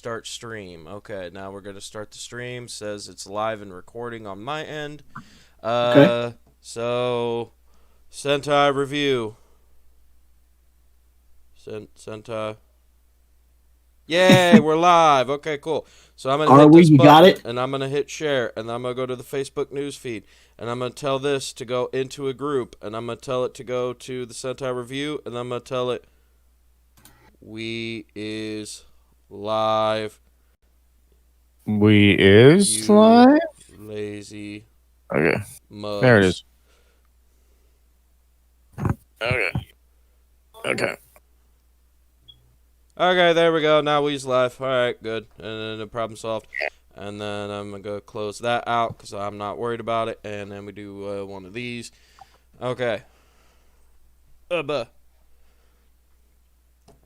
Start stream. Okay, now we're gonna start the stream. Says it's live and recording on my end. Okay. So Sentai review. Sentai. Yay, we're live. Okay, cool. So I'm gonna Are hit we? this You got button it? and I'm gonna hit share and I'm gonna go to the Facebook news feed and I'm gonna tell this to go into a group and I'm gonna tell it to go to the Sentai review and I'm gonna tell it we is live. We is You live? lazy Okay. There it mugs. is. Okay. Okay. Okay, there we go. Now we's live. Alright, good. And then the problem solved. And then I'm going to go close that out because I'm not worried about it. And then we do one of these. Okay.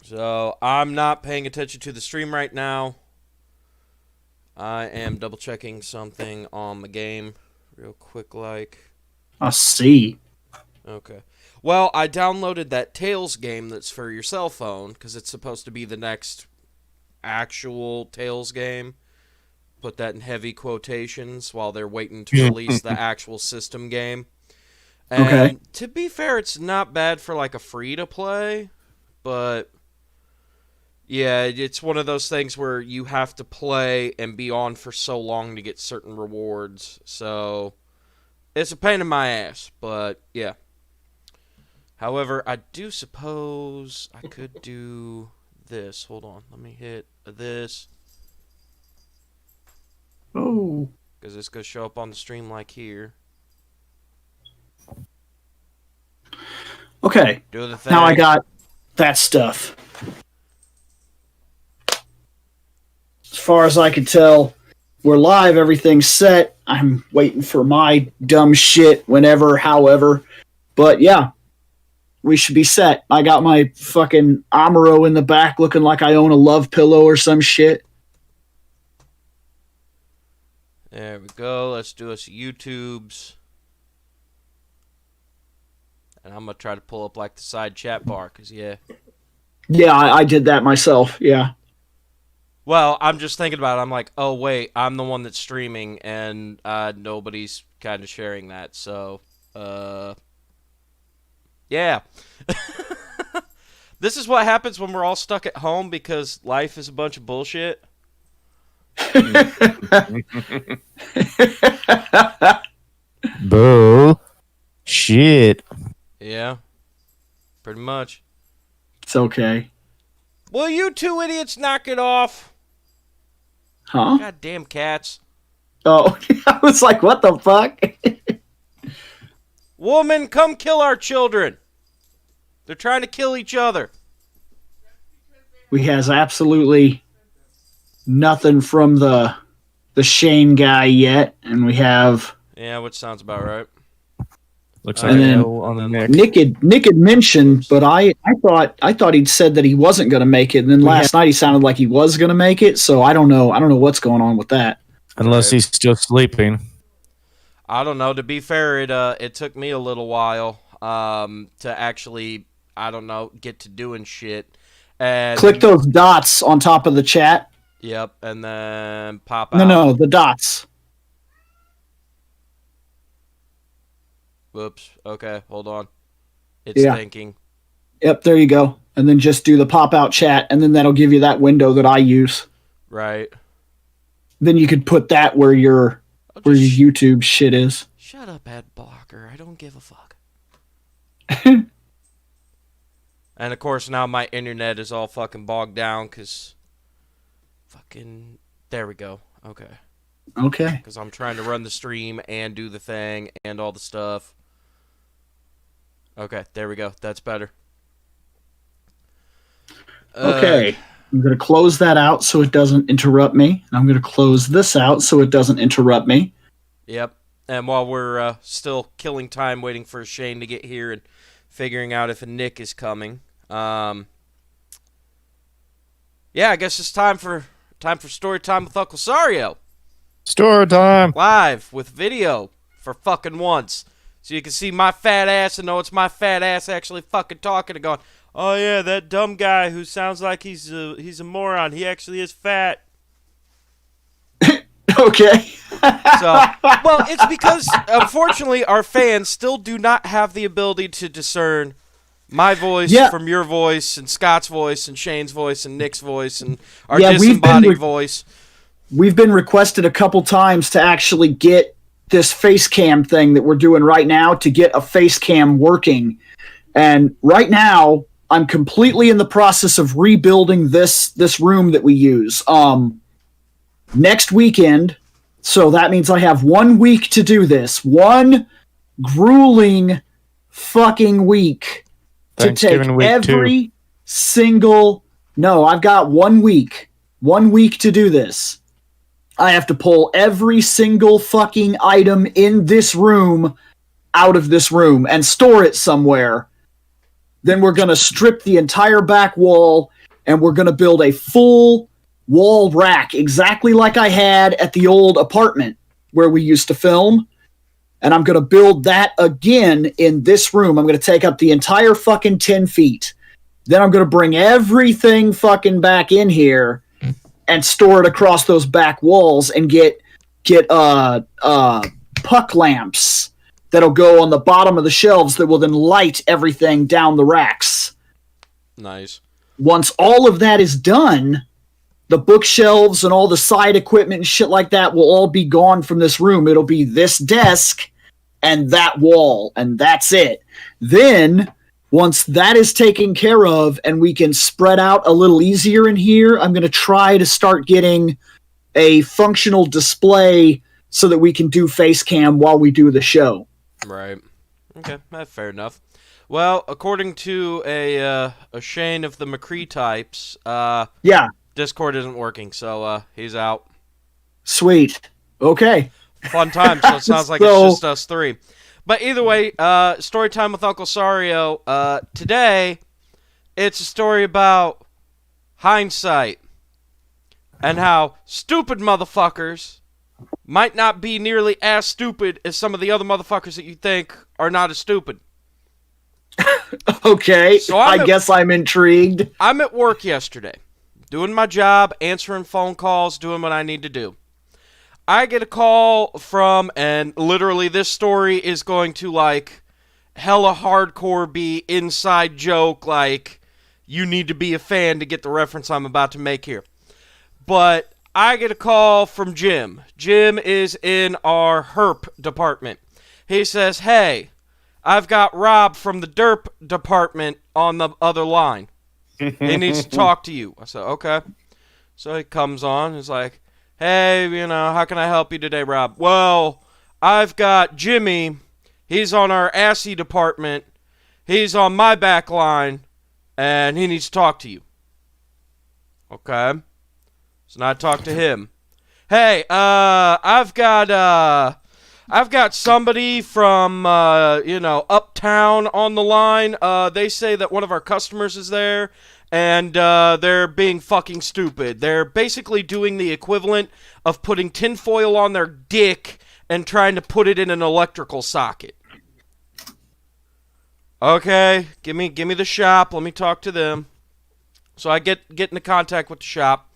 So I'm not paying attention to the stream right now. I am double checking something on the game real quick like. I see. Okay. Well, I downloaded that Tails game that's for your cell phone because it's supposed to be the next actual Tails game. Put that in heavy quotations while they're waiting to release the actual system game. Okay. And to be fair, it's not bad for like a free to play, but yeah, it's one of those things where you have to play and be on for so long to get certain rewards. So it's a pain in my ass, but yeah. However, I do suppose I could do this. Hold on. Let me hit this. Oh. Because it's going to show up on the stream like here. Okay. Do the thing. Now I got that stuff. As far as I can tell, we're live. Everything's set. I'm waiting for my dumb shit whenever, however. But yeah, we should be set. I got my fucking Amuro in the back looking like I own a love pillow or some shit. There we go. Let's do us YouTubes. And I'm going to try to pull up like the side chat bar, because yeah. Yeah, I did that myself. Yeah. Well, I'm just thinking about it. I'm like, oh, wait, I'm the one that's streaming, and nobody's kind of sharing that. So, yeah. This is what happens when we're all stuck at home because life is a bunch of bullshit. Boo. Shit. Yeah. Pretty much. It's okay. Will you two idiots knock it off? Huh? Goddamn cats. Oh, I was like, what the fuck? Woman, come kill our children. They're trying to kill each other. We has absolutely nothing from the Shane guy yet, and we have Yeah, which sounds about right. Looks And like then a no on the neck. Nick had mentioned, but I thought he'd said that he wasn't going to make it, and then last night he sounded like he was going to make it. So I don't know what's going on with that. Unless he's still sleeping. I don't know. To be fair, it took me a little while to actually, I don't know, get to doing shit. And Click those dots on top of the chat. Yep, and then pop No, out. no, the dots. Whoops. Okay, hold on. It's Yeah. thinking. Yep, there you go. And then just do the pop out chat, and then that'll give you that window that I use. Right. Then you could put that where your YouTube shit is. Shut up, ad blocker. I don't give a fuck. And of course now my internet is all fucking bogged down because fucking there we go. Okay. Okay. Because I'm trying to run the stream and do the thing and all the stuff. Okay, there we go. That's better. Okay. I'm going to close that out so it doesn't interrupt me. I'm going to close this out so it doesn't interrupt me. Yep. And while we're still killing time waiting for Shane to get here and figuring out if a Nick is coming, yeah, I guess it's time for story time with Uncle Sario. Story time. Live with video for fucking once. So you can see my fat ass and know it's my fat ass actually fucking talking and going, Oh yeah, that dumb guy who sounds like he's a moron. He actually is fat. Okay. So, well, it's because unfortunately our fans still do not have the ability to discern my voice Yeah. from your voice and Scott's voice and Shane's voice and Nick's voice and our Yeah, disembodied voice. We've been requested a couple times to actually get this face cam thing that we're doing right now to get a face cam working. And right now, I'm completely in the process of rebuilding this room that we use. Next weekend, so that means I have 1 week to do this. One grueling fucking week to take Thanksgiving week every single. No, I've got 1 week. 1 week to do this. I have to pull every single fucking item in this room out of this room and store it somewhere. Then we're going to strip the entire back wall and we're going to build a full wall rack exactly like I had at the old apartment where we used to film. And I'm going to build that again in this room. I'm going to take up the entire fucking 10 feet. Then I'm going to bring everything fucking back in here and store it across those back walls and get puck lamps that'll go on the bottom of the shelves that will then light everything down the racks. Nice. Once all of that is done, the bookshelves and all the side equipment and shit like that will all be gone from this room. It'll be this desk and that wall, and that's it. Then, once that is taken care of and we can spread out a little easier in here, I'm going to try to start getting a functional display so that we can do face cam while we do the show. Right. Okay, that's fair enough. Well, according to a Shane of the McCree types, Yeah, Discord isn't working, so he's out. sweet. Okay. Fun time, so it sounds like So- it's just us three. But either way, story time with Uncle Sario. Today, it's a story about hindsight and how stupid motherfuckers might not be nearly as stupid as some of the other motherfuckers that you think are not as stupid. Okay, So I guess I'm intrigued. I'm at work yesterday, doing my job, answering phone calls, doing what I need to do. I get a call from, and literally this story is going to, like, hella hardcore be inside joke, like, you need to be a fan to get the reference I'm about to make here. But I get a call from Jim. Jim is in our herp department. He says, hey, I've got Rob from the derp department on the other line. He needs to talk to you. I said, okay. So he comes on. He's like, hey, how can I help you today, Rob? Well, I've got Jimmy. He's on our assy department. He's on my back line, and he needs to talk to you. Okay. So now I talk to him. Hey, I've got somebody from, uptown on the line. They say that one of our customers is there, and they're being fucking stupid. They're basically doing the equivalent of putting tinfoil on their dick and trying to put it in an electrical socket. Okay, give me the shop. Let me talk to them. So I get into contact with the shop.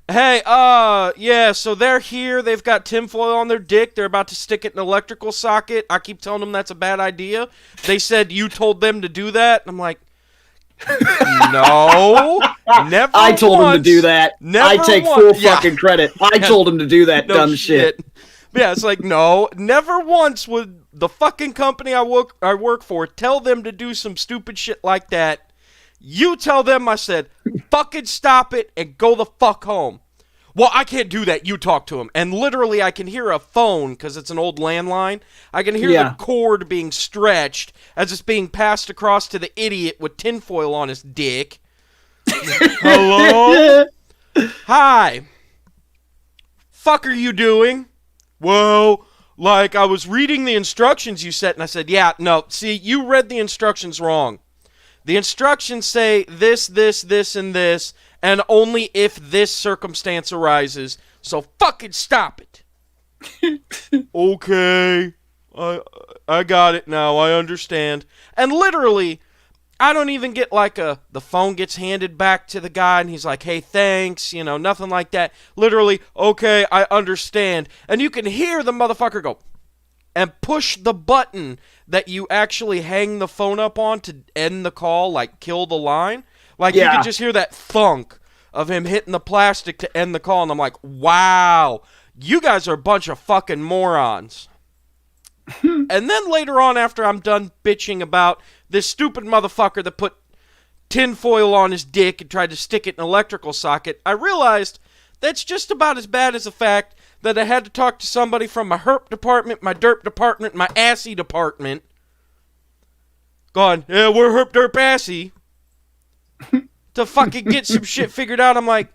Hey, yeah, so they're here. They've got tinfoil on their dick. They're about to stick it in an electrical socket. I keep telling them that's a bad idea. They said you told them to do that. I'm like, no, never I told once, him to do that. Never I take once. full Yeah. fucking credit. I told him to do that No dumb shit. Yeah, it's like, no, never once would the fucking company I work for tell them to do some stupid shit like that. You tell them I said, fucking stop it and go the fuck home. Well, I can't do that. You talk to him. And literally, I can hear a phone, because it's an old landline. I can hear the cord being stretched as it's being passed across to the idiot with tinfoil on his dick. Hello? Hi. Fuck are you doing? Well, like, I was reading the instructions you sent, and I said, yeah, no, see, you read the instructions wrong. The instructions say this, and this, and only if this circumstance arises. So fucking stop it. Okay. I got it now. I understand. And literally, I don't even get like the phone gets handed back to the guy and he's like, hey, thanks, you know, nothing like that. Literally, okay, I understand. And you can hear the motherfucker go and push the button that you actually hang the phone up on to end the call, like kill the line. Like, you can just hear that thunk of him hitting the plastic to end the call, and I'm like, wow, you guys are a bunch of fucking morons. And then later on, after I'm done bitching about this stupid motherfucker that put tinfoil on his dick and tried to stick it in an electrical socket, I realized that's just about as bad as the fact that I had to talk to somebody from my herp department, my derp department, my assy department. Going, yeah, we're herp derp assy. To fucking get some shit figured out. I'm like,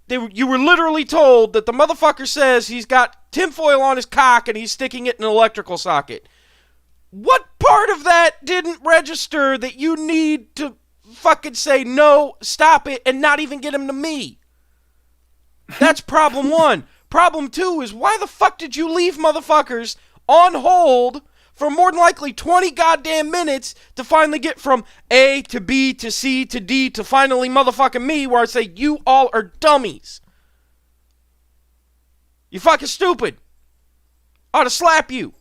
you were literally told that the motherfucker says he's got tinfoil on his cock and he's sticking it in an electrical socket. What part of that didn't register that you need to fucking say no, stop it, and not even get him to me? That's problem one. Problem two is, why the fuck did you leave motherfuckers on hold for more than likely 20 goddamn minutes to finally get from A to B to C to D to finally motherfucking me, where I say, you all are dummies. You fucking stupid. I ought to slap you.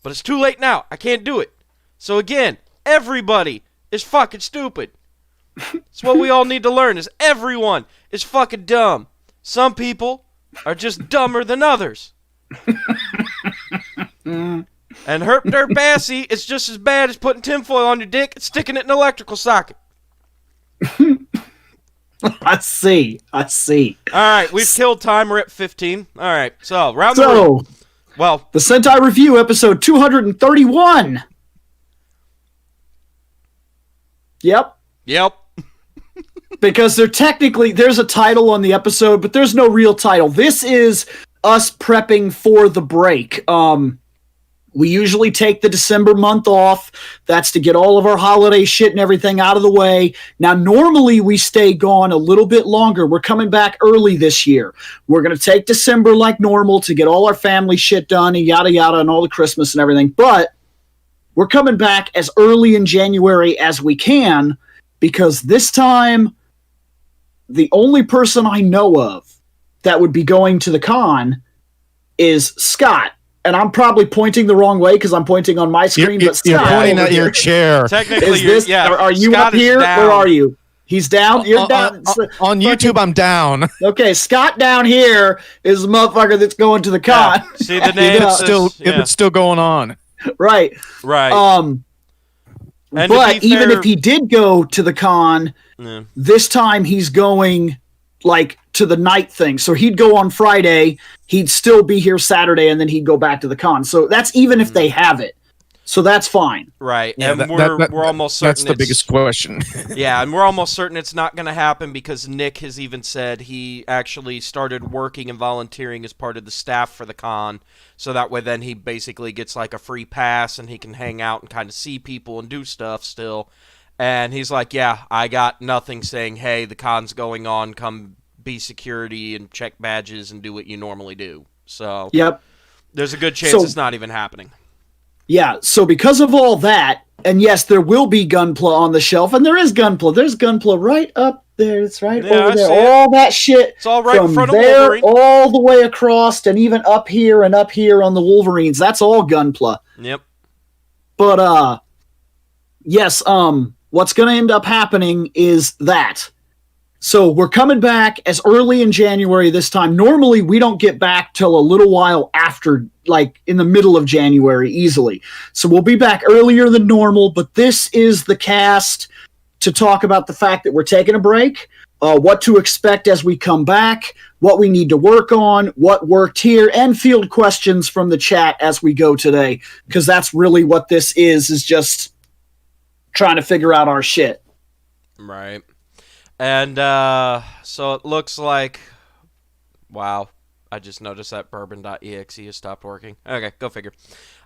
But it's too late now. I can't do it. So again, everybody is fucking stupid. It's what we all need to learn, is everyone is fucking dumb. Some people are just dumber than others. And herp derp assy is just as bad as putting tinfoil on your dick and sticking it in an electrical socket. I see. All right, we've killed time. We're at 15. All right, so round the room. Well, the Sentai Review, episode 231. Yep. Because there's a title on the episode, but there's no real title. This is us prepping for the break. We usually take the December month off. That's to get all of our holiday shit and everything out of the way. Now, normally we stay gone a little bit longer. We're coming back early this year. We're going to take December like normal to get all our family shit done and yada yada and all the Christmas and everything. But we're coming back as early in January as we can, because this time the only person I know of that would be going to the con is Scott. And I'm probably pointing the wrong way because I'm pointing on my screen. But you're Scott, pointing at your chair. Technically, are you Scott up here? Where are you? He's down. You're down. On YouTube, I'm down. Okay, Scott down here is the motherfucker that's going to the con. Yeah. See the name? If it's still going on. Right. And but even if he did go to the con, this time he's going like to the night thing. So he'd go on Friday, he'd still be here Saturday, and then he'd go back to the con. So that's even if they have it. So that's fine. Right. Yeah, and we're almost certain that's the biggest question. Yeah, and we're almost certain it's not going to happen because Nick has even said he actually started working and volunteering as part of the staff for the con. So that way then he basically gets like a free pass and he can hang out and kind of see people and do stuff still. And he's like, yeah, I got nothing saying, hey, the con's going on, come be security and check badges and do what you normally do. So yep, there's a good chance it's not even happening. Yeah, so because of all that, and yes, there will be Gunpla on the shelf, and there is Gunpla. There's Gunpla right up there. It's right over there. All that shit. It's all right in front of there, Wolverine. all the way across, and even up here and up here on the Wolverines. That's all Gunpla. Yep. But, yes, what's going to end up happening is that. So we're coming back as early in January this time. Normally, we don't get back till a little while after, like in the middle of January, easily. So we'll be back earlier than normal, but this is the cast to talk about the fact that we're taking a break, what to expect as we come back, what we need to work on, what worked here, and field questions from the chat as we go today, because that's really what this is just trying to figure out our shit. Right. And so it looks like, wow, I just noticed that bourbon.exe has stopped working. Okay, go figure.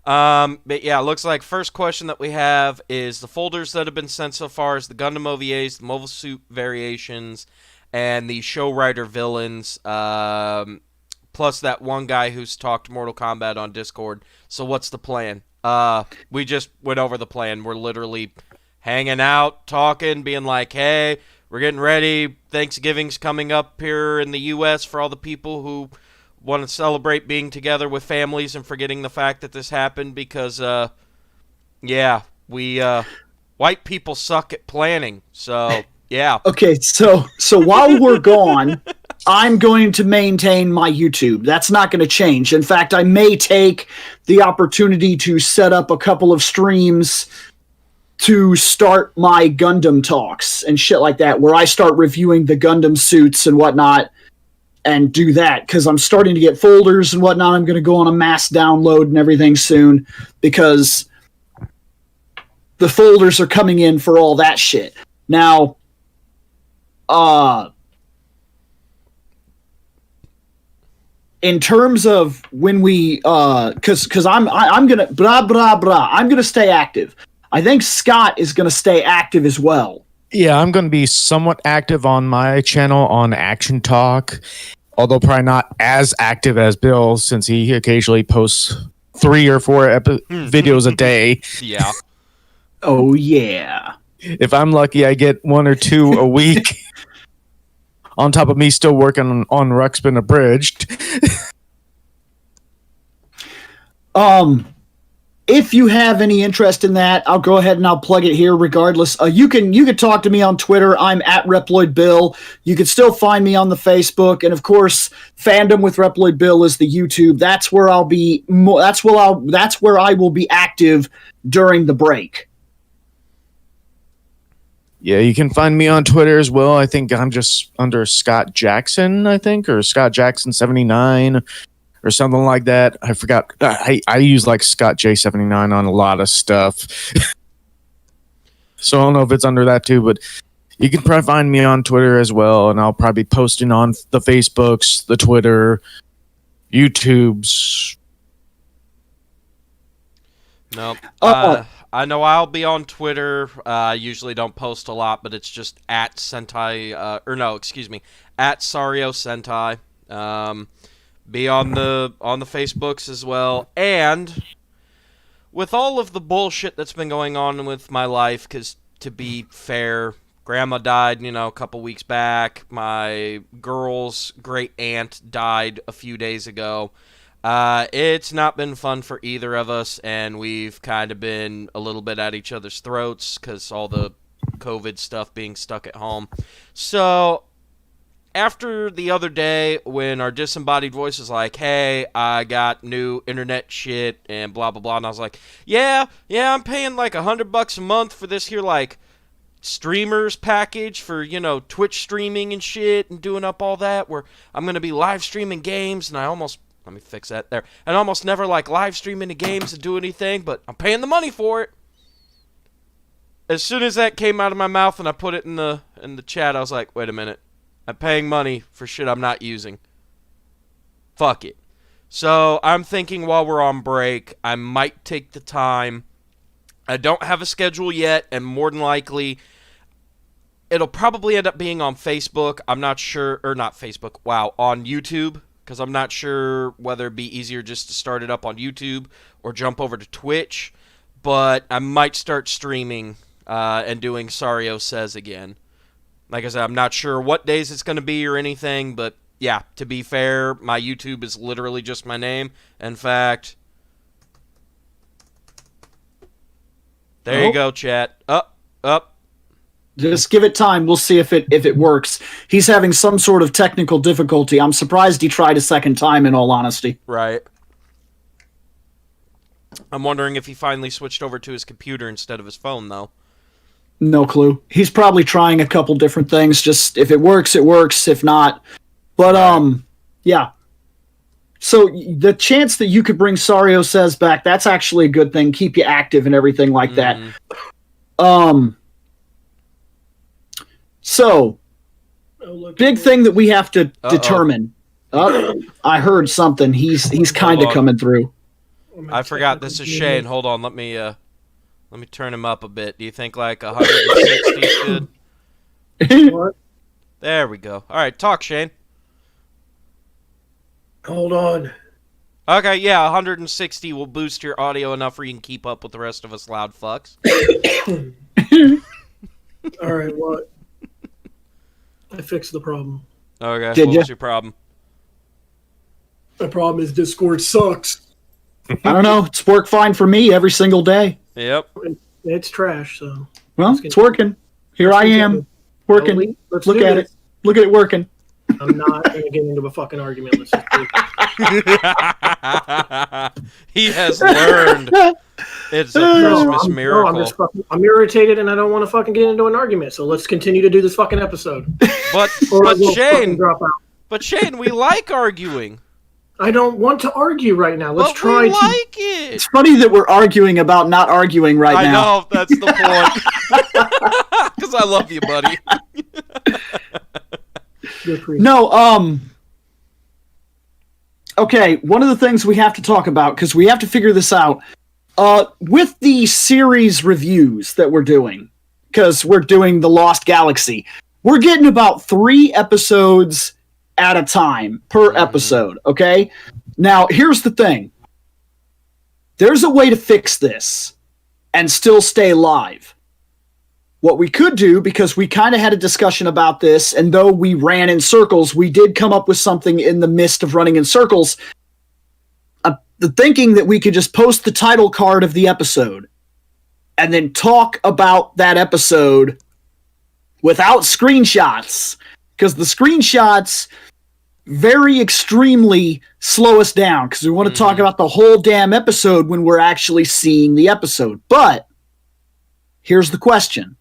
But yeah, it looks like first question that we have is the folders that have been sent so far is the Gundam OVAs, the Mobile Suit variations, and the show writer villains, plus that one guy who's talked Mortal Kombat on Discord. So what's the plan? We just went over the plan. We're literally hanging out, talking, being like, hey, we're getting ready. Thanksgiving's coming up here in the U.S. for all the people who want to celebrate being together with families and forgetting the fact that this happened because, we white people suck at planning. So, yeah. Okay, so while we're gone, I'm going to maintain my YouTube. That's not going to change. In fact, I may take the opportunity to set up a couple of streams to start my Gundam talks and shit like that, where I start reviewing the Gundam suits and whatnot and do that, because I'm starting to get folders and whatnot. I'm going to go on a mass download and everything soon, because the folders are coming in for all that shit. Now, in terms of when we, because I'm gonna I'm gonna stay active. I think Scott is gonna stay active as well. Yeah, I'm going to be somewhat active on my channel on Action Talk, although probably not as active as Bill, since he occasionally posts 3 or 4 videos a day. Yeah. Oh yeah. If I'm lucky, I get 1 or 2 a week. On top of me still working on Ruxpin Abridged. If you have any interest in that, I'll go ahead and I'll plug it here regardless. You can talk to me on Twitter. I'm at Reploid Bill. You can still find me on the Facebook, and of course, Fandom with Reploid Bill is the YouTube. That's where I'll be. That's where I will be active during the break. Yeah, you can find me on Twitter as well. I think I'm just under Scott Jackson, or Scott Jackson 79 or something like that. I forgot. I use like Scott J79 on a lot of stuff. So I don't know if it's under that too, but you can probably find me on Twitter as well, and I'll probably be posting on the Facebooks, the Twitter, YouTubes. Nope. I know I'll be on Twitter. I usually don't post a lot, but it's just at Sentai, at Sario Sentai. Be on the Facebooks as well. And with all of the bullshit that's been going on with my life, because to be fair, Grandma died, a couple weeks back. My girl's great aunt died a few days ago. It's not been fun for either of us, and we've kind of been a little bit at each other's throats because all the COVID stuff being stuck at home. So, after the other day when our disembodied voice was like, hey, I got new internet shit and blah, blah, blah, and I was like, yeah, I'm paying like $100 a month for this here, like, streamers package for, Twitch streaming and shit and doing up all that, where I'm going to be live streaming games, and let me fix that there. And almost never like live stream into games to do anything, but I'm paying the money for it. As soon as that came out of my mouth and I put it in the chat, I was like, wait a minute. I'm paying money for shit I'm not using. Fuck it. So I'm thinking while we're on break, I might take the time. I don't have a schedule yet, and more than likely, it'll probably end up being on Facebook. I'm not sure, or not Facebook, on YouTube. Because I'm not sure whether it'd be easier just to start it up on YouTube or jump over to Twitch. But I might start streaming and doing Sario Says again. Like I said, I'm not sure what days it's going to be or anything. But yeah, to be fair, my YouTube is literally just my name. In fact, there you go, chat. Up. Just give it time. We'll see if it works. He's having some sort of technical difficulty. I'm surprised he tried a second time, in all honesty. Right. I'm wondering if he finally switched over to his computer instead of his phone, though. No clue. He's probably trying a couple different things. Just if it works, it works. If not, but yeah. So the chance that you could bring Sario Says back, that's actually a good thing. Keep you active and everything like that. So, big thing that we have to determine. I heard something. He's kind of coming through. I forgot. This is Shane. Hold on. Let me turn him up a bit. Do you think like 160 is good? What? There we go. All right, talk, Shane. Hold on. Okay, yeah, 160 will boost your audio enough where you can keep up with the rest of us loud fucks. All right, well, I fixed the problem. Okay, Did what ya? was your problem? My problem is Discord sucks. I don't know. It's worked fine for me every single day. Yep. It's trash, so. Well, Let's it's continue. working. Here I am, working. Let's Look do at this. it. Look at it working. I'm not going to get into a fucking argument. Let's just do it. He has learned. It's a Christmas miracle. I'm irritated and I don't want to fucking get into an argument. So let's continue to do this fucking episode. But Or I but will fucking Shane, drop out. we like arguing. I don't want to argue right now. Let's But try we to. like it. It's funny that we're arguing about not arguing right I now. know that's the point. Because I love you, buddy. Good for you. No, okay, one of the things we have to talk about, because we have to figure this out, with the series reviews that we're doing, because we're doing The Lost Galaxy, we're getting about 3 episodes at a time per episode, okay? Now, here's the thing. There's a way to fix this and still stay live. What we could do, because we kind of had a discussion about this, and though we ran in circles, we did come up with something in the midst of running in circles. The thinking that we could just post the title card of the episode and then talk about that episode without screenshots, because the screenshots very extremely slow us down, because we want to talk about the whole damn episode when we're actually seeing the episode. But here's the question.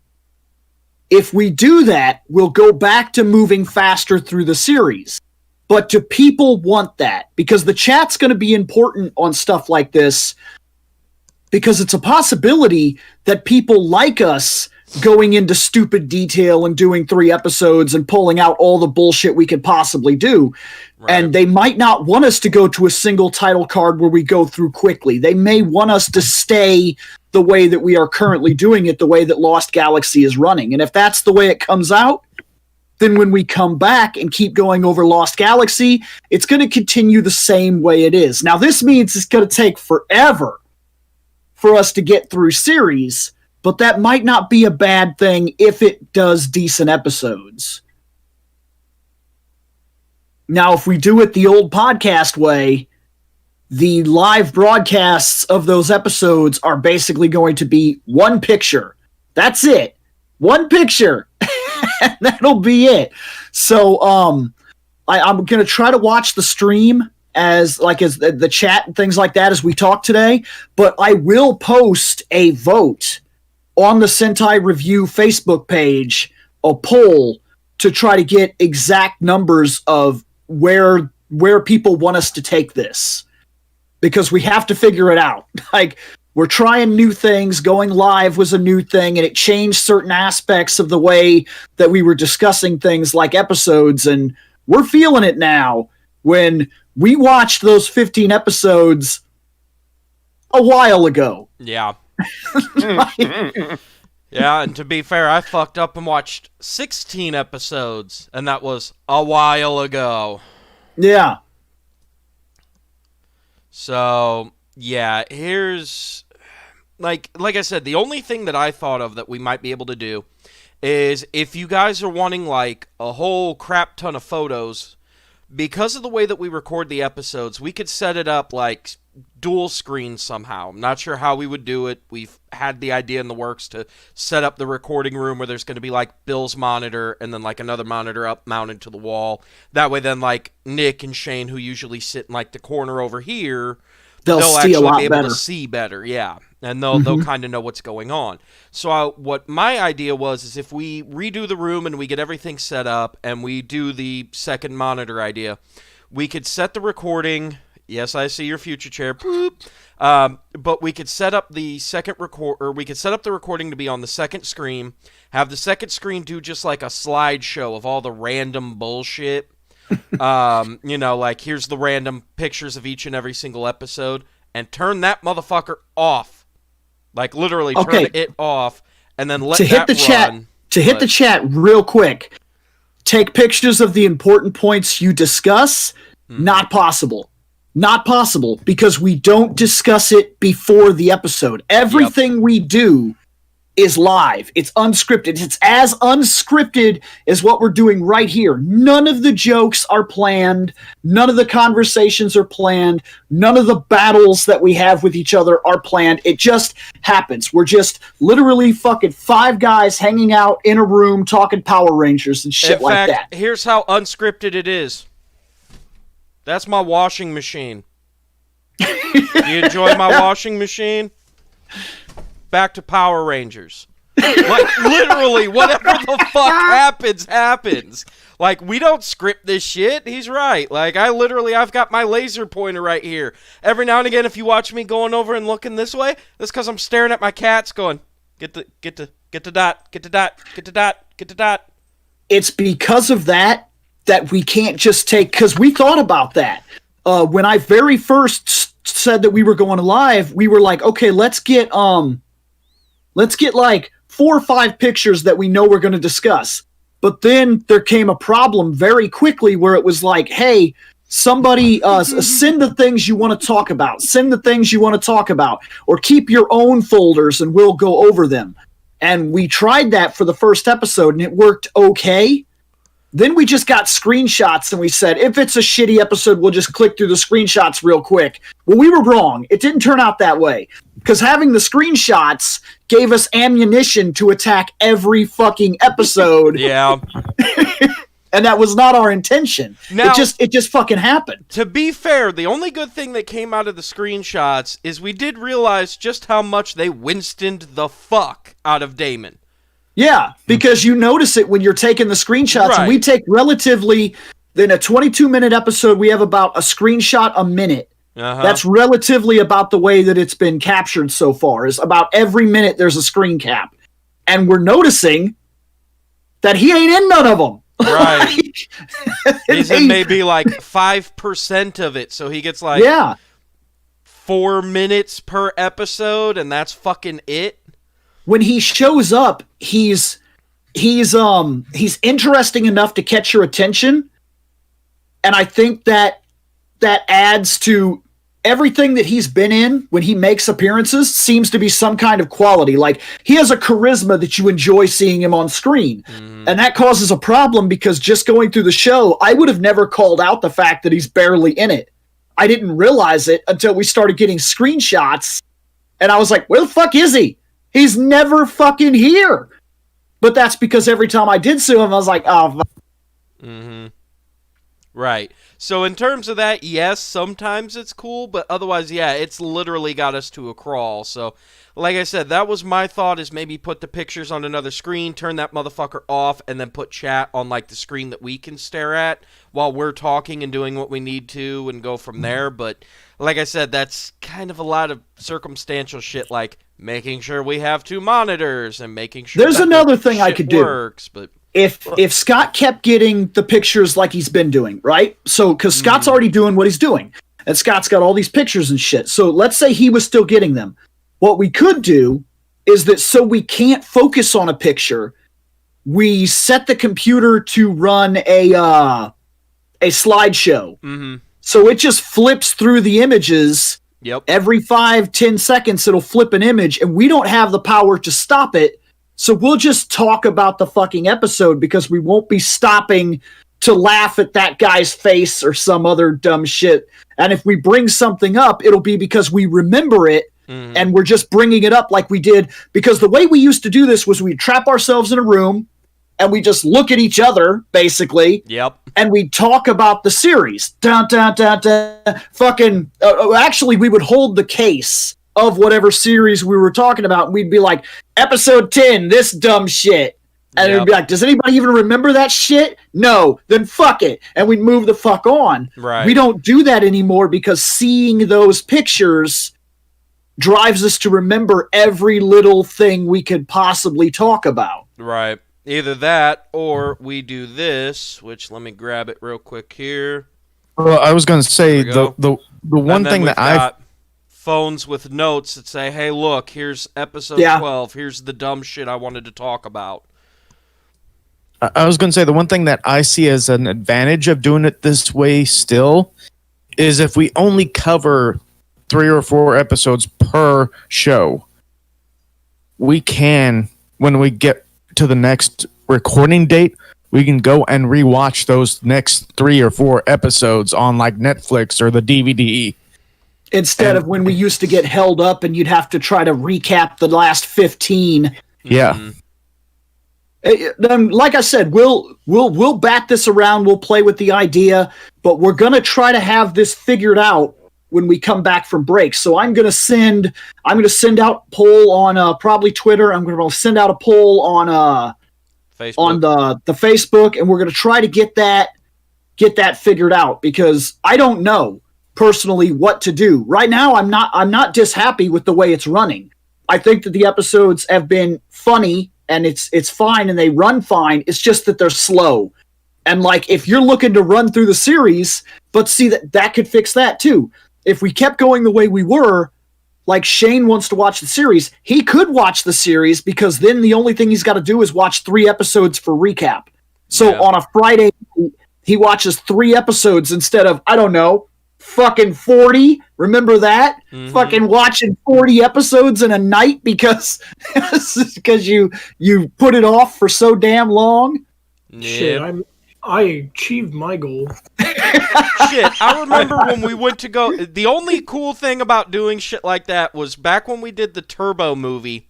If we do that, we'll go back to moving faster through the series. But do people want that? Because the chat's going to be important on stuff like this, because it's a possibility that people like us going into stupid detail and doing 3 episodes and pulling out all the bullshit we could possibly do. Right. And they might not want us to go to a single title card where we go through quickly. They may want us to stay the way that we are currently doing it, the way that Lost Galaxy is running. And if that's the way it comes out, then when we come back and keep going over Lost Galaxy, it's going to continue the same way it is. Now, this means it's going to take forever for us to get through series, but that might not be a bad thing if it does decent episodes. Now, if we do it the old podcast way, the live broadcasts of those episodes are basically going to be one picture. That's it. One picture. And that'll be it. So I'm going to try to watch the stream as the chat and things like that as we talk today, but I will post a vote on the Sentai Review Facebook page, a poll to try to get exact numbers of where people want us to take this, because we have to figure it out. Like, we're trying new things. Going live was a new thing, and it changed certain aspects of the way that we were discussing things like episodes, and we're feeling it now. When we watched those 15 episodes a while ago. Yeah. Yeah, and to be fair, I fucked up and watched 16 episodes, and that was a while ago. Yeah. So, yeah, here's... Like I said, the only thing that I thought of that we might be able to do is if you guys are wanting, like, a whole crap ton of photos, because of the way that we record the episodes, we could set it up, like, dual screen somehow. I'm not sure how we would do it. We've had the idea in the works to set up the recording room where there's going to be, like, Bill's monitor and then, like, another monitor up mounted to the wall. That way then, like, Nick and Shane, who usually sit in, like, the corner over here, they'll see actually a lot be able better. to see better, yeah. And they'll kind of know what's going on. So what my idea was is if we redo the room and we get everything set up and we do the second monitor idea, we could set the recording. Yes, I see your future chair. Boop. But we could set up the we could set up the recording to be on the second screen. Have the second screen do just like a slideshow of all the random bullshit. Like here's the random pictures of each and every single episode, and turn that motherfucker off. Like literally turn it off, and then let to hit that the chat run. hit the chat real quick. Take pictures of the important points you discuss. Not possible. Not possible, because we don't discuss it before the episode. Everything we do is live. It's unscripted. It's as unscripted as what we're doing right here. None of the jokes are planned. None of the conversations are planned. None of the battles that we have with each other are planned. It just happens. We're just literally fucking 5 guys hanging out in a room talking Power Rangers and shit like that. Here's how unscripted it is. That's my washing machine. You enjoy my washing machine? Back to Power Rangers. Like, literally, whatever the fuck happens. Like, we don't script this shit. He's right. Like, I've got my laser pointer right here. Every now and again, if you watch me going over and looking this way, that's because I'm staring at my cats going, get the dot. It's because of that we can't just take, because we thought about that. When I very first said that we were going live, we were like, okay, let's get like 4 or 5 pictures that we know we're going to discuss. But then there came a problem very quickly where it was like, hey, somebody send the things you want to talk about. Send the things you want to talk about. Or keep your own folders and we'll go over them. And we tried that for the first episode and it worked okay. Then we just got screenshots and we said, if it's a shitty episode, we'll just click through the screenshots real quick. Well, we were wrong. It didn't turn out that way. Because having the screenshots gave us ammunition to attack every fucking episode. Yeah. And that was not our intention. Now, it just fucking happened. To be fair, the only good thing that came out of the screenshots is we did realize just how much they Winstoned the fuck out of Damon. Yeah, because you notice it when you're taking the screenshots. Right. And we take relatively, in a 22-minute episode, we have about a screenshot a minute. Uh-huh. That's relatively about the way that it's been captured so far, is about every minute there's a screen cap. And we're noticing that he ain't in none of them. Right. He's in maybe like 5% of it, so he gets like 4 minutes per episode, and that's fucking it. When he shows up, he's interesting enough to catch your attention, and I think that adds to everything that he's been in. When he makes appearances, seems to be some kind of quality. Like, he has a charisma that you enjoy seeing him on screen, and that causes a problem because just going through the show, I would have never called out the fact that he's barely in it. I didn't realize it until we started getting screenshots, and I was like, where the fuck is he? He's never fucking here. But that's because every time I did see him, I was like, oh. Mm-hmm. Right. So in terms of that, yes, sometimes it's cool, but otherwise, yeah, it's literally got us to a crawl. So, like I said, that was my thought, is maybe put the pictures on another screen, turn that motherfucker off, and then put chat on, like, the screen that we can stare at while we're talking and doing what we need to and go from there. But, like I said, that's kind of a lot of circumstantial shit, like making sure we have 2 monitors and making sure there's another thing I could works, do. But if Scott kept getting the pictures like he's been doing, right? So, because Scott's already doing what he's doing, and Scott's got all these pictures and shit. So let's say he was still getting them. What we could do is that, so we can't focus on a picture, we set the computer to run a slideshow. Mm-hmm. So it just flips through the images. Yep. Every 5-10 seconds, it'll flip an image, and we don't have the power to stop it. So we'll just talk about the fucking episode because we won't be stopping to laugh at that guy's face or some other dumb shit. And if we bring something up, it'll be because we remember it, and we're just bringing it up like we did. Because the way we used to do this was we'd trap ourselves in a room, and we just look at each other, basically. Yep. And we talk about the series. Dun, dun, dun, dun. Fucking. Actually, we would hold the case of whatever series we were talking about. And we'd be like, episode 10, this dumb shit. And it'd be like, does anybody even remember that shit? No. Then fuck it. And we'd move the fuck on. Right. We don't do that anymore because seeing those pictures drives us to remember every little thing we could possibly talk about. Right. Either that, or we do this, which, let me grab it real quick here. Well, I was going to say the one thing that I've phones with notes that say, hey, look, here's episode 12. Here's the dumb shit I wanted to talk about. I was going to say the one thing that I see as an advantage of doing it this way still is if we only cover 3 or 4 episodes per show, we can, when we get to the next recording date, we can go and rewatch those next 3 or 4 episodes on like Netflix or the DVD. Instead of when we used to get held up and you'd have to try to recap the last 15. Yeah. Then, like I said, we'll bat this around. We'll play with the idea, but we're gonna try to have this figured out when we come back from break. So I'm gonna send out a poll on probably Twitter. I'm gonna send out a poll on Facebook. on the Facebook, and we're gonna try to get that figured out, because I don't know personally what to do right now. I'm not dishappy with the way it's running. I think that the episodes have been funny and it's fine and they run fine. It's just that they're slow. And like, if you're looking to run through the series, but see that could fix that too. If we kept going the way we were, like Shane wants to watch the series, he could watch the series, because then the only thing he's got to do is watch 3 episodes for recap. So on a Friday, he watches 3 episodes instead of, I don't know, fucking 40. Remember that? Mm-hmm. Fucking watching 40 episodes in a night because you put it off for so damn long. Shit, I achieved my goal. Shit, I remember when we went to go. The only cool thing about doing shit like that was back when we did the Turbo movie.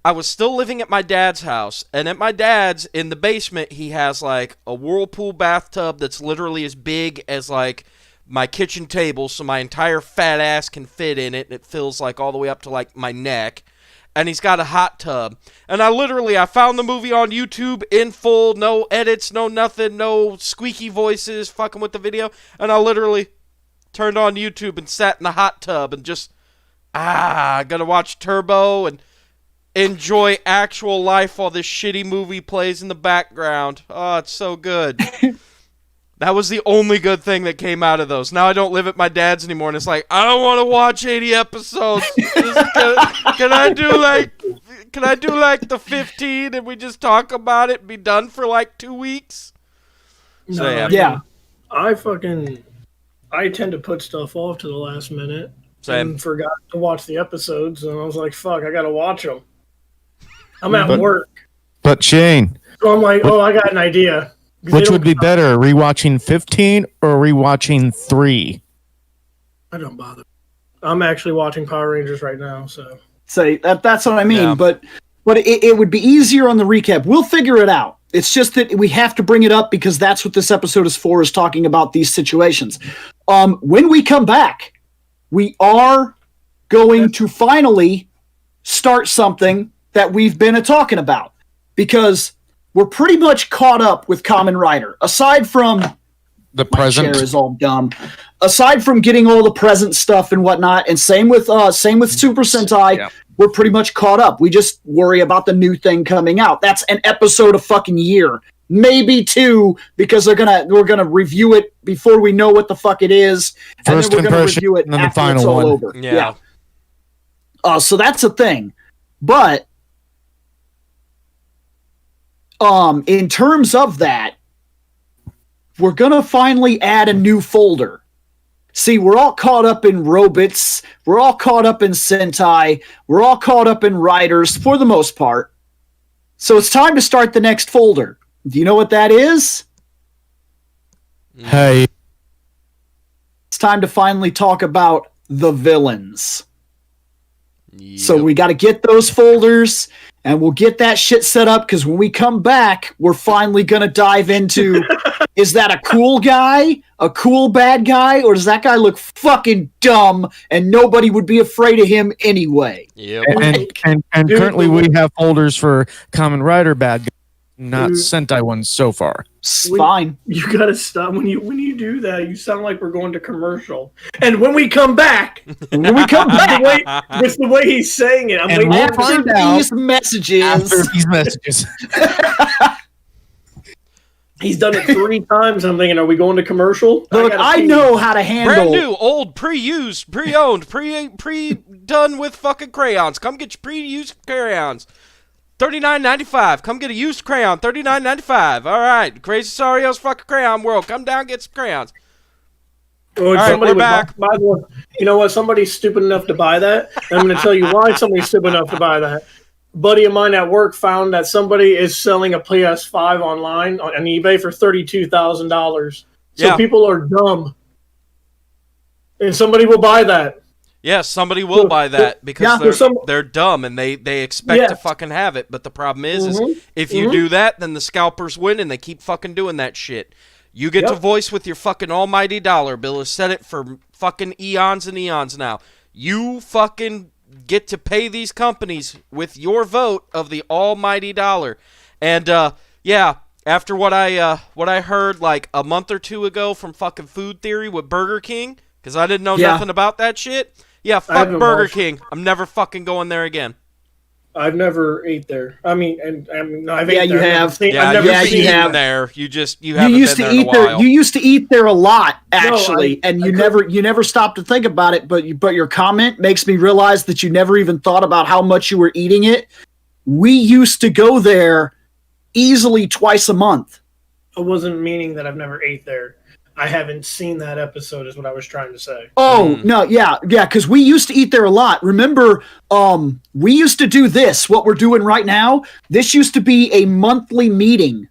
I was still living at my dad's house, and at my dad's, in the basement, he has like a whirlpool bathtub that's literally as big as like my kitchen table, so my entire fat ass can fit in it, and it fills like all the way up to like my neck. And he's got a hot tub. And I found the movie on YouTube in full, no edits, no nothing, no squeaky voices fucking with the video. And I literally turned on YouTube and sat in the hot tub and just, gonna watch Turbo and enjoy actual life while this shitty movie plays in the background. Oh, it's so good. That was the only good thing that came out of those. Now I don't live at my dad's anymore, and it's like, I don't want to watch 80 episodes. Can I do like the 15 and we just talk about it and be done for like 2 weeks? So, yeah. I tend to put stuff off to the last minute. Same. And forgot to watch the episodes, and I was like, fuck, I gotta watch them. I'm at work. But Shane. So I'm like, I got an idea. Which would be better, rewatching 15 or rewatching 3? I don't bother. I'm actually watching Power Rangers right now, so. Say that's what I mean, Yeah. but it would be easier on the recap. We'll figure it out. It's just that we have to bring it up because that's what this episode is for, is talking about these situations. When we come back, we are going to finally start something that we've been talking about, because we're pretty much caught up with Kamen Rider. Aside from The my present. chair is all dumb. Aside from getting all the present stuff and whatnot, and same with Super Sentai, Yeah. we're pretty much caught up. We just worry about the new thing coming out. That's an episode a fucking year, maybe 2, because we're gonna review it before we know what the fuck it is, and First then we're gonna impression, review it and then the after final it's all one. over. Yeah. So that's a thing, but in terms of that, we're gonna finally add a new folder. See, we're all caught up in robots, we're all caught up in Sentai, we're all caught up in Riders for the most part. So it's time to start the next folder. Do you know what that is? Hey. It's time to finally talk about the villains. So we got to get those folders, and we'll get that shit set up, because when we come back, we're finally going to dive into, is that a cool guy, a cool bad guy, or does that guy look fucking dumb and nobody would be afraid of him anyway? Yep. And currently we have folders for Kamen Rider bad guys, not Dude. Sentai ones so far. It's fine. You gotta stop when you do that. You sound like we're going to commercial. And when we come back, When we come back, with the way he's saying it, I'm And waiting. we'll after find out these messages, after these messages. He's done it 3 times. I'm thinking, are we going to commercial? look, gotta I pee. know how to handle. Brand new, old, pre-used, pre-owned, pre-done with fucking crayons. Come get your pre-used crayons. $39.95. Come get a used crayon. $39.95. All right, Crazy Sario's fucking crayon world. Come down, get some crayons. Or All right, somebody we're would back. buy one. You know what? Somebody's stupid enough to buy that. And I'm going to tell you why somebody's stupid enough to buy that. A buddy of mine at work found that somebody is selling a PS5 online on eBay for $32,000. So Yeah. people are dumb. And somebody will buy that. Yeah, somebody will buy that because they're dumb and they expect to fucking have it. But the problem is if you do that, then the scalpers win and they keep fucking doing that shit. You get to voice with your fucking almighty dollar. Bill has said it for fucking eons and eons now. You fucking get to pay these companies with your vote of the almighty dollar. And yeah, after what I heard like a month or two ago from fucking Food Theory with Burger King, because I didn't know nothing about that shit. Yeah, fuck Burger King. I'm never fucking going there again. I've never ate there. I mean, I've ate there. You have. You have there. You haven't used been to there eat in a there. while. You used to eat there a lot, actually, No, and you never stopped to think about it. But your comment makes me realize that you never even thought about how much you were eating it. We used to go there easily twice a month. I wasn't meaning that I've never ate there. I haven't seen that episode is what I was trying to say. Oh, no, yeah, because we used to eat there a lot. Remember, we used to do this, what we're doing right now. This used to be a monthly meeting,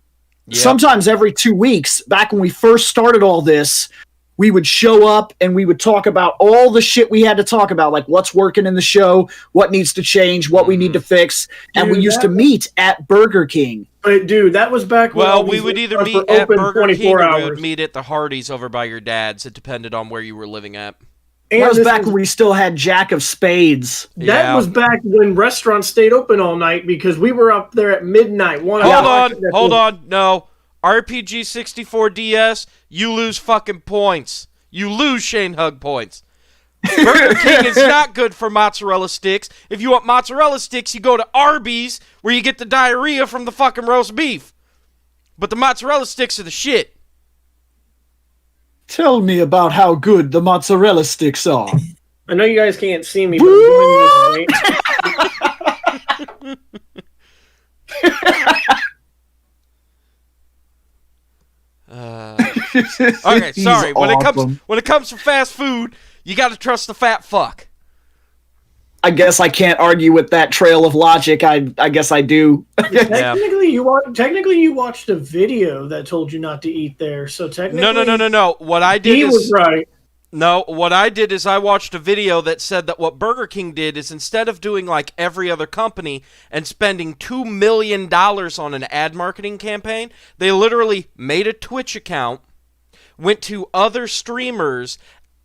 sometimes every 2 weeks. Back when we first started all this, we would show up and we would talk about all the shit we had to talk about, like what's working in the show, what needs to change, what we need to fix. And we used to meet at Burger King. But dude, that was back when we would either meet at Burger King or we would meet at the Hardee's over by your dad's. It depended on where you were living at. And that was back when we still had Jack of Spades. That was back when restaurants stayed open all night because we were up there at midnight. Hold on. No. RPG 64 DS, you lose fucking points. You lose Shane Hug points. Burger King is not good for mozzarella sticks. If you want mozzarella sticks, you go to Arby's, where you get the diarrhea from the fucking roast beef. But the mozzarella sticks are the shit. Tell me about how good the mozzarella sticks are. I know you guys can't see me, but I'm doing this, okay, sorry. When it comes to fast food, you got to trust the fat fuck. I guess I can't argue with that trail of logic. I guess I do. Technically, you watched a video that told you not to eat there. So technically, no. What I did he was right. No, what I did is I watched a video that said that what Burger King did is instead of doing like every other company and spending $2 million on an ad marketing campaign, they literally made a Twitch account, went to other streamers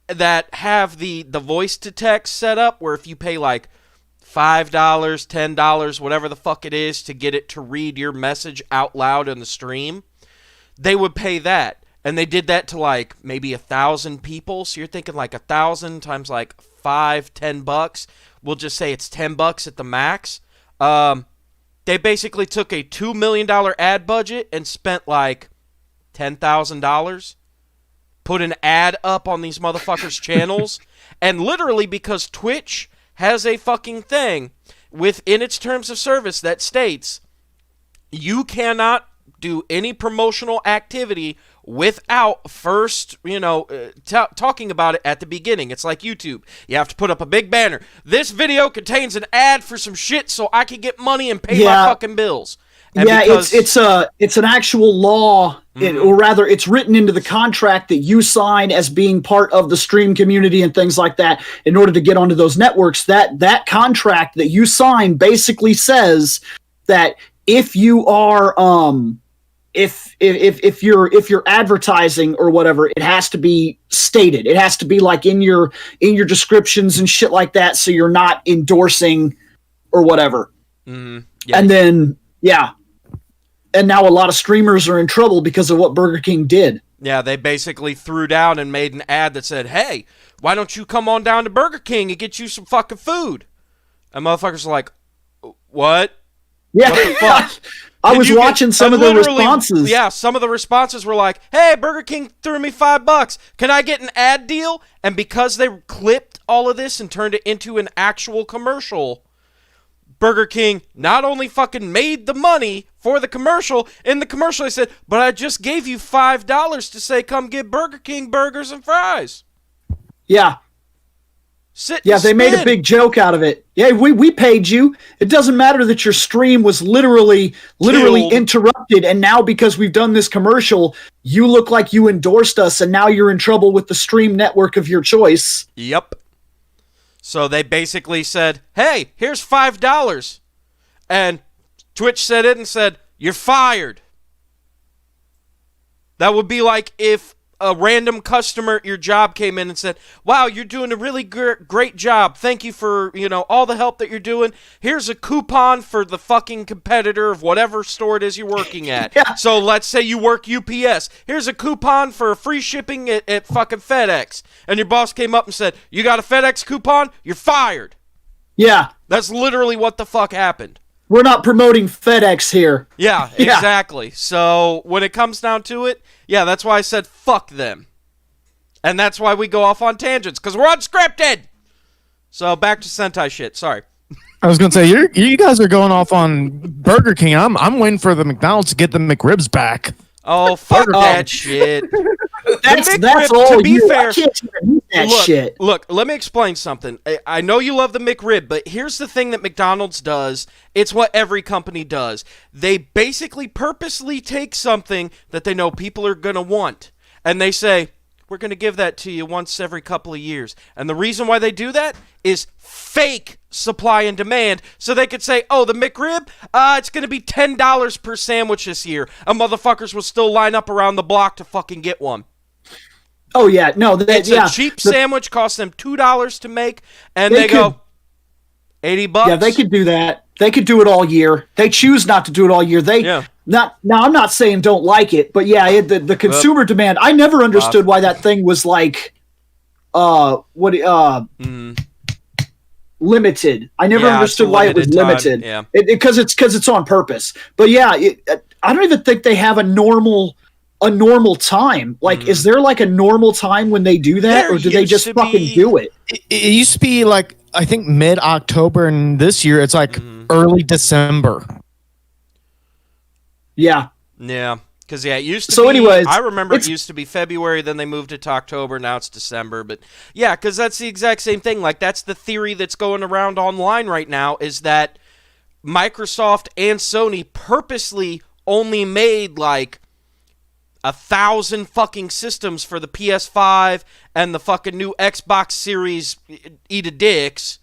that have the voice to text set up where if you pay like $5, $10, whatever the fuck it is to get it to read your message out loud in the stream, they would pay that. And they did that to like maybe 1,000 people. So you're thinking like 1,000 times like $5-10. We'll just say it's $10 at the max. They basically took a $2 million ad budget and spent like $10,000. Put an ad up on these motherfuckers' channels. And literally because Twitch has a fucking thing within its terms of service that states you cannot do any promotional activity without first, talking about it at the beginning. It's like YouTube. You have to put up a big banner. This video contains an ad for some shit so I can get money and pay my fucking bills. And it's an actual law, or rather, it's written into the contract that you sign as being part of the stream community and things like that in order to get onto those networks. That contract that you sign basically says that if you are if you're advertising or whatever, it has to be stated. It has to be like in your descriptions and shit like that, so you're not endorsing or whatever. Yeah. And then and now a lot of streamers are in trouble because of what Burger King did. Yeah, they basically threw down and made an ad that said, "Hey, why don't you come on down to Burger King and get you some fucking food?" And motherfuckers are like, "What? Yeah, what the fuck?" I was watching some of the responses. Yeah, some of the responses were like, "Hey, Burger King threw me $5. Can I get an ad deal?" And because they clipped all of this and turned it into an actual commercial, Burger King not only fucking made the money for the commercial, in the commercial they said, "But I just gave you $5 to say come get Burger King burgers and fries." Yeah. Sit Yeah, and they made a spin. big joke out of it. Yeah, we paid you. It doesn't matter that your stream was literally Killed. interrupted, and now because we've done this commercial, you look like you endorsed us, and now you're in trouble with the stream network of your choice. Yep. So they basically said, hey, here's $5. And Twitch said it and said, you're fired. That would be like if a random customer at your job came in and said, wow, you're doing a really great job. Thank you for, all the help that you're doing. Here's a coupon for the fucking competitor of whatever store it is you're working at. Yeah. So let's say you work UPS. Here's a coupon for free shipping at fucking FedEx. And your boss came up and said, you got a FedEx coupon? You're fired. Yeah. That's literally what the fuck happened. We're not promoting FedEx here. Yeah, exactly. So when it comes down to it, yeah, that's why I said fuck them. And that's why we go off on tangents, because we're unscripted. So back to Sentai shit. Sorry. I was gonna say you guys are going off on Burger King. I'm waiting for the McDonald's to get the McRibs back. Oh, fuck that shit. That's McRib, all to be you. fair, I can't even eat that shit. Look, let me explain something. I know you love the McRib, but here's the thing that McDonald's does. It's what every company does. They basically purposely take something that they know people are going to want, and they say, we're going to give that to you once every couple of years. And the reason why they do that is fake supply and demand, so they could say, oh, the McRib, it's going to be $10 per sandwich this year. And motherfuckers will still line up around the block to fucking get one. Oh, yeah. No, It's a cheap sandwich, costs them $2 to make, and they go, $80? Yeah, they could do that. They could do it all year. They choose not to do it all year. Now, I'm not saying don't like it, but yeah, the consumer demand. I never understood why that thing was like, limited. I never understood why it was limited. Yeah, because it's on purpose. But yeah, I don't even think they have a normal time. Like, is there like a normal time when they do that, or do they just fucking do it? It used to be like, I think mid-October, and this year it's like early December. Yeah. Yeah. Because, it used to so be, anyways, I remember it used to be February, then they moved it to October, now it's December. But, yeah, because that's the exact same thing. Like, that's the theory that's going around online right now, is that Microsoft and Sony purposely only made, like, 1,000 fucking systems for the PS5 and the fucking new Xbox Series eat a dicks,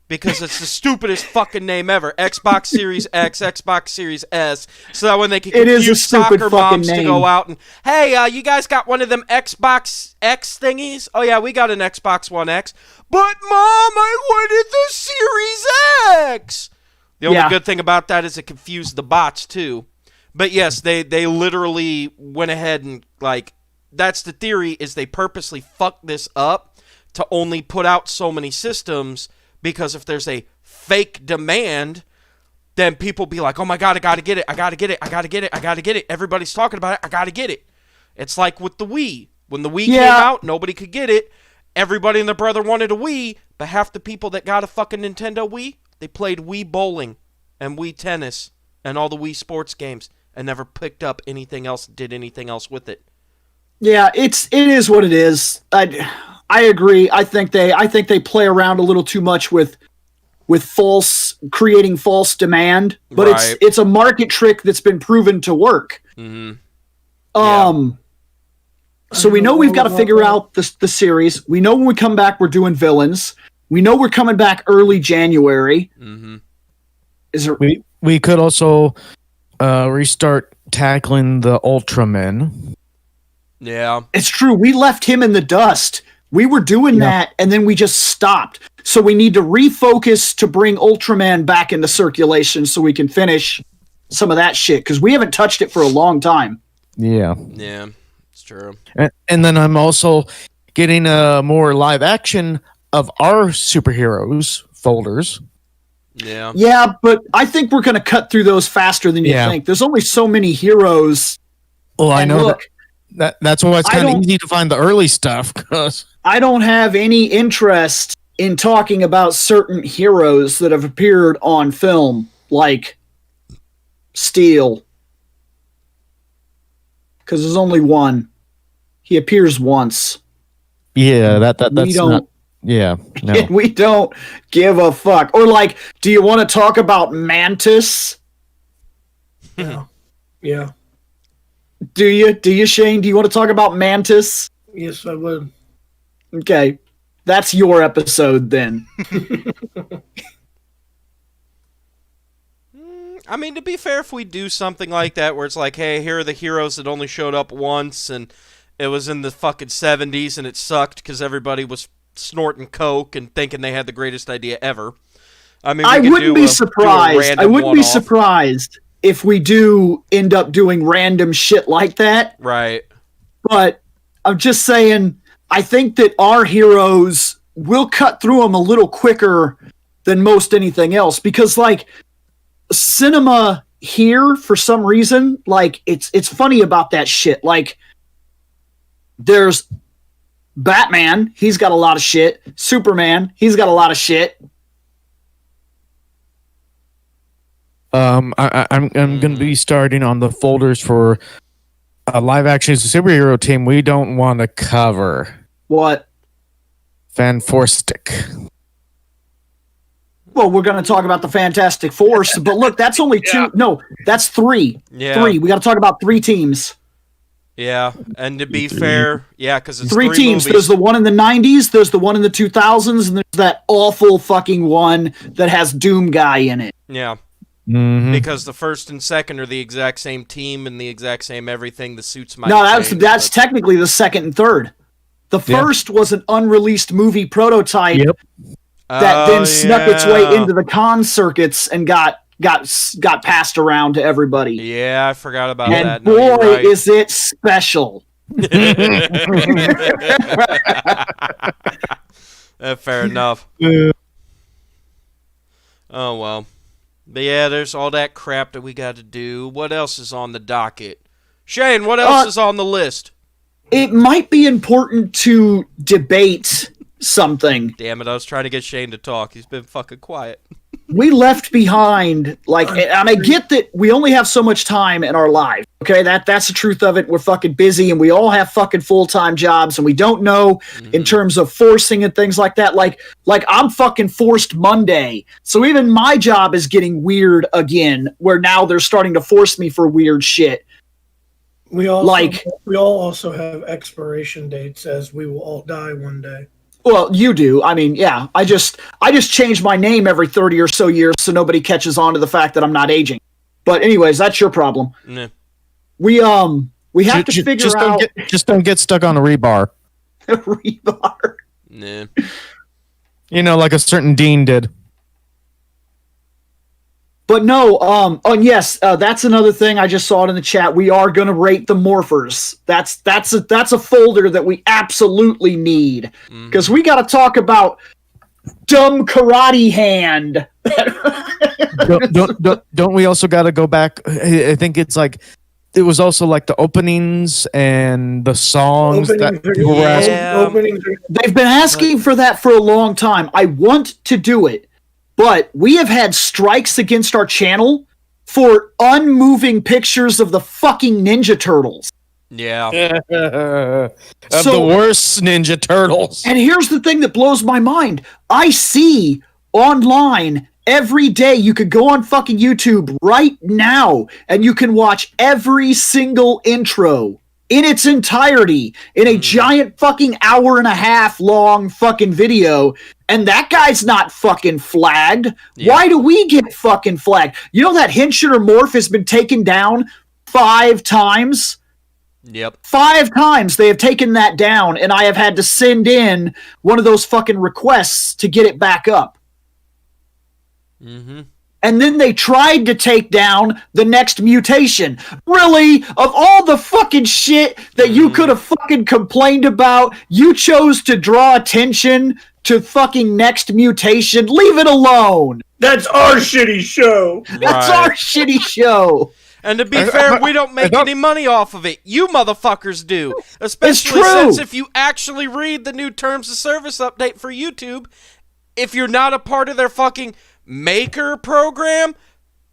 because it's the stupidest fucking name ever. Xbox Series X, Xbox Series S, so that when they can confuse soccer moms to go out and, hey, you guys got one of them Xbox X thingies? Oh yeah, we got an Xbox One X. But Mom, I wanted the Series X! The only good thing about that is it confused the bots too. But yes, they literally went ahead and, like, that's the theory, is they purposely fucked this up to only put out so many systems, because if there's a fake demand, then people be like, oh my god, I gotta get it, I gotta get it, I gotta get it, I gotta get it. Everybody's talking about it, I gotta get it. It's like with the Wii. When the Wii came out, nobody could get it. Everybody and their brother wanted a Wii, but half the people that got a fucking Nintendo Wii, they played Wii Bowling and Wii Tennis and all the Wii sports games, and never picked up anything else, did anything else with it. Yeah, it is what it is. I agree. I think they play around a little too much with creating false demand, but it's a market trick that's been proven to work. Mm-hmm. So we know we've got to figure out the series. We know when we come back, we're doing villains. We know we're coming back early January. Mm-hmm. Is there? We could also restart tackling the Ultramen. Yeah. It's true. We left him in the dust. We were doing that, and then we just stopped. So we need to refocus to bring Ultraman back into circulation so we can finish some of that shit, because we haven't touched it for a long time. Yeah. Yeah, it's true. And then I'm also getting more live action of our superheroes folders. Yeah. Yeah, but I think we're going to cut through those faster than you think. There's only so many heroes. Well, I know that's why it's kind of easy to find the early stuff. Cause I don't have any interest in talking about certain heroes that have appeared on film, like Steel, because there's only one. He appears once. Yeah, that's we don't. not. Yeah, no. We don't give a fuck. Or like, do you want to talk about Mantis? Yeah. Yeah. Do you, Shane? Do you want to talk about Mantis? Yes, I would. Okay, that's your episode then. I mean, to be fair, if we do something like that where it's like, hey, here are the heroes that only showed up once and it was in the fucking 70s and it sucked because everybody was snorting coke and thinking they had the greatest idea ever. I mean, I wouldn't be surprised. I wouldn't be one-off. surprised if we do end up doing random shit like that. Right. But I'm just saying, I think that our heroes will cut through them a little quicker than most anything else because, like, cinema here for some reason, like it's funny about that shit. Like, there's Batman, he's got a lot of shit. Superman, he's got a lot of shit. I'm going to be starting on the folders for a live action superhero team we don't want to cover. What? Fanforstic. Well, we're going to talk about the Fantastic Four, but look, that's only two. Yeah. No, that's three. Yeah. Three. We got to talk about three teams. Yeah, and to be fair, yeah, because it's Three teams. movies. There's the one in the 90s, there's the one in the 2000s, and there's that awful fucking one that has Doom Guy in it. Yeah, Mhm. because the first and second are the exact same team and the exact same everything. The suits might No, change, that's but- technically the second and third. The Yeah. first was an unreleased movie prototype Yep. that Oh, then snuck its way yeah. into the con circuits and got passed around to everybody. Yeah, I forgot about And that. No, boy, you're right. is it special. Fair enough. Oh, well. But yeah, there's all that crap that we got to do. What else is on the docket? Shane, what else is on the list? It might be important to debate something. Damn it, I was trying to get Shane to talk. He's been fucking quiet. We left behind, like, and I get that we only have so much time in our lives. Okay, that's the truth of it. We're fucking busy, and we all have fucking full-time jobs, and we don't know in terms of forcing and things like that. Like I'm fucking forced Monday, so even my job is getting weird again. Where now they're starting to force me for weird shit. We all Like- also have expiration dates, as we will all die one day. Well, you do. I mean, yeah. I just change my name every 30 or so years so nobody catches on to the fact that I'm not aging. But anyways, that's your problem. Nah. We have to figure out Just don't get stuck on a rebar. rebar. Nah. You know, like a certain Dean did. But no, and yes, that's another thing. I just saw it in the chat. We are going to rate the morphers. That's a folder that we absolutely need because we got to talk about dumb karate hand. Don't we also got to go back? I think it's like it was also like the openings and the songs that people were asking. Openings are- They've been asking for that for a long time. I want to do it, but we have had strikes against our channel for unmoving pictures of the fucking Ninja Turtles. Yeah. Of So- the worst Ninja Turtles. And here's the thing that blows my mind. I see online every day, you could go on fucking YouTube right now and you can watch every single intro in its entirety in a giant fucking hour and a half long fucking video. And that guy's not fucking flagged. Yeah. Why do we get fucking flagged? You know that Henshin or Morph has been taken down 5 times? Yep. 5 times they have taken that down, and I have had to send in one of those fucking requests to get it back up. Mm-hmm. And then they tried to take down the next mutation. Really? Of all the fucking shit that you could have fucking complained about, you chose to draw attention to fucking next mutation? Leave it alone. That's our shitty show. That's our shitty show. And to be fair, we don't make any money off of it. You motherfuckers do. Especially true. since if you actually read the new terms of service update for YouTube, if you're not a part of their fucking maker program,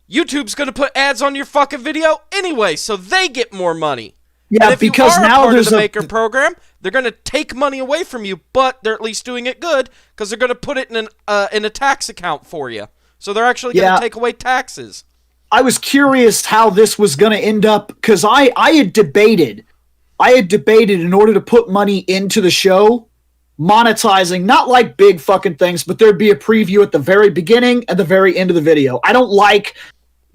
YouTube's going to put ads on your fucking video anyway, so they get more money. Yeah, And if because you are now a part there's of the a maker program, They're going to take money away from you, but they're at least doing it good because they're going to put it in a tax account for you. So they're actually going to take away taxes. I was curious how this was going to end up because I had debated in order to put money into the show, monetizing, not like big fucking things, but there'd be a preview at the very beginning and the very end of the video. I don't like,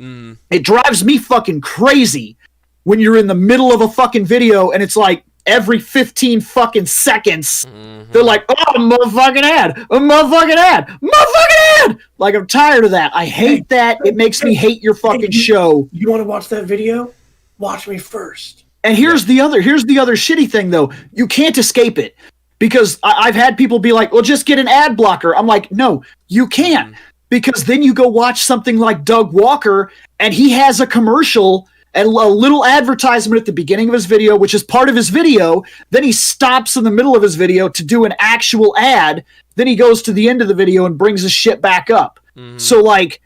it drives me fucking crazy when you're in the middle of a fucking video and it's like every 15 fucking seconds, they're like, oh, motherfucking ad, a motherfucking ad, motherfucking ad. Like, I'm tired of that. I hate that. It makes me hate your fucking show. You want to watch that video? Watch me first. And here's the other shitty thing though. You can't escape it because I've had people be like, well, just get an ad blocker. I'm like, no, you can't, because then you go watch something like Doug Walker and he has a commercial and a little advertisement at the beginning of his video, which is part of his video. Then he stops in the middle of his video to do an actual ad. Then he goes to the end of the video and brings his shit back up. So like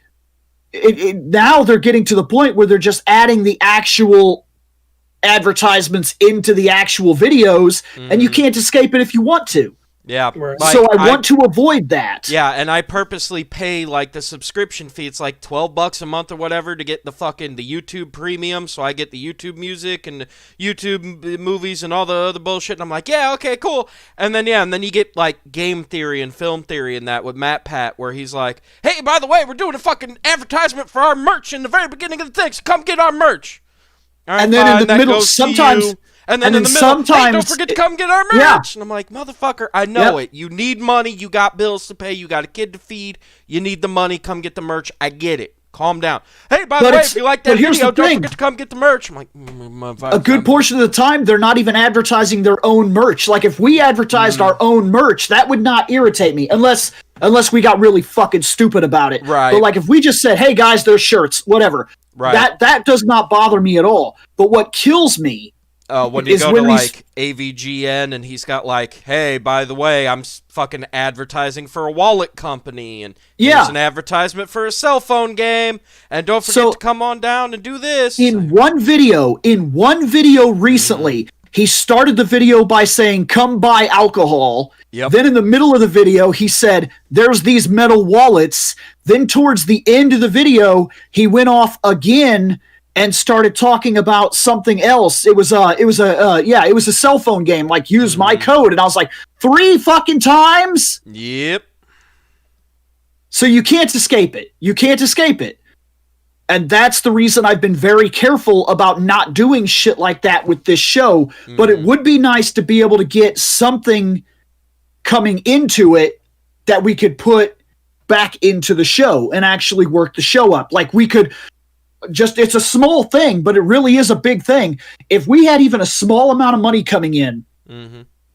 now they're getting to the point where they're just adding the actual advertisements into the actual videos, and you can't escape it if you want to. Yeah. Right. Like, So I want to avoid that. Yeah, and I purposely pay like the subscription fee. It's like $12 a month or whatever to get the YouTube premium, so I get the YouTube music and YouTube movies and all the other bullshit. And I'm like, yeah, okay, cool. And then you get like game theory and film theory and that with Matt Pat, where he's like, hey, by the way, we're doing a fucking advertisement for our merch in the very beginning of the thing, so come get our merch. All right, And then in the that middle, goes to sometimes. you. And then And in then the middle, hey, sometimes don't forget to come get our merch. Yeah. And I'm like, motherfucker, I know it. You need money. You got bills to pay. You got a kid to feed. You need the money. Come get the merch. I get it. Calm down. Hey, by the way, if you like that here's video, the don't thing. forget to come get the merch. I'm like, motherfucker. A good portion of the time, they're not even advertising their own merch. Like, if we advertised our own merch, that would not irritate me, unless we got really fucking stupid about it. Right. But, like, if we just said, hey, guys, there's shirts, whatever, Right. that does not bother me at all. But what kills me when you is go when to, these- like, AVGN and he's got, like, hey, by the way, I'm fucking advertising for a wallet company, and here's an advertisement for a cell phone game, and don't forget to come on down and do this. In one video recently, he started the video by saying, come buy alcohol. Yep. Then in the middle of the video, he said, there's these metal wallets. Then towards the end of the video, he went off again and started talking about something else. It was a cell phone game, like use my code. And I was like, 3 fucking times? Yep. So you can't escape it. You can't escape it. And that's the reason I've been very careful about not doing shit like that with this show. But it would be nice to be able to get something coming into it that we could put back into the show and actually work the show up. Like, we could it's a small thing, but it really is a big thing. If we had even a small amount of money coming in,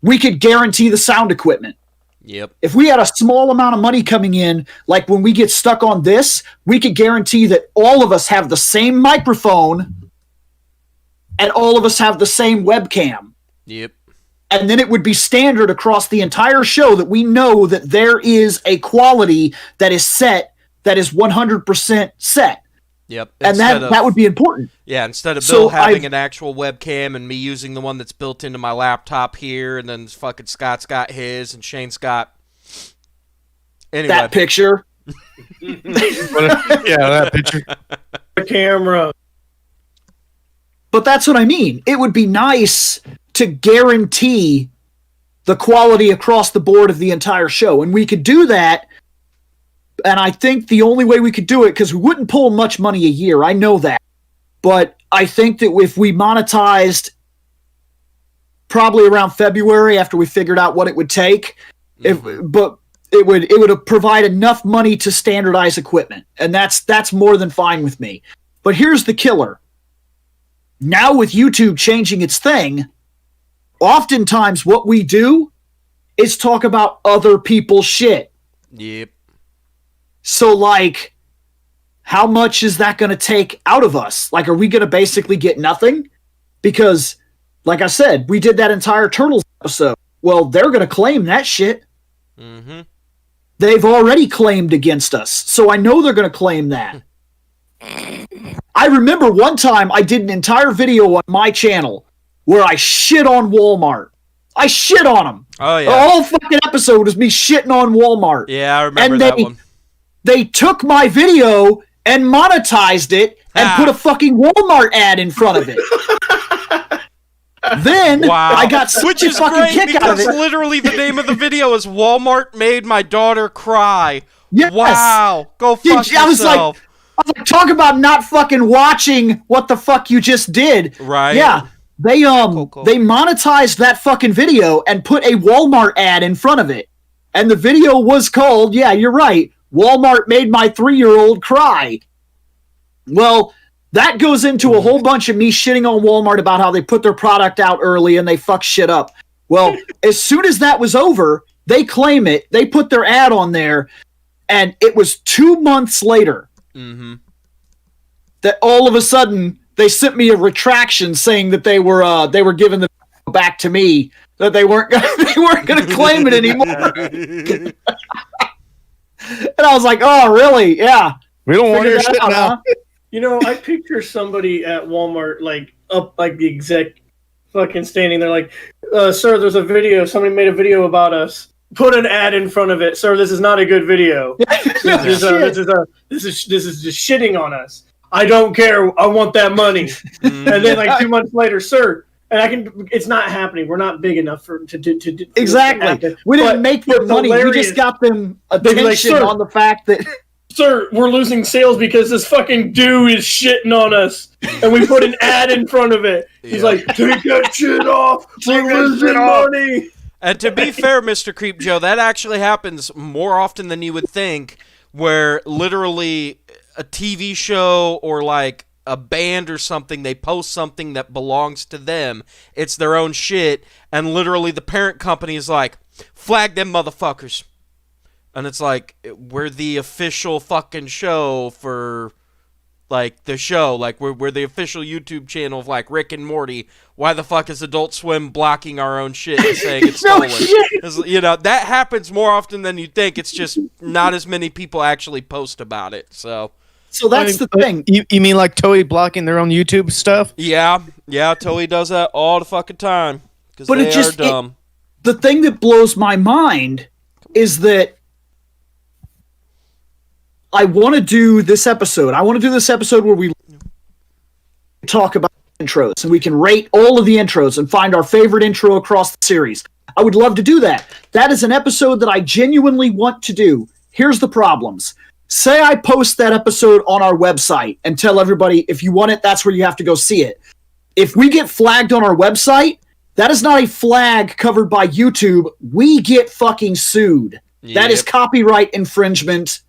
we could guarantee the sound equipment. Yep. If we had a small amount of money coming in, like when we get stuck on this, we could guarantee that all of us have the same microphone and all of us have the same webcam. Yep. And then it would be standard across the entire show that we know that there is a quality that is set, that is 100% set. Yep. And that would be important. Yeah, instead of Bill So having an actual webcam and me using the one that's built into my laptop here, and then fucking Scott's got his and Shane's got... Anyway. That picture. That picture. The camera. But that's what I mean. It would be nice to guarantee the quality across the board of the entire show. And we could do that. And I think the only way we could do it, because we wouldn't pull much money a year, I know that. But I think that if we monetized probably around February after we figured out what it would take, but it would provide enough money to standardize equipment. And that's more than fine with me. But here's the killer. Now with YouTube changing its thing, oftentimes what we do is talk about other people's shit. Yep. So, like, how much is that going to take out of us? Like, are we going to basically get nothing? Because, like I said, we did that entire Turtles episode. Well, they're going to claim that shit. Mm-hmm. They've already claimed against us. So I know they're going to claim that. I remember one time I did an entire video on my channel where I shit on Walmart. I shit on them. Oh The yeah. whole fucking episode was me shitting on Walmart. Yeah, I remember And that one. They took my video and monetized it and put a fucking Walmart ad in front of it. Then Wow. I got such Which a is fucking great kick out of because it. literally the name of the video is Walmart made my daughter cry. Yes. Wow. Go fuck Dude, I was yourself. talk about not fucking watching what the fuck you just did. Right. Yeah. They Cool. they monetized that fucking video and put a Walmart ad in front of it. And the video was called, yeah, you're right, Walmart made my 3-year-old cry. Well, that goes into a whole bunch of me shitting on Walmart about how they put their product out early and they fuck shit up. Well, as soon as that was over, they claim it, they put their ad on there, and it was 2 months later that all of a sudden they sent me a retraction saying that they were giving the back to me, that they weren't going to claim it anymore. And I was like, "Oh, really? Yeah. We don't want Figured your that shit out, now. huh?" You know, I picture somebody at Walmart, like, up, like, the exec fucking standing there, like, sir, there's a video. Somebody made a video about us. Put an ad in front of it. Sir, this is not a good video. This is just shitting on us. I don't care. I want that money. And then, like, 2 months later, sir, and it's not happening. We're not big enough to Exactly. We didn't make them money. We just got them attention like, "Sir, on the fact that sir, we're losing sales because this fucking dude is shitting on us, and we put an ad in front of it." He's like, "Take that shit off. We're losing money." And to be fair, Mr. Creep Joe, that actually happens more often than you would think, where literally a TV show or like a band or something, they post something that belongs to them. It's their own shit, and literally the parent company is like, "Flag them motherfuckers." And it's like, we're the official fucking show for, like, the show. Like, we're the official YouTube channel of, like, Rick and Morty. Why the fuck is Adult Swim blocking our own shit and saying it's No stolen? shit. You know, that happens more often than you think. It's just not as many people actually post about it, so... So that's the thing. You mean like Toei blocking their own YouTube stuff? Yeah, Toei does that all the fucking time. Because But they it just are dumb. The thing that blows my mind is that I want to do this episode. I want to do this episode where we talk about intros and we can rate all of the intros and find our favorite intro across the series. I would love to do that. That is an episode that I genuinely want to do. Here's the problems. Say I post that episode on our website and tell everybody, if you want it, that's where you have to go see it. If we get flagged on our website, that is not a flag covered by YouTube. We get fucking sued. That is Yep. copyright infringement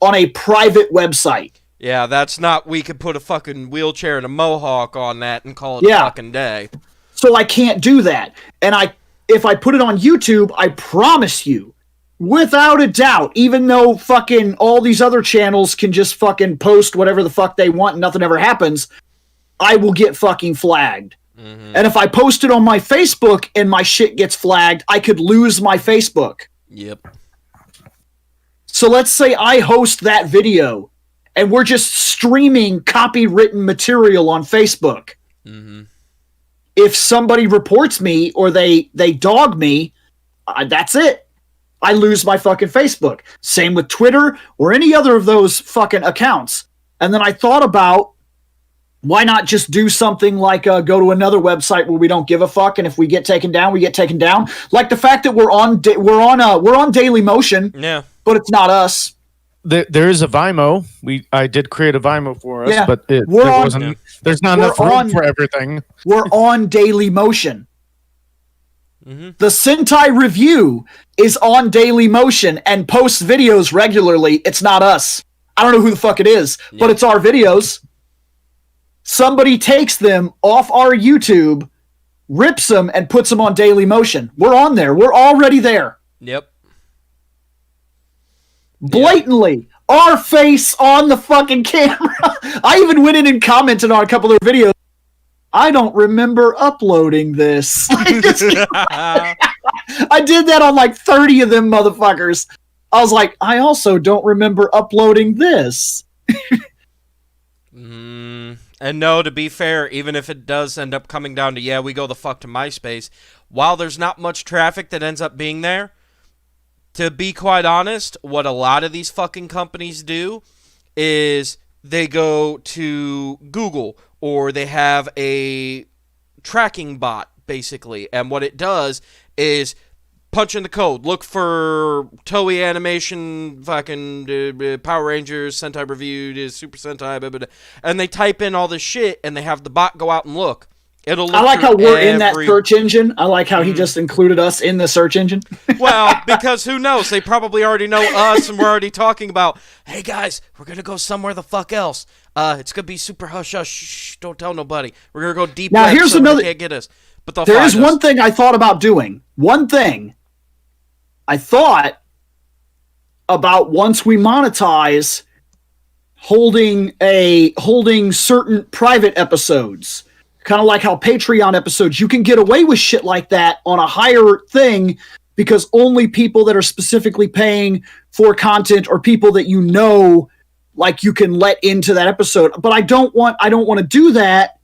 on a private website. Yeah, that's not... We could put a fucking wheelchair and a mohawk on that and call it a fucking day. So I can't do that. And if I put it on YouTube, I promise you, without a doubt, even though fucking all these other channels can just fucking post whatever the fuck they want and nothing ever happens, I will get fucking flagged. And if I post it on my Facebook and my shit gets flagged, I could lose my Facebook. Yep. So let's say I host that video and we're just streaming copywritten material on Facebook. If somebody reports me or they dog me, that's it. I lose my fucking Facebook. Same with Twitter or any other of those fucking accounts. And then I thought about, why not just do something like go to another website where we don't give a fuck, and if we get taken down, we get taken down. Like the fact that we're on Daily Motion, Yeah. but it's not us. There is a Vimo. I did create a Vimo for us, Yeah, but we're on- there's not we're enough room on- for everything. We're on Daily Motion. The Sentai Review is on Daily Motion and posts videos regularly. It's not us. I don't know who the fuck it is, but it's our videos. Somebody takes them off our YouTube, rips them, and puts them on Daily Motion. We're on there. We're already there. Yep. Blatantly. Our face on the fucking camera. I even went in and commented on a couple of their videos. I don't remember uploading this. I did that on like 30 of them motherfuckers. I was like, I also don't remember uploading this. And no, to be fair, even if it does end up coming down to, yeah, we go the fuck to MySpace, while there's not much traffic that ends up being there, to be quite honest, what a lot of these fucking companies do is they go to Google, or they have a tracking bot, basically, and what it does is punch in the code, look for Toei Animation, fucking Power Rangers, Sentai Reviewed, Super Sentai, blah, blah, blah, and they type in all this shit, and they have the bot go out and look. It'll look. I like how we're in that search engine. I like how he just included us in the search engine. Well, because who knows? They probably already know us, and we're already talking about, hey guys, we're gonna go somewhere the fuck else. It's gonna be super hush hush. Shh, don't tell nobody. We're gonna go deep. Now here's so another. They can't get us. But there is one thing I thought about doing. One thing I thought about once we monetize, holding certain private episodes. Kind of like how Patreon episodes, you can get away with shit like that on a higher thing because only people that are specifically paying for content or people that you know, like, you can let into that episode. But I don't want to do that.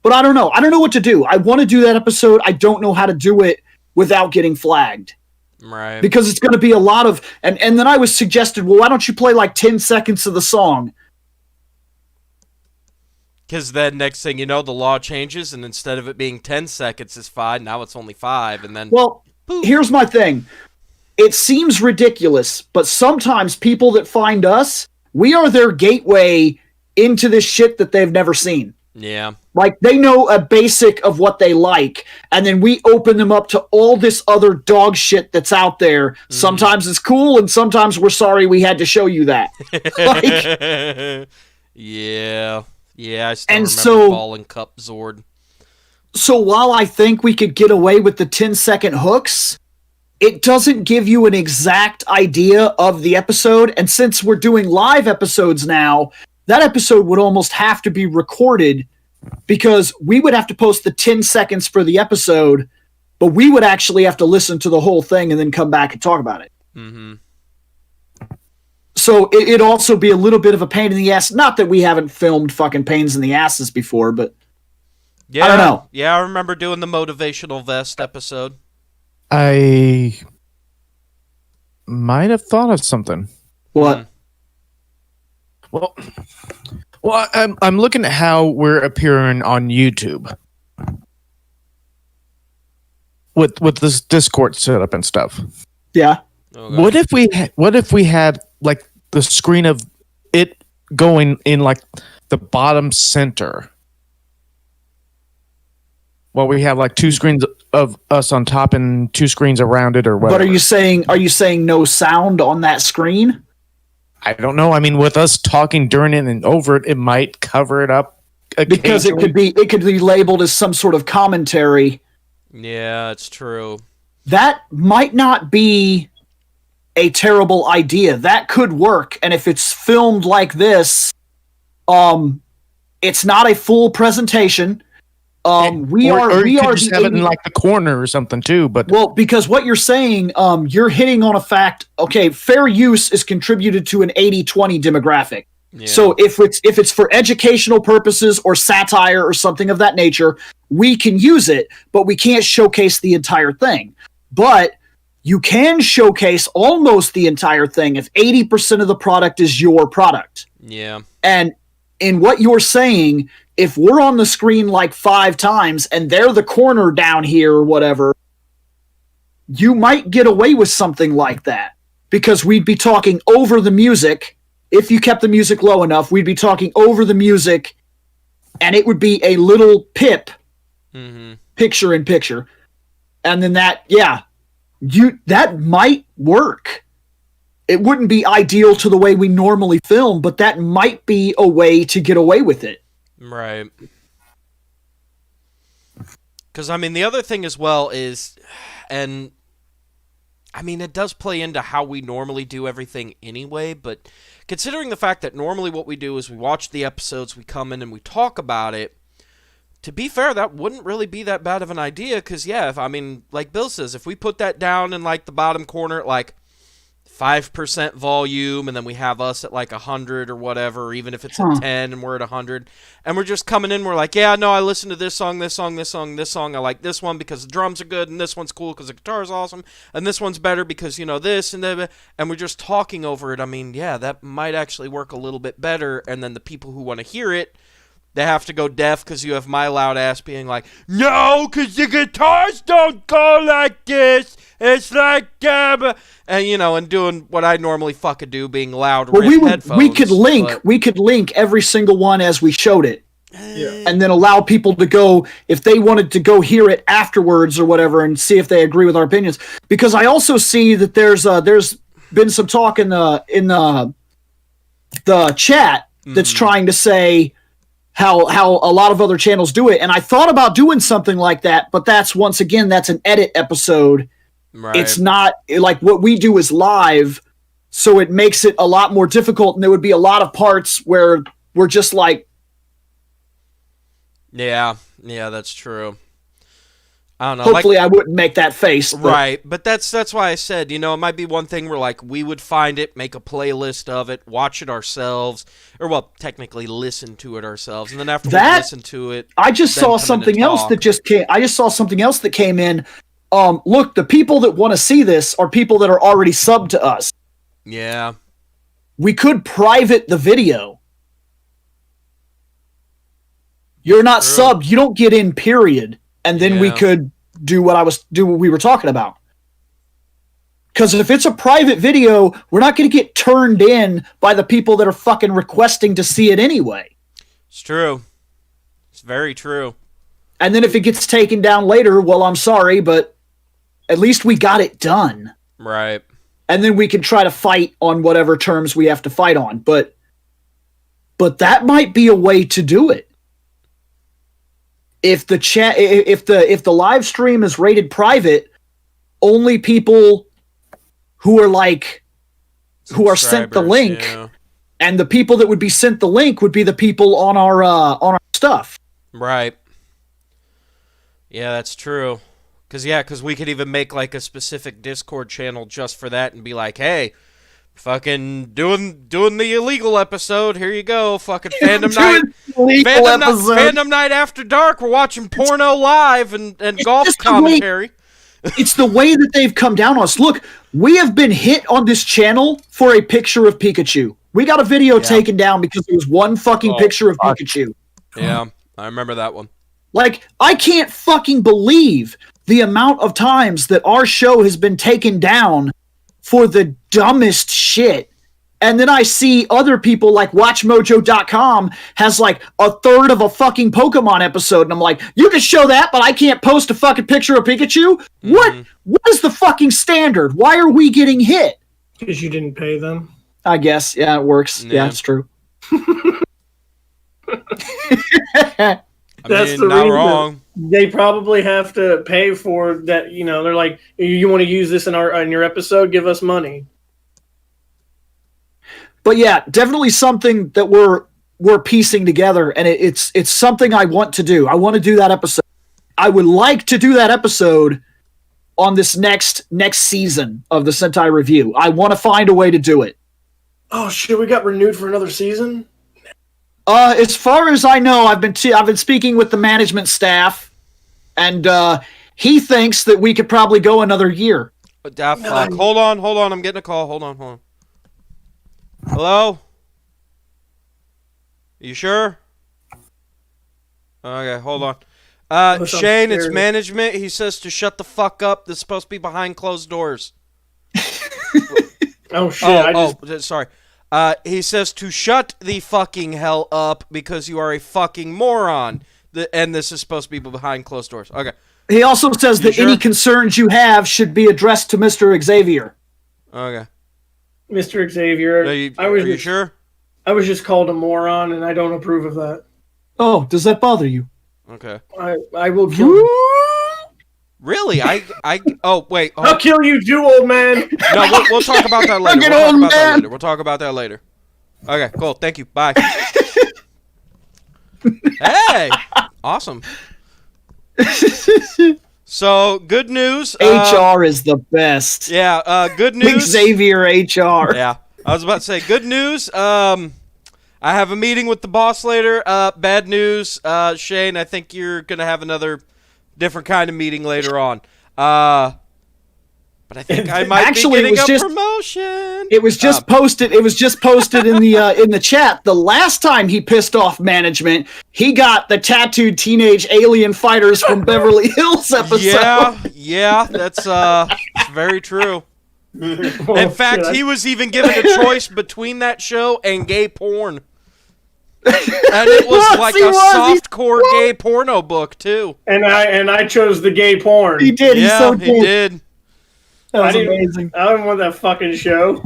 But I don't know. I don't know what to do. I want to do that episode. I don't know how to do it without getting flagged. Right. Because it's going to be a lot of, and then I was suggested, well, why don't you play like 10 seconds of the song? Because then next thing you know, the law changes, and instead of it being 10 seconds is fine, now it's only 5, and then... Well, poof. Here's my thing. It seems ridiculous, but sometimes people that find us, we are their gateway into this shit that they've never seen. Yeah. Like, they know a basic of what they like, and then we open them up to all this other dog shit that's out there. Mm. Sometimes it's cool, and sometimes we're sorry we had to show you that. Like, yeah. Yeah, I still and remember so, Ball and Cup Zord. So while I think we could get away with the 10-second hooks, it doesn't give you an exact idea of the episode. And since we're doing live episodes now, that episode would almost have to be recorded because we would have to post the 10 seconds for the episode, but we would actually have to listen to the whole thing and then come back and talk about it. Mm-hmm. So it'd also be a little bit of a pain in the ass. Not that we haven't filmed fucking pains in the asses before, but yeah, I don't know. Yeah, I remember doing the motivational vest episode. I might have thought of something. What? Well, I'm looking at how we're appearing on YouTube with this Discord setup and stuff. Yeah. Okay. What if we had like the screen of it going in like the bottom center? Well, we have like two screens of us on top and two screens around it, or whatever. But are you saying no sound on that screen? I don't know. I mean, with us talking during it and over it, it might cover it up. Because it could be labeled as some sort of commentary. Yeah, it's true. That might not be a terrible idea. That could work. And if it's filmed like this, it's not a full presentation. We are just have it in like the corner or something too. But well, because what you're saying, you're hitting on a fact. Okay, fair use is contributed to an 80-20 demographic. Yeah. So if it's for educational purposes or satire or something of that nature, we can use it, but we can't showcase the entire thing. But you can showcase almost the entire thing if 80% of the product is your product. Yeah. And in what you're saying, if we're on the screen like 5 times and they're the corner down here or whatever, you might get away with something like that because we'd be talking over the music. If you kept the music low enough, we'd be talking over the music and it would be a little pip, picture in picture. And then that might work. It wouldn't be ideal to the way we normally film, but that might be a way to get away with it. Right. Because, I mean, the other thing as well is, and, I mean, it does play into how we normally do everything anyway, but considering the fact that normally what we do is we watch the episodes, we come in and we talk about it, to be fair, that wouldn't really be that bad of an idea, because, yeah, like Bill says, if we put that down in, like, the bottom corner at, like, 5% volume, and then we have us at like 100 or whatever, or even if it's Huh. at 10 and we're at 100, and we're just coming in, we're like, yeah, no, I listened to this song, this song, this song, this song, I like this one because the drums are good, and this one's cool because the guitar's awesome, and this one's better because, this, and we're just talking over it. I mean, yeah, that might actually work a little bit better, and then the people who want to hear it, they have to go deaf because you have my loud ass being like, no, because the guitars don't go like this. It's like, and and doing what I normally fucking do, being loud. Well, headphones, we could link every single one as we showed it, and then allow people to go if they wanted to go hear it afterwards or whatever, and see if they agree with our opinions. Because I also see that there's been some talk in the chat that's trying to say how a lot of other channels do it, and I thought about doing something like that, but that's an edit episode. Right. It's not like what we do is live, so it makes it a lot more difficult, and there would be a lot of parts where we're just like, yeah, that's true. I don't know. hopefully I wouldn't make that face. Right, but that's why I said, it might be one thing where, like, we would find it, make a playlist of it, watch it ourselves, or, well, technically listen to it ourselves, and then after we listen to it, I just saw something else that came in. Look, the people that want to see this are people that are already subbed to us. Yeah. We could private the video. You're not subbed, you don't get in, period. And then we could do what we were talking about. Because if it's a private video, we're not going to get turned in by the people that are fucking requesting to see it anyway. It's true. It's very true. And then if it gets taken down later, well, I'm sorry, but at least we got it done. Right. And then we can try to fight on whatever terms we have to fight on. But that might be a way to do it. If the live stream is rated private, only people who are sent the link, and the people that would be sent the link would be the people on our stuff. Right. Yeah, that's true. Because we could even make like a specific Discord channel just for that and be like, hey, fucking doing the illegal episode. Here you go. Fucking fandom night. Fandom night after dark. We're watching porno live and golf commentary. It's the way that they've come down on us. Look, we have been hit on this channel for a picture of Pikachu. We got a video taken down because there was one fucking picture of Pikachu. Yeah, I remember that one. Like, I can't fucking believe the amount of times that our show has been taken down for the dumbest shit. And then I see other people like WatchMojo.com has like a third of a fucking Pokemon episode. And I'm like, you can show that, but I can't post a fucking picture of Pikachu? Mm-hmm. What is the fucking standard? Why are we getting hit? Because you didn't pay them. I guess. Yeah, it works. Yeah, it's true. That's the reason. Wrong. They probably have to pay for that. They're like, you want to use this in your episode? Give us money. But yeah, definitely something that we're piecing together, and it's something I want to do. I want to do that episode. I would like to do that episode on this next season of the Sentai Review. I want to find a way to do it. Oh shit, we got renewed for another season? As far as I know, I've been speaking with the management staff, and he thinks that we could probably go another year. Fuck. Hold on. I'm getting a call. Hold on. Hello? You sure? Okay, hold on. Shane, it's management. He says to shut the fuck up. This is supposed to be behind closed doors. Oh, shit. Sorry. He says to shut the fucking hell up because you are a fucking moron. And this is supposed to be behind closed doors. Okay. He also says that any concerns you have should be addressed to Mr. Xavier. Okay. Mr. Xavier. Are you sure? I was just called a moron, and I don't approve of that. Oh, does that bother you? Okay. I will kill you. Really? Oh, wait. I'll kill you too, old man. No, we'll talk about that later. We'll talk about that later. Okay, cool. Thank you. Bye. Hey! Awesome. So, good news. HR is the best. Yeah, good Big news. Xavier HR. Yeah, I was about to say, good news. I have a meeting with the boss later. Bad news, Shane, I think you're going to have another different kind of meeting later on. But I think I might Actually, be it was getting a just- promotion. It was just posted. It was just posted in the chat. The last time he pissed off management, he got the tattooed teenage alien fighters from Beverly Hills episode. Yeah, that's very true. Oh, In fact, shit. he was even given a choice between that show and gay porn. And it was like He a was. softcore gay porno book too. And I chose the gay porn. He did. He's Yeah, so he cool. did. That was I didn't- amazing. I don't want that fucking show.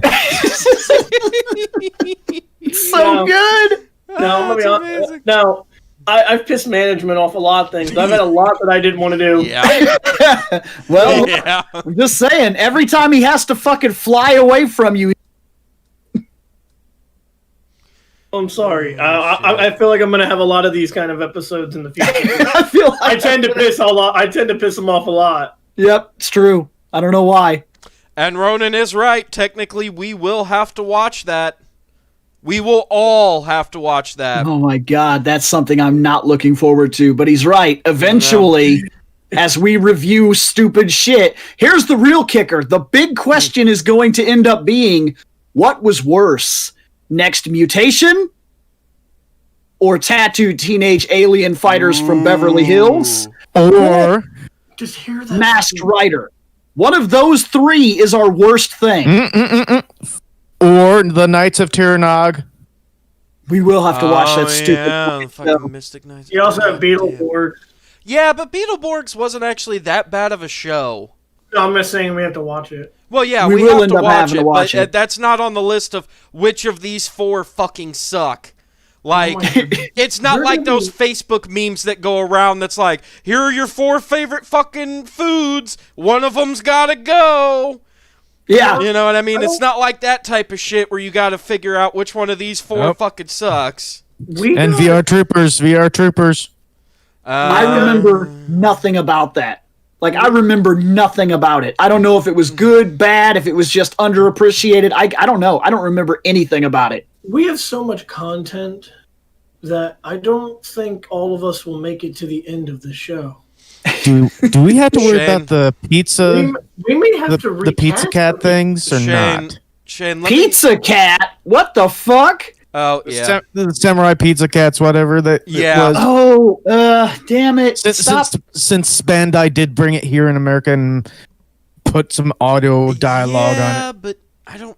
It's so No. good. No, I'm gonna be That's honest. amazing. No, I've pissed management off a lot of things. I've had a lot that I didn't want to do. Yeah, Well, yeah. I'm just saying. Every time he has to fucking fly away from you, I'm sorry. I feel like I'm gonna have a lot of these kind of episodes in the future. I feel like I tend to piss a lot. I tend to piss them off a lot. Yep, it's true. I don't know why. And Ronan is right. Technically, we will have to watch that. We will all have to watch that. Oh my god, that's something I'm not looking forward to. But he's right. Eventually, as we review stupid shit, here's the real kicker. The big question is going to end up being, what was worse? Next Mutation? Or tattooed teenage alien fighters from Beverly Hills? Or Just hear that. Masked Rider. One of those three is our worst thing. or the Knights of Tirnog. We will have to watch that stupid Yeah, fucking fucking show. Mystic Knights. You also have God damn. Beetleborgs. Yeah, but Beetleborgs wasn't actually that bad of a show. No, I'm just saying we have to watch it. Well, yeah, We we, will have end to up watch having it, to watch but it. that's not on the list of which of these four fucking suck. Like, it's not You're like gonna those Facebook memes that go around that's like, here are your four favorite fucking foods. One of them's gotta go. Yeah. You know what I mean? It's not like that type of shit where you gotta figure out which one of these four Nope. fucking sucks. We And got- VR Troopers. I remember nothing about that. Like, I remember nothing about it. I don't know if it was good, bad, if it was just underappreciated. I don't know. I don't remember anything about it. We have so much content that I don't think all of us will make it to the end of the show. Do we have to worry Shane. about the pizza, We may have to the Pizza recast Cat them. things or Shane, not? Shane, let Pizza Cat? What the fuck? Me, oh, yeah. The Samurai Pizza Cats, whatever that it Yeah. was. Oh, damn it. Since Stop. since Bandai did bring it here in America and put some audio dialogue on it. Yeah, but I don't.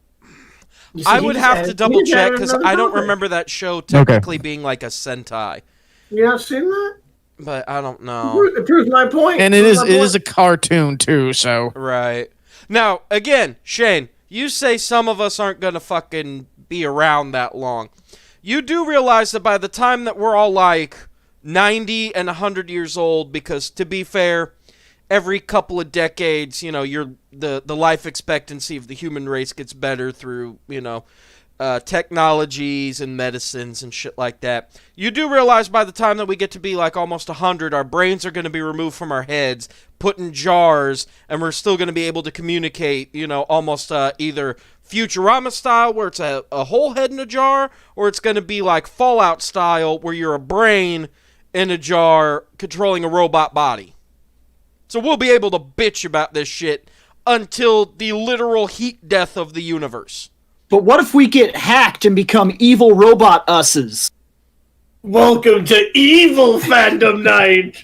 You see, I he would just have added- to he double just check added because another I don't topic. remember that show technically being like a Sentai. You not seen that? But I don't know. It proves my point. And it Proves is my it point. is a cartoon too, so Right. Now, again, Shane, you say some of us aren't going to fucking be around that long. You do realize that by the time that we're all like 90 and 100 years old, because to be fair, every couple of decades, the life expectancy of the human race gets better through, technologies and medicines and shit like that. You do realize by the time that we get to be like almost 100, our brains are going to be removed from our heads, put in jars, and we're still going to be able to communicate, almost either Futurama style, where it's a whole head in a jar, or it's going to be like Fallout style, where you're a brain in a jar controlling a robot body. So we'll be able to bitch about this shit until the literal heat death of the universe. But what if we get hacked and become evil robot usses? Welcome to Evil Fandom Night.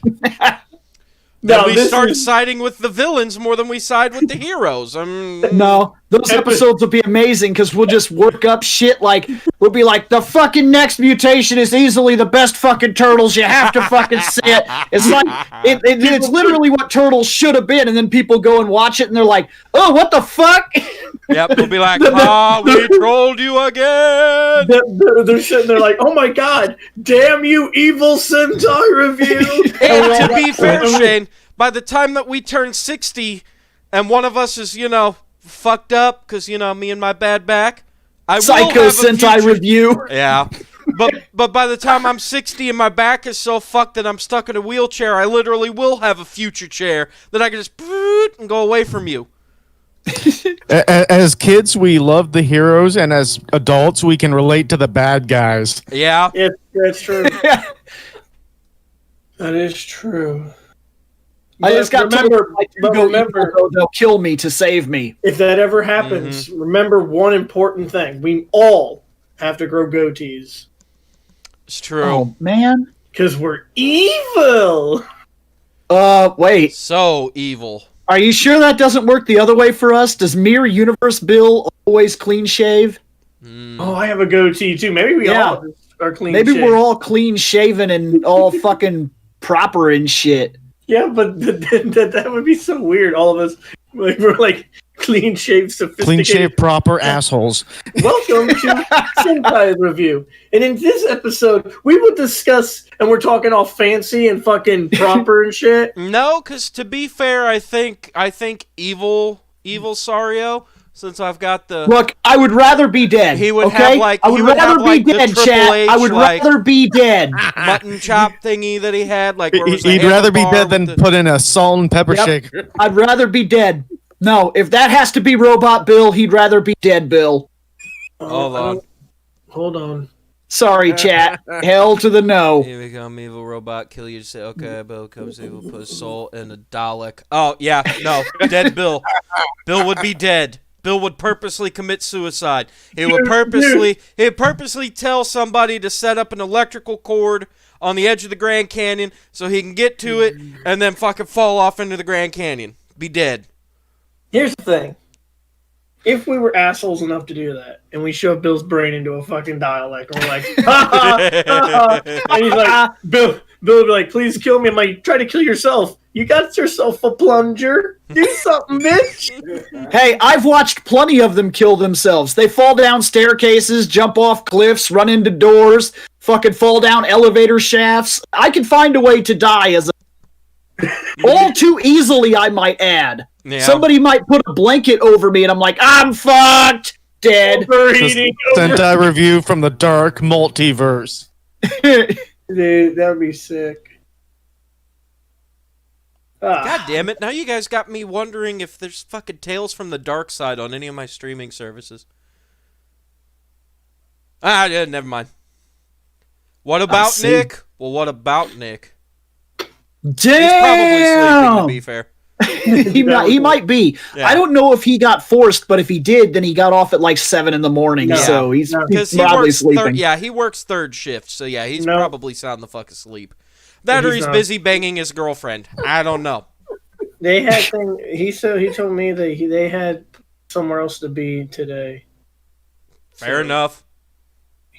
Then we this start is- siding with the villains more than we side with the heroes. No, those episodes will be amazing because we'll just work up shit like, we'll be like, the fucking next mutation is easily the best fucking turtles. You have to fucking see it. It's like, it's literally what turtles should have been. And then people go and watch it and they're like, oh, what the fuck? Yep, we'll be like, we trolled you again. They're sitting there like, oh my god, damn you, Evil Sentai review. And to be fair, Shane, by the time that we turn 60 and one of us is, fucked up because, me and my bad back, I will Psycho have a Sentai future- review. Yeah. But by the time I'm 60 and my back is so fucked that I'm stuck in a wheelchair, I literally will have a future chair that I can just and go away from you. As kids, we love the heroes, and as adults, we can relate to the bad guys. Yeah. That's true. That is true. I just got remember, remember, they'll kill me to save me. if that ever happens, remember one important thing: we all have to grow goatees It's true. Oh man. because we're evil. Wait. So evil. Are you sure that doesn't work the other way for us? Does Mirror Universe Bill always clean shave? Oh, I have a goatee too. Maybe we all are clean. Maybe shaved. we're all clean shaven and all fucking proper and shit. Yeah, but that would be so weird. All of us, like, we're like clean shaved, sophisticated. Clean shave, proper assholes. Welcome to Sentai Review. And in this episode, we will discuss, and we're talking all fancy and fucking proper and shit. No, because to be fair, I think evil Sario, since I've got the Look, I would rather be dead. He would okay? have, like- I he would would rather have, be like, the dead, Triple chat. H, I would like- rather be dead. mutton chop thingy that he had, like where was the He'd rather be handlebar dead than with the- put in a salt and pepper Yep. shaker. I'd rather be dead. No, if that has to be Robot Bill, he'd rather be dead Bill. Hold on. Hold on. Sorry, chat. Hell to the no. Here we come, evil robot, kill you. Say, okay, Bill comes evil, put his soul in a Dalek. Oh, yeah, no, dead Bill. Bill would be dead. Bill would purposely commit suicide. He would purposely tell somebody to set up an electrical cord on the edge of the Grand Canyon so he can get to it and then fucking fall off into the Grand Canyon. Be dead. Here's the thing. If we were assholes enough to do that, and we shove Bill's brain into a fucking dialect, and we're like, ha, ha, ha, ha. And he's like, Bill would be like, please kill me. I'm like, try to kill yourself. You got yourself a plunger. Do something, bitch. Hey, I've watched plenty of them kill themselves. They fall down staircases, jump off cliffs, run into doors, fucking fall down elevator shafts. I can find a way to die as a... all too easily, I might add. Yeah. Somebody might put a blanket over me and I'm like, I'm fucked! Dead. Overeating. Sentai review from the dark multiverse. Dude, that would be sick. God damn it. Now you guys got me wondering if there's fucking Tales from the Dark Side on any of my streaming services. Yeah, never mind. What about see. Nick? Well, what about Nick? Damn! He's probably sleeping, to be fair. he might be. Yeah. I don't know if he got forced, but if he did, then he got off at like 7 in the morning. No. So he's Because he probably works sleeping. he works third shift, so yeah, he's No. probably sound the fuck asleep. That or He's he's not. busy banging his girlfriend. I don't know. They had he told me that they had somewhere else to be today. Fair enough.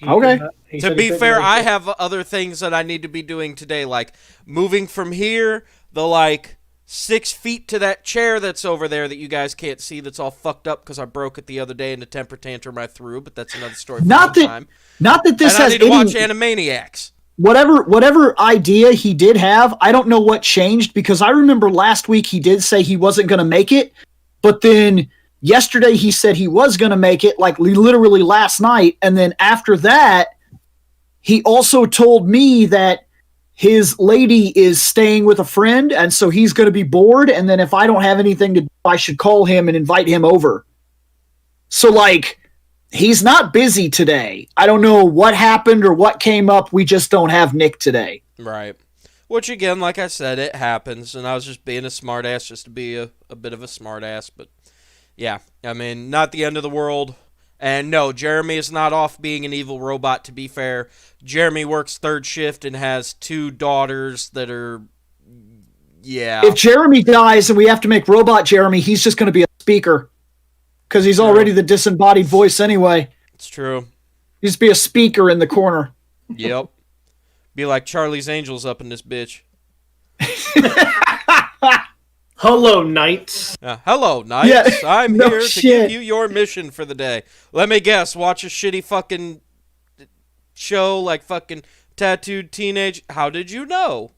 Okay. To be fair, I have other things that I need to be doing today, like moving from here, the like 6 feet to that chair that's over there that you guys can't see that's all fucked up because I broke it the other day in a temper tantrum I threw, but that's another story for Not another that- time. Not that this And I has need to watch any... Animaniacs. Whatever idea he did have, I don't know what changed, because I remember last week he did say he wasn't going to make it, but then yesterday he said he was going to make it, like literally last night, and then after that, he also told me that his lady is staying with a friend, and so he's going to be bored, and then if I don't have anything to do, I should call him and invite him over. So, like... he's not busy today. I don't know what happened or what came up. We just don't have Nick today. Right. Which, again, like I said, it happens, and I was just being a smartass just to be a bit of a smartass, but yeah, I mean, not the end of the world. And no, Jeremy is not off being an evil robot, to be fair. Jeremy works third shift and has 2 daughters that are, yeah. If Jeremy dies and we have to make Robot Jeremy, he's just going to be a speaker. Because he's already the disembodied voice anyway. It's true. He's just be a speaker in the corner. Yep. Be like Charlie's Angels up in this bitch. Hello, knights. Hello, Knights. Yeah, I'm no here to shit. give you your mission for the day. Let me guess, watch a shitty fucking show like fucking Tattooed Teenage. How did you know?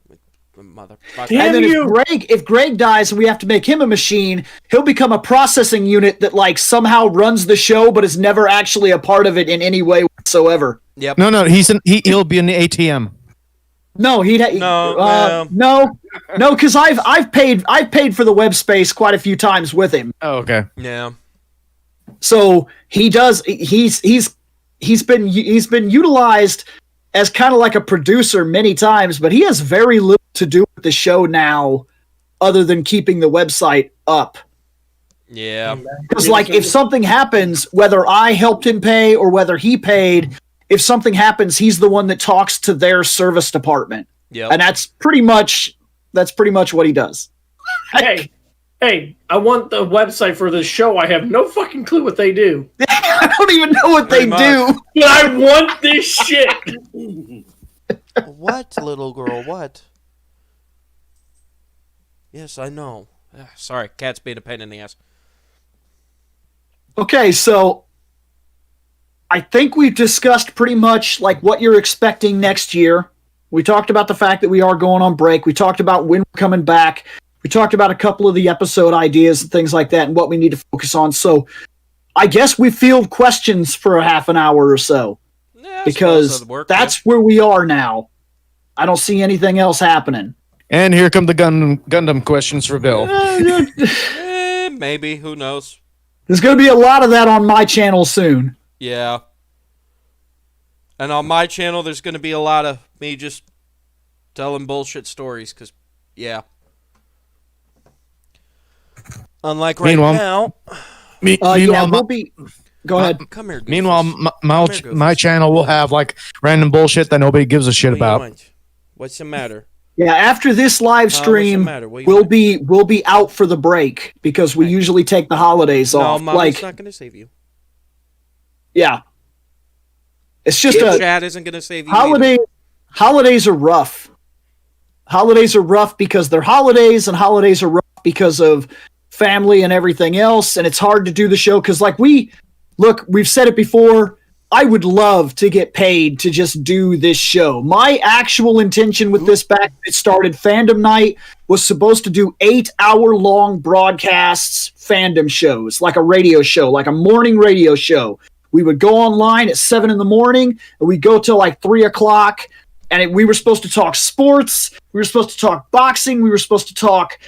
motherfucker. Damn And then you! if Greg dies and we have to make him a machine, he'll become a processing unit that like somehow runs the show, but is never actually a part of it in any way whatsoever. Yep. No, he'll be in the ATM. No, no, because I've paid for the web space quite a few times with him. Oh, okay. Yeah. So he does. He's been utilized as kind of like a producer many times, but he has very little to do with the show now, other than keeping the website up. Yeah. Because like if something happens, whether I helped him pay or whether he paid, if something happens, he's the one that talks to their service department. Yep. And that's pretty much what he does. Hey, I want the website for this show. I have no fucking clue what they do. I don't even know what Pretty they much. do. But I want this shit. What, little girl? What? Yes, I know. Sorry, cat's being a pain in the ass. Okay, so I think we've discussed pretty much like what you're expecting next year. We talked about the fact that we are going on break. We talked about when we're coming back. We talked about a couple of the episode ideas and things like that and what we need to focus on. So I guess we field questions for a half an hour or so Yeah, because that's where we are now. I don't see anything else happening. And here come the Gundam questions for Bill. Maybe. Who knows? There's going to be a lot of that on my channel soon. Yeah. And on my channel, there's going to be a lot of me just telling bullshit stories, because, yeah. Unlike right now. Meanwhile, we'll be... Go ahead. Come here, Goofus. Meanwhile, Goofus. my channel will have like random bullshit that nobody gives a shit What do you about. want? What's the matter? Yeah, after this live stream, we'll be out for the break because we usually take the holidays off. No, Mama's not going to save you. Yeah. It's just Chad isn't going to save you. Holidays are rough. Holidays are rough because they're holidays, and holidays are rough because of family and everything else, and it's hard to do the show because we've said it before, I would love to get paid to just do this show. My actual intention with this back when it started Fandom Night was supposed to do 8-hour-long broadcasts, fandom shows, like a radio show, like a morning radio show. We would go online at 7 in the morning, and we'd go till like 3 o'clock, and we were supposed to talk sports, we were supposed to talk boxing, we were supposed to talk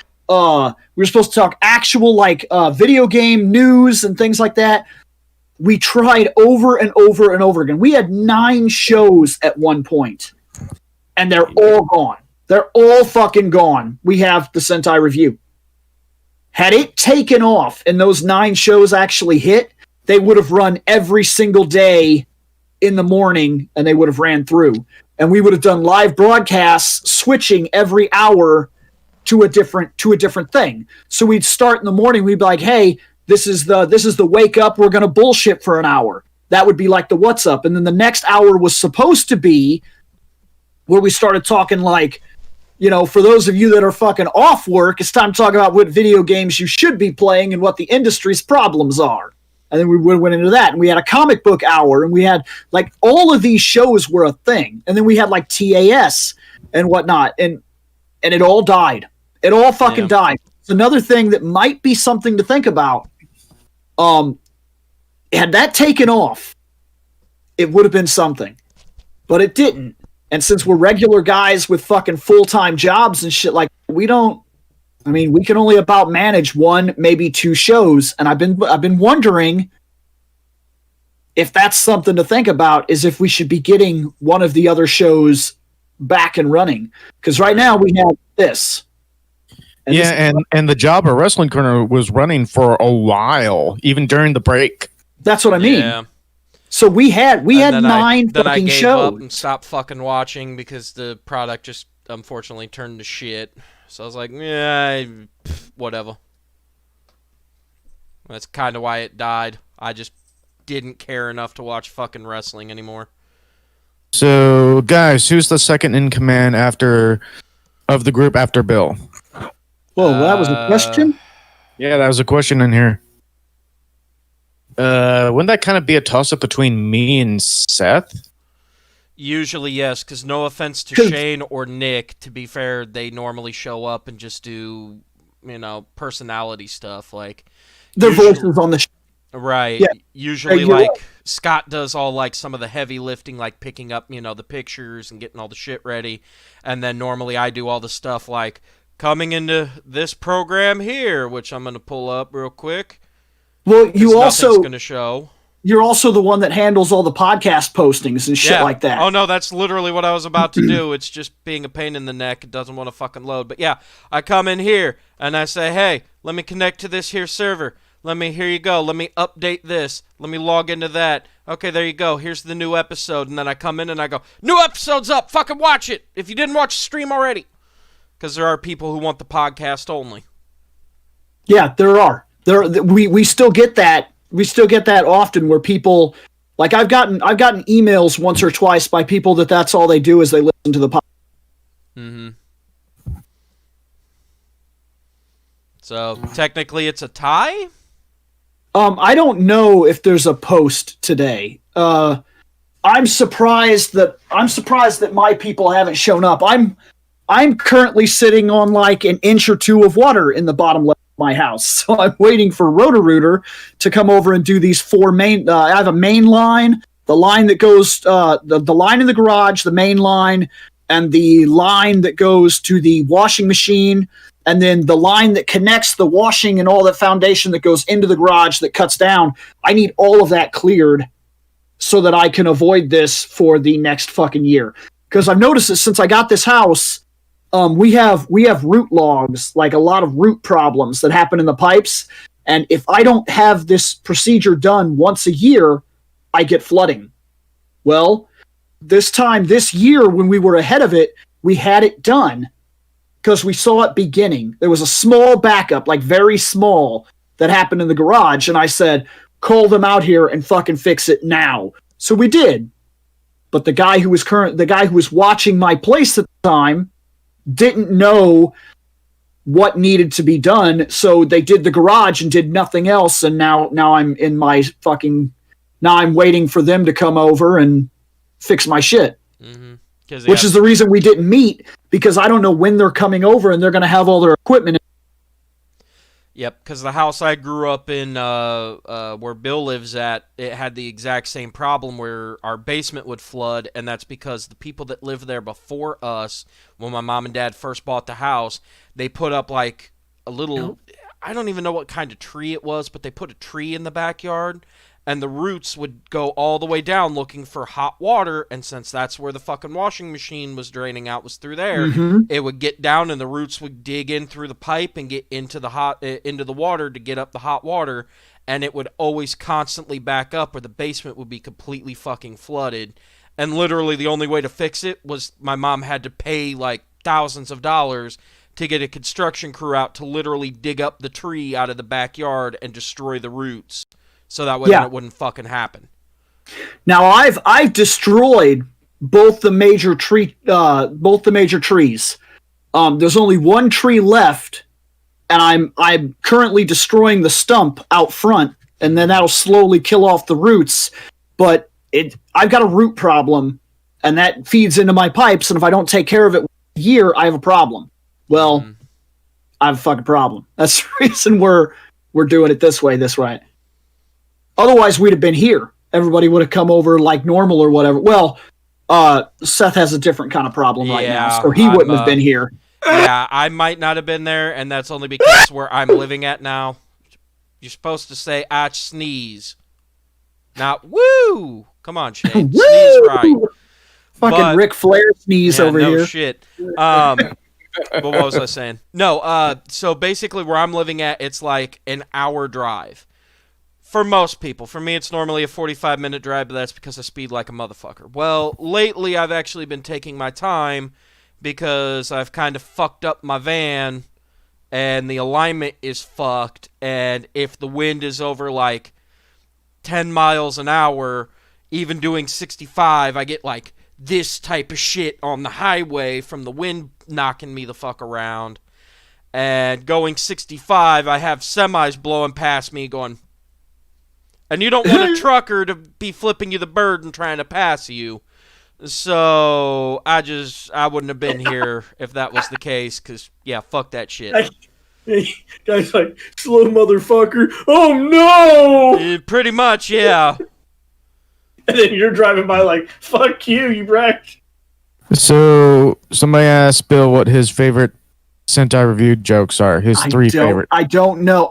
actual like video game news and things like that. We tried over and over and over again. We had 9 shows at one point, and they're all gone. They're all fucking gone. We have the Sentai Review. Had it taken off and those 9 shows actually hit, they would have run every single day in the morning, and they would have ran through. And we would have done live broadcasts, switching every hour to a different thing. So we'd start in the morning. We'd be like, "Hey, this is the wake up. We're gonna bullshit for an hour." That would be like the what's up, and then the next hour was supposed to be where we started talking like, for those of you that are fucking off work, it's time to talk about what video games you should be playing and what the industry's problems are. And then we went into that, and we had a comic book hour, and we had like all of these shows were a thing, and then we had like TAS and whatnot, and it all died. It all fucking died. It's another thing that might be something to think about. Had that taken off, it would have been something, but it didn't. And since we're regular guys with fucking full-time jobs and shit, like we can only about manage 1, maybe 2 shows. And I've been wondering if that's something to think about, is if we should be getting one of the other shows back and running. Because right now we have this. And the job at Wrestling Corner was running for a while, even during the break. That's what I mean. Yeah. So we had 9 Then I fucking gave shows. up and stopped fucking watching because the product just unfortunately turned to shit. So I was like, whatever. That's kind of why it died. I just didn't care enough to watch fucking wrestling anymore. So, guys, who's the second in command of the group after Bill? Whoa, that was a question? Yeah, that was a question in here. Wouldn't that kind of be a toss-up between me and Seth? Usually, yes, because no offense to 'Cause Shane or Nick, to be fair, they normally show up and just do, personality stuff. Like, their usually, voices on the right. yeah, Usually, you're right. like, Scott does all, like, some of the heavy lifting, like picking up, the pictures and getting all the shit ready. And then normally I do all the stuff like coming into this program here, which I'm going to pull up real quick Well, because nothing's going to show. you're also the one that handles all the podcast postings and shit like that. Oh, no, that's literally what I was about to do. It's just being a pain in the neck. It doesn't want to fucking load. But yeah, I come in here and I say, hey, let me connect to this here server. Here you go. Let me update this. Let me log into that. Okay, there you go. Here's the new episode. And then I come in and I go, new episode's up. Fucking watch it. If you didn't watch the stream already. Because there are people who want the podcast only. Yeah, there are. We still get that. We still get that often where people, like I've gotten emails once or twice by people that's all they do is they listen to the podcast. Mm-hmm. So technically it's a tie? I don't know if there's a post today. I'm surprised that my people haven't shown up. I'm currently sitting on like an inch or two of water in the bottom left of my house. So I'm waiting for Roto-Rooter to come over and do these four main. I have a main line, the line that goes, the line in the garage, the main line, and the line that goes to the washing machine, and then the line that connects the washing and all the foundation that goes into the garage that cuts down. I need all of that cleared so that I can avoid this for the next fucking year. Because I've noticed that since I got this house, we have root logs, like a lot of root problems that happen in the pipes. And if I don't have this procedure done once a year, I get flooding. Well, this year, when we were ahead of it, we had it done because we saw it beginning. There was a small backup, like very small, that happened in the garage. And I said, call them out here and fucking fix it now. So we did. But the guy who was watching my place at the time didn't know what needed to be done, so they did the garage and did nothing else, and now I'm in my fucking... Now I'm waiting for them to come over and fix my shit. Mm-hmm. Which is the reason we didn't meet, because I don't know when they're coming over and they're going to have all their equipment. Yep, because the house I grew up in, where Bill lives at, it had the exact same problem where our basement would flood, and that's because the people that lived there before us, when my mom and dad first bought the house, they put up like a little, I don't even know what kind of tree it was, but they put a tree in the backyard, and the roots would go all the way down looking for hot water, and since that's where the fucking washing machine was draining out, was through there, it would get down and the roots would dig in through the pipe and get into the water to get up the hot water, and it would always constantly back up or the basement would be completely fucking flooded. And literally the only way to fix it was my mom had to pay like thousands of dollars to get a construction crew out to literally dig up the tree out of the backyard and destroy the roots. So that way it wouldn't fucking happen. Now I've destroyed both the major trees. There's only one tree left, and I'm currently destroying the stump out front, and then that'll slowly kill off the roots. But I've got a root problem, and that feeds into my pipes. And if I don't take care of it a year, I have a problem. Well, I have a fucking problem. That's the reason we're doing it this way. Otherwise, we'd have been here. Everybody would have come over like normal or whatever. Well, Seth has a different kind of problem right now, so he wouldn't have been here. Yeah, I might not have been there, and that's only because where I'm living at now, you're supposed to say, I sneeze. Not woo! Come on, Shane. Sneeze right. Fucking Ric Flair sneeze over no here. Shit. But what was I saying? No, so basically where I'm living at, it's like an hour drive. For most people. For me, it's normally a 45-minute drive, but that's because I speed like a motherfucker. Well, lately, I've actually been taking my time because I've kind of fucked up my van, and the alignment is fucked, and if the wind is over, like, 10 miles an hour, even doing 65, I get, like, this type of shit on the highway from the wind knocking me the fuck around. And going 65, I have semis blowing past me going... And you don't want a trucker to be flipping you the bird and trying to pass you. So I wouldn't have been here if that was the case. Cause yeah, fuck that shit. Guy's like, slow motherfucker. Oh no! Pretty much, yeah. And then you're driving by like, fuck you, you wrecked. So somebody asked Bill what his favorite Sentai reviewed jokes are. His three favorite. I don't know.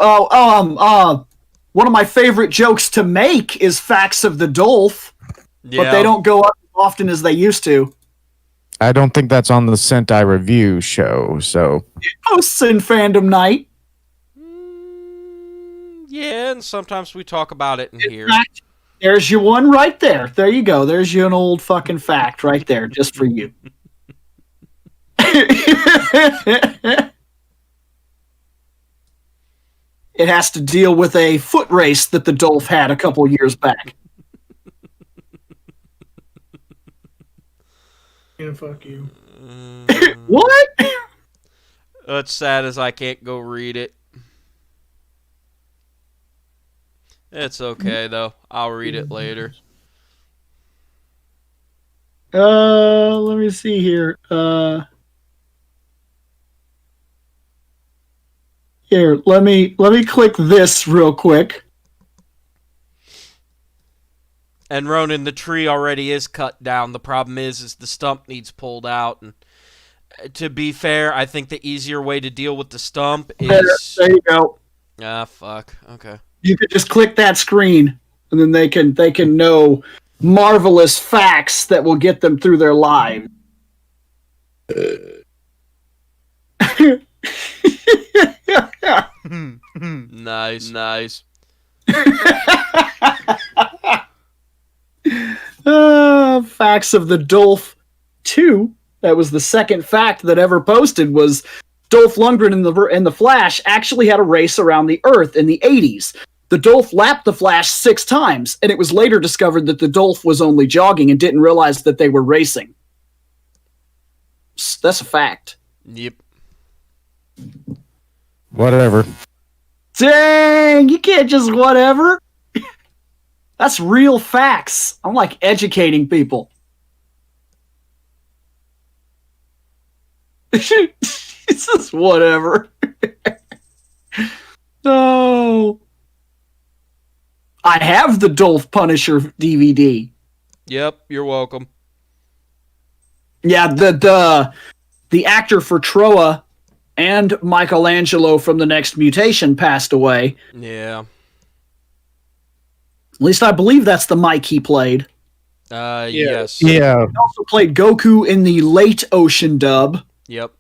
One of my favorite jokes to make is Facts of the Dolph, Yeah. but they don't go up as often as they used to. I don't think that's on the Sentai review show. So Hosts in Fandom Night. Yeah, and sometimes we talk about it in here. There's your one right there. There you go. There's you an old fucking fact right there, just for you. It has to deal with a foot race that the Dolph had a couple years back. Yeah, fuck you. What? It's sad as I can't go read it. It's okay though. I'll read it later. Let me see here. Here, let me click this real quick. And Ronan, the tree already is cut down. The problem is the stump needs pulled out. And to be fair, I think the easier way to deal with the stump is. There you go. Ah, fuck. Okay. You could just click that screen, and then they can know marvelous facts that will get them through their lives. Nice. Facts of the Dolph 2. That was the second fact that ever posted was Dolph Lundgren in the Flash actually had a race around the Earth in the 80s. The Dolph lapped the Flash 6 times, and it was later discovered that the Dolph was only jogging and didn't realize that they were racing. That's a fact. Yep. whatever. Dang, you can't just whatever. That's real facts. I'm like educating people. It's just whatever. No. I have the Dolph Punisher DVD. Yep, you're welcome. Yeah, the actor for Troa and Michelangelo from The Next Mutation passed away. Yeah. At least I believe that's the Mike he played. Yes. Yeah. He also played Goku in the late Ocean dub. Yep.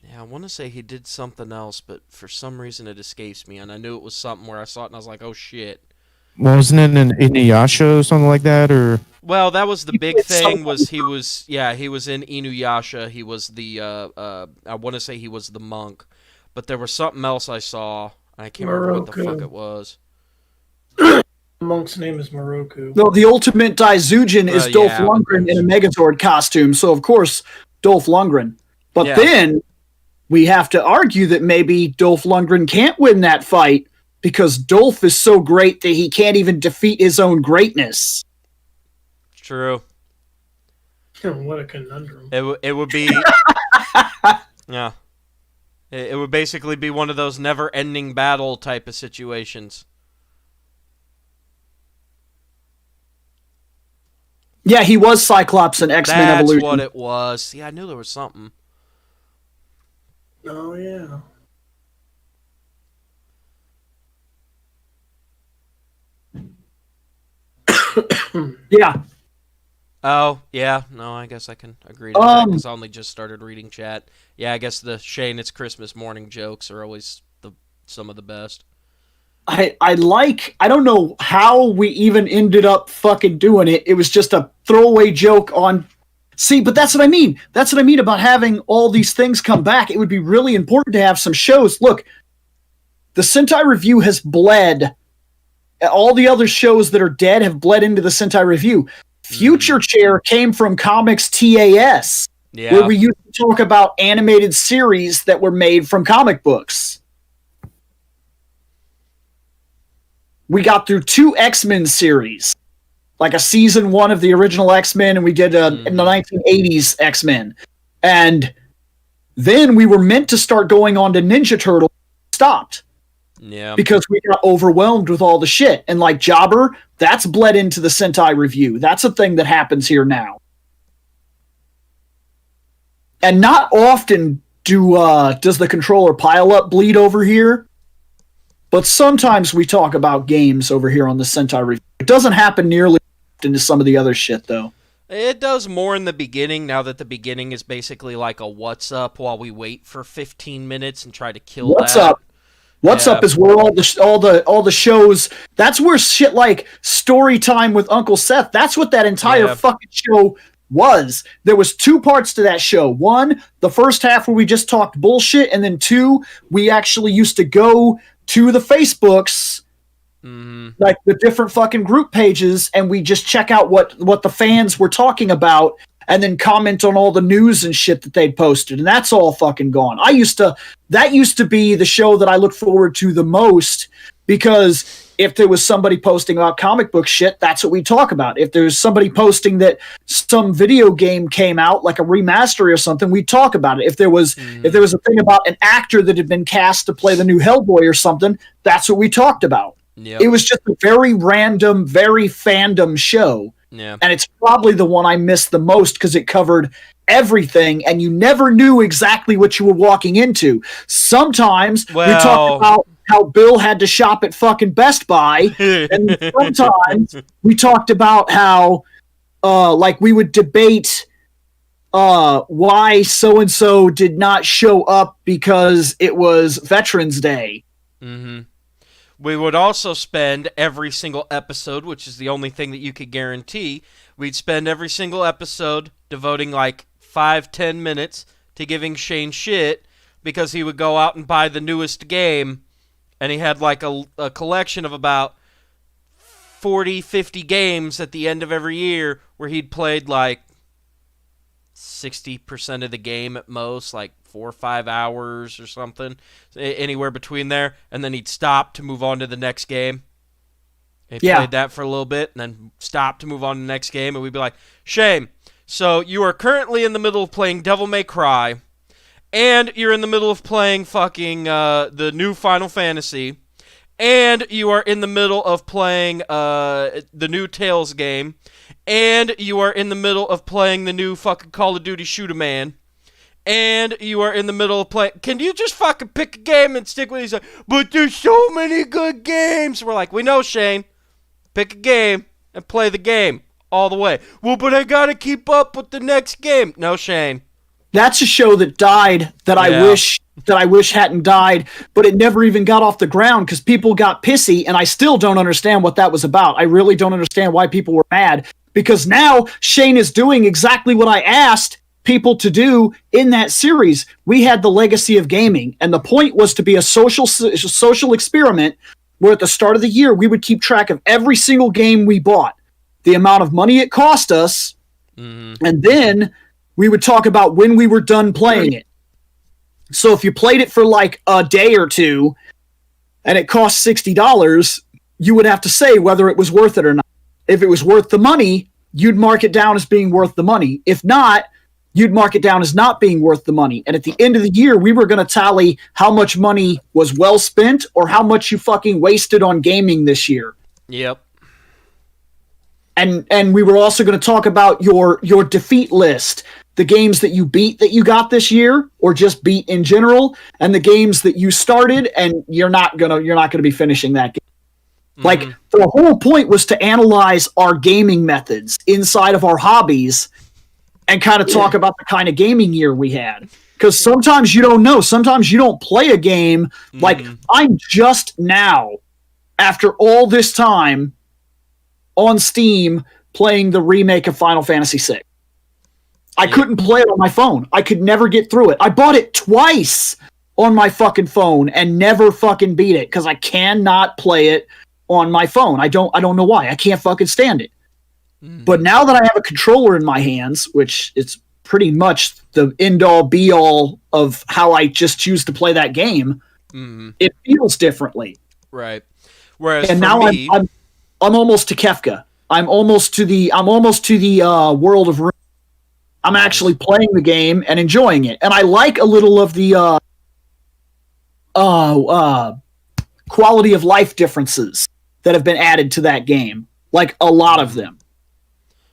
Yeah, I want to say he did something else, but for some reason it escapes me, and I knew it was something where I saw it and I was like, oh shit. Wasn't it an Inuyasha or something like that? Or Well, that was the He big played thing. someone- Was he was in Inuyasha. He was the I want to say he was the monk, but there was something else I saw. And I can't remember what the fuck Moroku. it was. The monk's name is Moroku. No, the ultimate Daizujin is Dolph yeah. Lundgren in a Megazord costume, so of course Dolph Lundgren. But Yeah. then we have to argue that maybe Dolph Lundgren can't win that fight because Dolph is so great that he can't even defeat his own greatness. True. What a conundrum. It would be yeah. It would basically be one of those never-ending battle type of situations. Yeah, he was Cyclops in X-Men That's Evolution. what it was. See, I knew there was something. Oh, yeah. Yeah. Oh, yeah. No, I guess I can agree to that Um, because I only just started reading chat. Yeah, I guess the Shane It's Christmas morning jokes are always some of the best. I don't know how we even ended up fucking doing it. It was just a throwaway joke on. See, but that's what I mean. That's what I mean about having all these things come back. It would be really important to have some shows. Look, the Sentai Review has bled. All the other shows that are dead have bled into the Sentai Review. Future Chair came from Comics TAS, Yeah. where we used to talk about animated series that were made from comic books. we got through 2 X-Men series, like a season 1 of the original X-Men, and we did in the 1980s X-Men. And then we were meant to start going on to Ninja Turtle, stopped. Yeah. Because we got overwhelmed with all the shit. And like Jobber, that's bled into the Sentai review. That's a thing that happens here now. And not often does the controller pile up bleed over here. But sometimes we talk about games over here on the Sentai review. It doesn't happen nearly often to some of the other shit, though. It does more in the beginning, now that the beginning is basically like a what's up while we wait for 15 minutes and try to kill What's that. up? What's up is where all the shows. That's where shit like Story Time with Uncle Seth. That's what that entire fucking show was. There was 2 parts to that show. 1, the first half where we just talked bullshit, and then 2, we actually used to go to the Facebooks, like the different fucking group pages, and we just check out what the fans were talking about, and then comment on all the news and shit that they'd posted, and that's all fucking gone. That used to be the show that I looked forward to the most, because if there was somebody posting about comic book shit, that's what we talk about. If there's somebody posting that some video game came out, like a remaster or something, we talk about it. If there was a thing about an actor that had been cast to play the new Hellboy or something, that's what we talked about. Yep. It was just a very random, very fandom show. Yeah. And it's probably the one I missed the most because it covered everything and you never knew exactly what you were walking into. Sometimes we talked about how Bill had to shop at fucking Best Buy, and sometimes we talked about how like we would debate why so-and-so did not show up because it was Veterans Day. We would also spend every single episode, which is the only thing that you could guarantee, we'd spend every single episode devoting like 5-10 minutes to giving Shane shit because he would go out and buy the newest game, and he had like a collection of about 40-50 games at the end of every year where he'd played like 60% of the game at most, like 4 or 5 hours or something, anywhere between there, and then he'd stop to move on to the next game. He played that for a little bit, and then stop to move on to the next game, and we'd be like, Shane, so you are currently in the middle of playing Devil May Cry, and you're in the middle of playing fucking the new Final Fantasy, and you are in the middle of playing the new Tales game, and you are in the middle of playing the new fucking Call of Duty Shoot-A-Man, and you are in the middle of playing... Can you just fucking pick a game and stick with it? He's like, but there's so many good games. We're like, we know, Shane. Pick a game and play the game all the way. Well, but I gotta keep up with the next game. No, Shane. That's a show that died that I wish hadn't died, but it never even got off the ground because people got pissy, and I still don't understand what that was about. I really don't understand why people were mad, because now Shane is doing exactly what I asked people to do in that series. We had the Legacy of Gaming, and the point was to be a social experiment where at the start of the year we would keep track of every single game we bought, the amount of money it cost us, and then we would talk about when we were done playing it. So if you played it for like a day or two and it cost $60, you would have to say whether it was worth it or not. If it was worth the money, you'd mark it down as being worth the money. If not, you'd mark it down as not being worth the money. And at the end of the year, we were going to tally how much money was well spent or how much you fucking wasted on gaming this year. Yep. And we were also going to talk about your defeat list, the games that you beat that you got this year, or just beat in general, and the games that you started and you're not gonna be finishing that game. Like, the whole point was to analyze our gaming methods inside of our hobbies and kind of talk about the kind of gaming year we had. Because sometimes you don't know. Sometimes you don't play a game. Like, I'm just now, after all this time, on Steam, playing the remake of Final Fantasy VI. I couldn't play it on my phone. I could never get through it. I bought it twice on my fucking phone and never fucking beat it because I cannot play it on my phone. I don't know why. I can't fucking stand it. But now that I have a controller in my hands, which is pretty much the end-all, be-all of how I just choose to play that game, it feels differently. Right. Whereas and for now me, I'm almost to Kefka. I'm almost to the World of Ruin. I'm actually playing the game and enjoying it, and I like a little of the quality of life differences that have been added to that game, like a lot of them,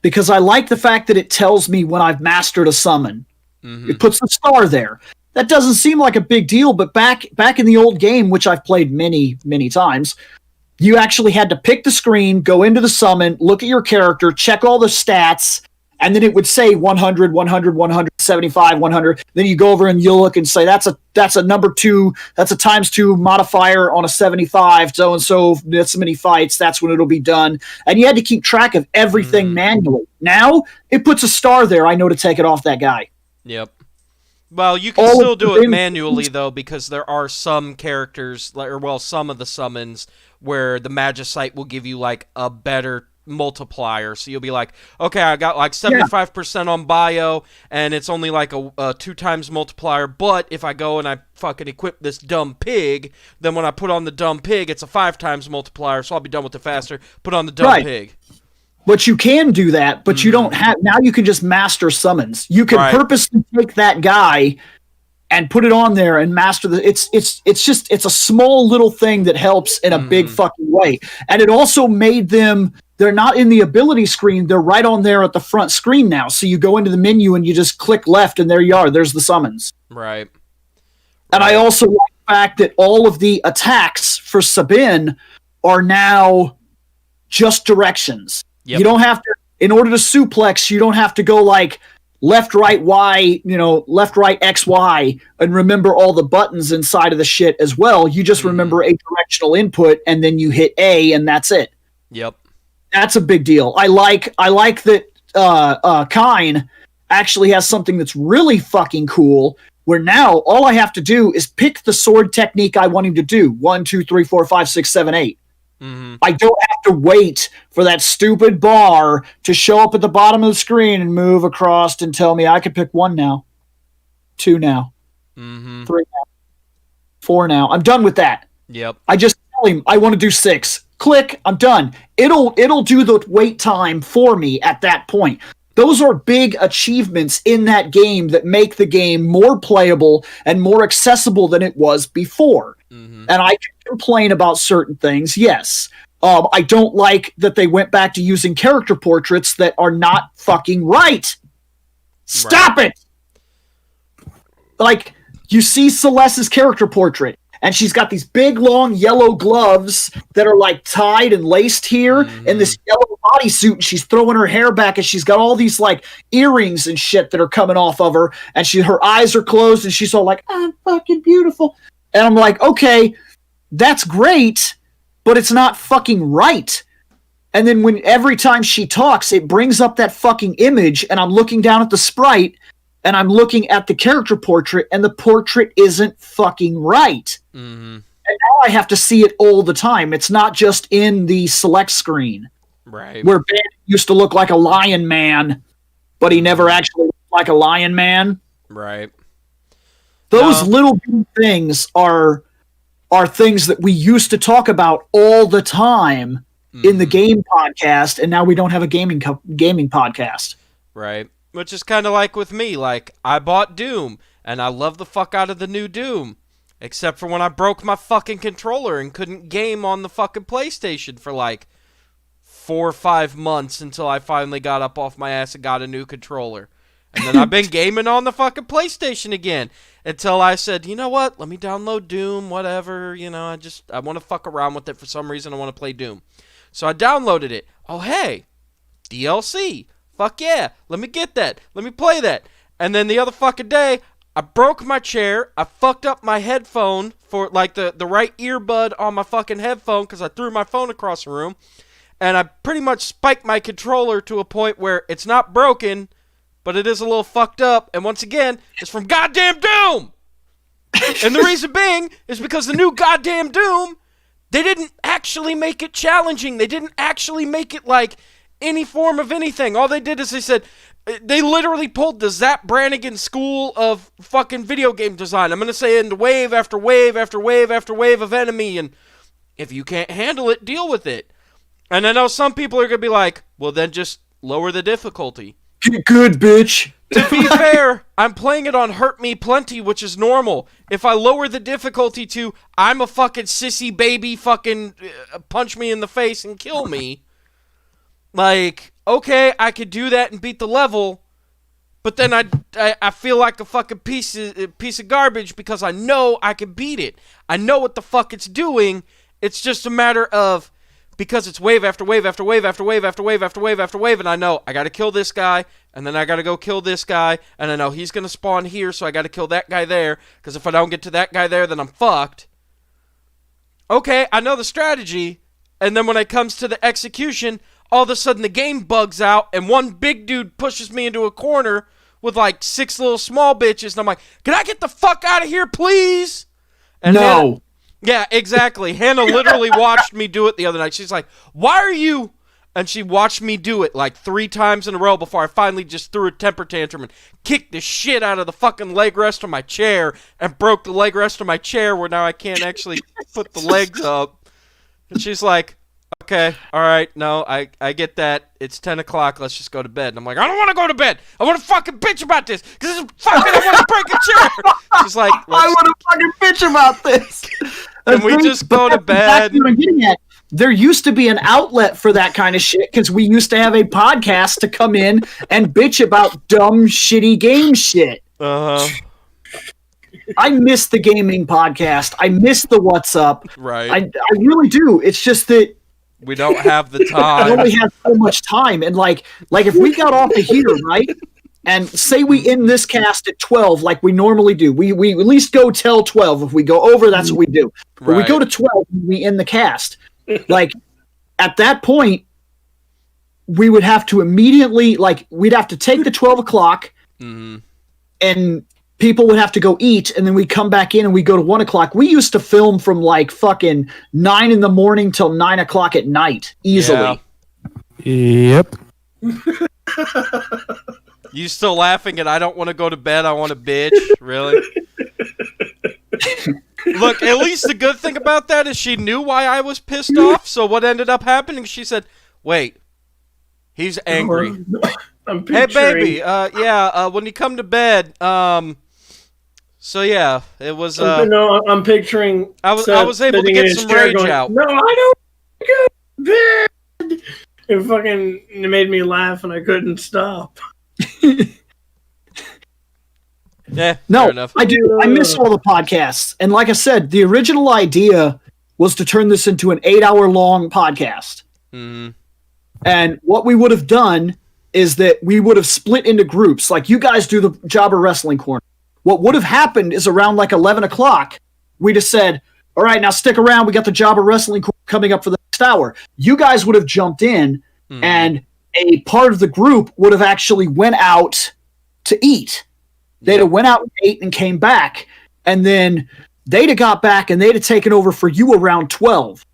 because I like the fact that it tells me when I've mastered a summon. It puts a star there. That doesn't seem like a big deal, but back in the old game, which I've played many times, you actually had to pick the screen, go into the summon, look at your character, check all the stats, and then it would say 100, 100, 100, 75, 100. Then you go over and you look and say, that's a number 2, that's a ×2 modifier on a 75, so that's so many fights, that's when it'll be done. And you had to keep track of everything manually. Now, it puts a star there, I know to take it off that guy. Yep. Well, you can still do it manually, though, because there are some characters, some of the summons, where the Magicite will give you, like, a better multiplier. So you'll be like, okay, I got, like, 75% on Bio, and it's only, like, a 2 times multiplier, but if I go and I fucking equip this dumb pig, then when I put on the dumb pig, it's a 5 times multiplier, so I'll be done with it faster. Put on the dumb pig. But you can do that, but you don't have... Now you can just master summons. You can purposely take that guy and put it on there and master the... It's a small little thing that helps in a big fucking way. And it also made them... They're not in the ability screen. They're right on there at the front screen now. So you go into the menu and you just click left and there you are. There's the summons. Right. And I also like the fact that all of the attacks for Sabin are now just directions. Yep. You don't have to, in order to suplex, you don't have to go like left, right, Y, left, right, X, Y, and remember all the buttons inside of the shit as well. You just remember a directional input and then you hit A and that's it. Yep. That's a big deal. I like that Kine actually has something that's really fucking cool where now all I have to do is pick the sword technique I want him to do. 1, 2, 3, 4, 5, 6, 7, 8. I don't have to wait for that stupid bar to show up at the bottom of the screen and move across and tell me I can pick 1 now, 2 now, 3 now, 4 now. I'm done with that. Yep. I just tell him I want to do 6. Click, I'm done. It'll do the wait time for me at that point. Those are big achievements in that game that make the game more playable and more accessible than it was before. And I can complain about certain things, yes. I don't like that they went back to using character portraits that are not fucking right. Stop it! Like, you see Celeste's character portrait, and she's got these big, long, yellow gloves that are, like, tied and laced here, and this yellow bodysuit, and she's throwing her hair back, and she's got all these, like, earrings and shit that are coming off of her, and her eyes are closed, and she's all like, I'm fucking beautiful. And I'm like, okay, that's great, but it's not fucking right. And then every time she talks, it brings up that fucking image, and I'm looking down at the sprite, and I'm looking at the character portrait, and the portrait isn't fucking right. And now I have to see it all the time. It's not just in the select screen. Right. Where Ben used to look like a lion man, but he never actually looked like a lion man. Right. Those little things are things that we used to talk about all the time in the game podcast, and now we don't have a gaming podcast. Right. Which is kind of like with me. Like, I bought Doom, and I love the fuck out of the new Doom. Except for when I broke my fucking controller and couldn't game on the fucking PlayStation for like 4 or 5 months until I finally got up off my ass and got a new controller. And then I've been gaming on the fucking PlayStation again until I said, you know what, let me download Doom, whatever, I want to fuck around with it for some reason. I want to play Doom. So I downloaded it. Oh, hey, DLC. Fuck yeah, let me get that. Let me play that. And then the other fucking day, I broke my chair. I fucked up my headphone for, like, the right earbud on my fucking headphone because I threw my phone across the room. And I pretty much spiked my controller to a point where it's not broken, but it is a little fucked up, and once again, it's from goddamn Doom! And the reason being is because the new goddamn Doom, they didn't actually make it challenging. They didn't actually make it, like, any form of anything. All they did is they literally pulled the Zap Brannigan school of fucking video game design. I'm going to say into wave after wave after wave after wave of enemy, and If you can't handle it, deal with it. And I know some people are going to be like, well, then just lower the difficulty. Get good, bitch. To be fair, I'm playing it on Hurt Me Plenty, which is normal. If I lower the difficulty to, I'm a fucking sissy baby, fucking punch me in the face and kill me. Like, okay, I could do that and beat the level, but then I feel like a fucking piece of garbage because I know I can beat it. I know what the fuck it's doing. It's just a matter of, because it's wave after wave after wave after wave after wave after wave after wave, and I know I gotta kill this guy, and then I gotta go kill this guy, and I know he's gonna spawn here, so I gotta kill that guy there, because if I don't get to that guy there, then I'm fucked. Okay, I know the strategy, and then when it comes to the execution, all of a sudden the game bugs out, and one big dude pushes me into a corner with like 6 little small bitches, and I'm like, can I get the fuck out of here, please? And No. yeah, exactly. Hannah literally watched me do it the other night. She's like, why are you... And she watched me do it like 3 times in a row before I finally just threw a temper tantrum and kicked the shit out of the fucking leg rest of my chair and broke the leg rest of my chair where now I can't actually put the legs up. And she's like, okay, all right, no, I get that. It's 10 o'clock. Let's just go to bed. And I'm like, I don't want to go to bed. I want to fucking bitch about this because I want to break a chair. She's like, I want to fucking bitch about this. and we just go to bed. Exactly what I'm getting at. There used to be an outlet for that kind of shit because we used to have a podcast to come in and bitch about dumb, shitty game shit. Uh-huh. I miss the gaming podcast. I miss the What's Up. Right. I really do. It's just that We don't have the I time. only have so much time. And like if we got off of here, right? And say we end this cast at 12 like we normally do. We at least go till 12. If we go over, that's what we do. But we Right. go to 12 and we end the cast. Like, at that point, we would have to immediately, like, we'd have to take the 12 o'clock, and people would have to go eat, and then we'd come back in and we'd go to 1 o'clock. We used to film from, like, fucking 9 in the morning till 9 o'clock at night, easily. Yeah. Yep. You still laughing at I don't want to go to bed, I want to bitch? Really? Look, at least the good thing about that is she knew why I was pissed off, so what ended up happening, she said, wait, he's angry. I'm Hey, picturing, baby, when you come to bed, so yeah, it was, no, I'm picturing. I was Seth able to sitting get in his some chair rage going, out. No, I don't go to bed. It made me laugh and I couldn't stop. Yeah, No, fair enough. I do. I miss all the podcasts. And like I said, the original idea was to turn this into an 8-hour-long podcast. Mhm. And what we would have done is that we would have split into groups. Like, you guys do the Jobber Wrestling Corner. What would have happened is around like 11 o'clock, we'd have said, all right, now stick around. We got the Jobber Wrestling Corner coming up for the next hour. You guys would have jumped in, and a part of the group would have actually went out to eat. They'd have went out and ate and came back. And then they'd have got back and they'd have taken over for you around 12.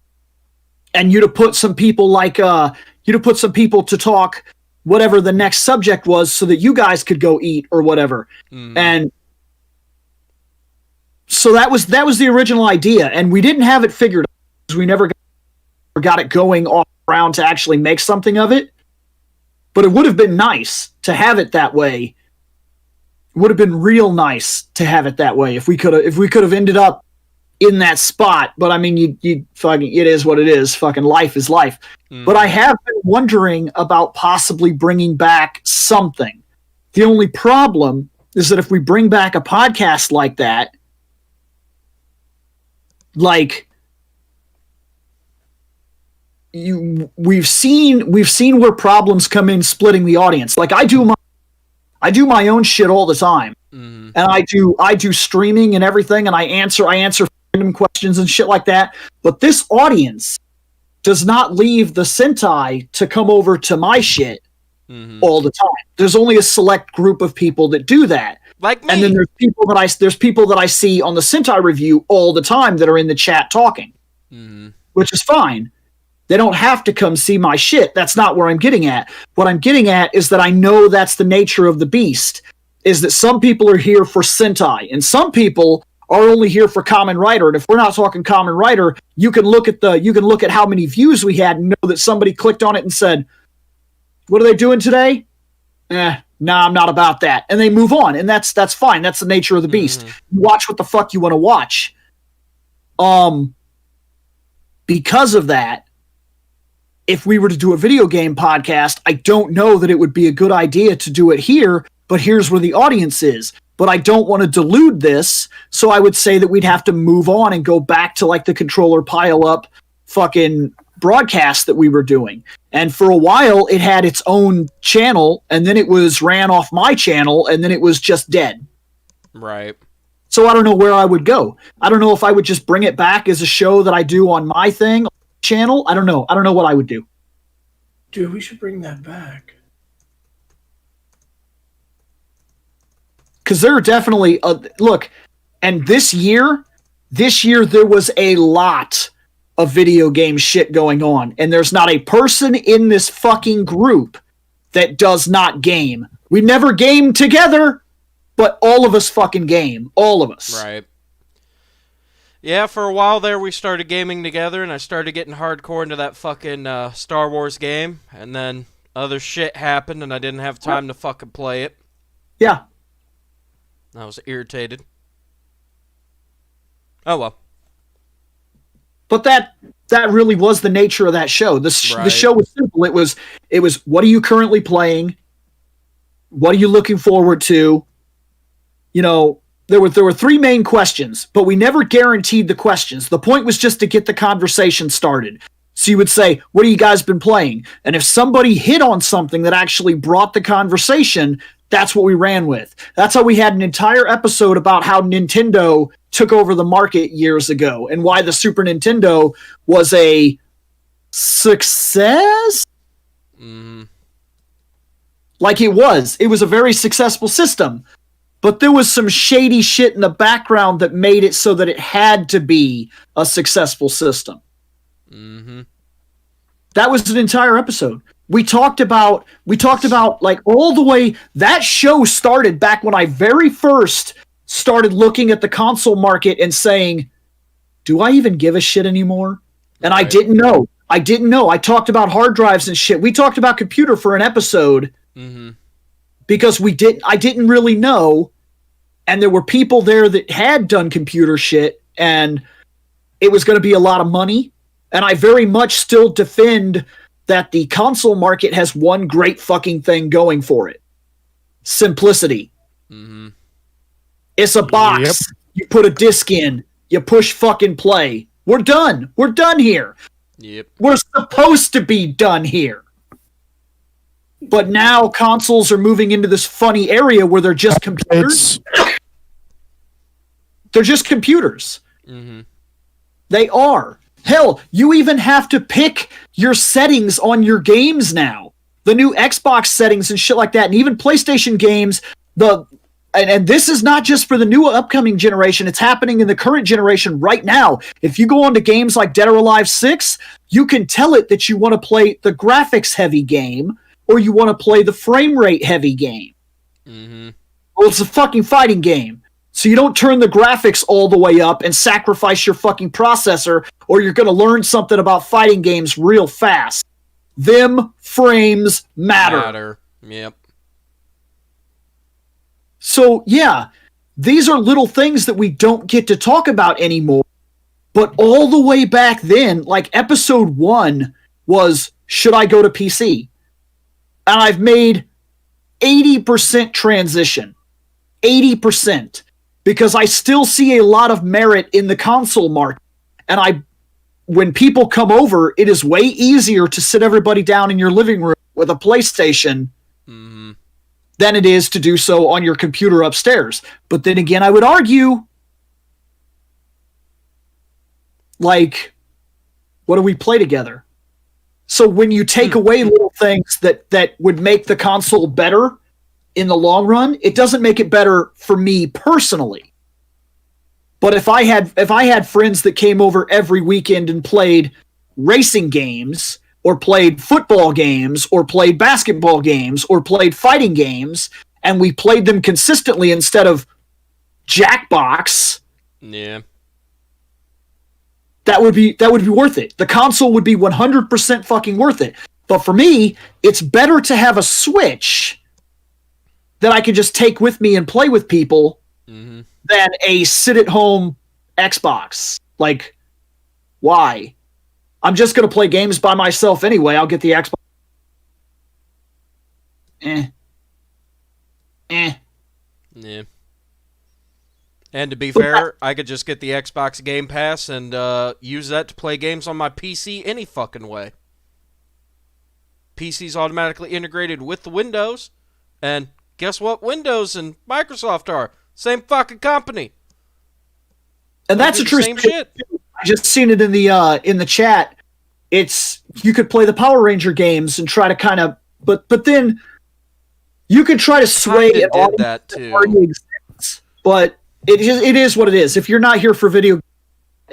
And you'd have put some people to talk whatever the next subject was so that you guys could go eat or whatever. And so that was the original idea. And we didn't have it figured out because we never got it going off around to actually make something of it. But it would have been nice to have it that way. It would have been real nice to have it that way if we could have ended up in that spot. But I mean, you fucking, it is what it is. Fucking life is life. But I have been wondering about possibly bringing back something. The only problem is that if we bring back a podcast like that, like we've seen where problems come in splitting the audience. Like I do my own shit all the time. And I do streaming and everything, and I answer random questions and shit like that. But this audience does not leave the Sentai to come over to my shit all the time. There's only a select group of people that do that. Like me. And then there's people that I see on the Sentai review all the time that are in the chat talking. Which is fine. They don't have to come see my shit. That's not where I'm getting at. What I'm getting at is that I know that's the nature of the beast, is that some people are here for Sentai, and some people are only here for Common Writer. And if we're not talking Common Writer, you can look at how many views we had and know that somebody clicked on it and said, "What are they doing today?" Nah, I'm not about that. And they move on, and that's fine. That's the nature of the beast. You watch what the fuck you want to watch. Because of that, if we were to do a video game podcast, I don't know that it would be a good idea to do it here, but here's where the audience is. But I don't want to delude this, so I would say that we'd have to move on and go back to like the controller pile up fucking broadcast that we were doing. And for a while it had its own channel, and then it was ran off my channel, and then it was just dead. Right. So I don't know where I would go. I don't know if I would just bring it back as a show that I do on my channel. I don't know what I would do. Dude, we should bring that back. Because there are definitely look, and this year there was a lot of video game shit going on, and there's not a person in this fucking group that does not game. We never game together, but all of us fucking game. All of us. Right. Yeah, for a while there we started gaming together, and I started getting hardcore into that fucking Star Wars game, and then other shit happened, and I didn't have time to fucking play it. Yeah. I was irritated. Oh well. But that really was the nature of that show. The show was simple. It was what are you currently playing? What are you looking forward to? You know, there were three main questions, but we never guaranteed the questions. The point was just to get the conversation started. So you would say, "What have you guys been playing?" And if somebody hit on something that actually brought the conversation, that's what we ran with. That's how we had an entire episode about how Nintendo took over the market years ago and why the Super Nintendo was a success. Like it was a very successful system, but there was some shady shit in the background that made it so that it had to be a successful system. That was an entire episode. We talked about like all the way that show started back when I very first started looking at the console market and saying, do I even give a shit anymore? And I didn't know. I talked about hard drives and shit. We talked about computer for an episode because I didn't really know. And there were people there that had done computer shit, and it was going to be a lot of money. And I very much still defend that the console market has one great fucking thing going for it. Simplicity. It's a box. Yep. You put a disc in. You push fucking play. We're done. We're done here. Yep. We're supposed to be done here. But now consoles are moving into this funny area where they're just computers. They're just computers. They are. Hell, you even have to pick your settings on your games now. The new Xbox settings and shit like that, and even PlayStation games, and this is not just for the new upcoming generation, it's happening in the current generation right now. If you go on to games like Dead or Alive 6, you can tell it that you want to play the graphics-heavy game, or you want to play the frame rate-heavy game. Well, it's a fucking fighting game. So you don't turn the graphics all the way up and sacrifice your fucking processor, or you're going to learn something about fighting games real fast. Them frames matter. Yep. So, yeah, these are little things that we don't get to talk about anymore. But all the way back then, like episode 1 was, should I go to PC? And I've made 80% transition. 80%. Because I still see a lot of merit in the console market. And when people come over, it is way easier to sit everybody down in your living room with a PlayStation than it is to do so on your computer upstairs. But then again, I would argue, like, what do we play together? So when you take away little things that would make the console better in the long run, it doesn't make it better for me personally. But if I had friends that came over every weekend and played racing games, or played football games, or played basketball games, or played fighting games, and we played them consistently instead of Jackbox, Yeah. That would be worth it. The console would be 100% fucking worth it. But for me, it's better to have a Switch that I can just take with me and play with people than a sit-at-home Xbox. Like, why? I'm just going to play games by myself anyway. I'll get the Xbox. Yeah. And to be fair, I could just get the Xbox Game Pass and use that to play games on my PC any fucking way. PC's automatically integrated with the Windows, and guess what? Windows and Microsoft are same fucking company. And that's a true same shit. I just seen it in the chat. It's you could play the Power Ranger games and try to kind of, but then you could try to sway Kinda an did audience that that too. already exists. But it is what it is. If you're not here for video,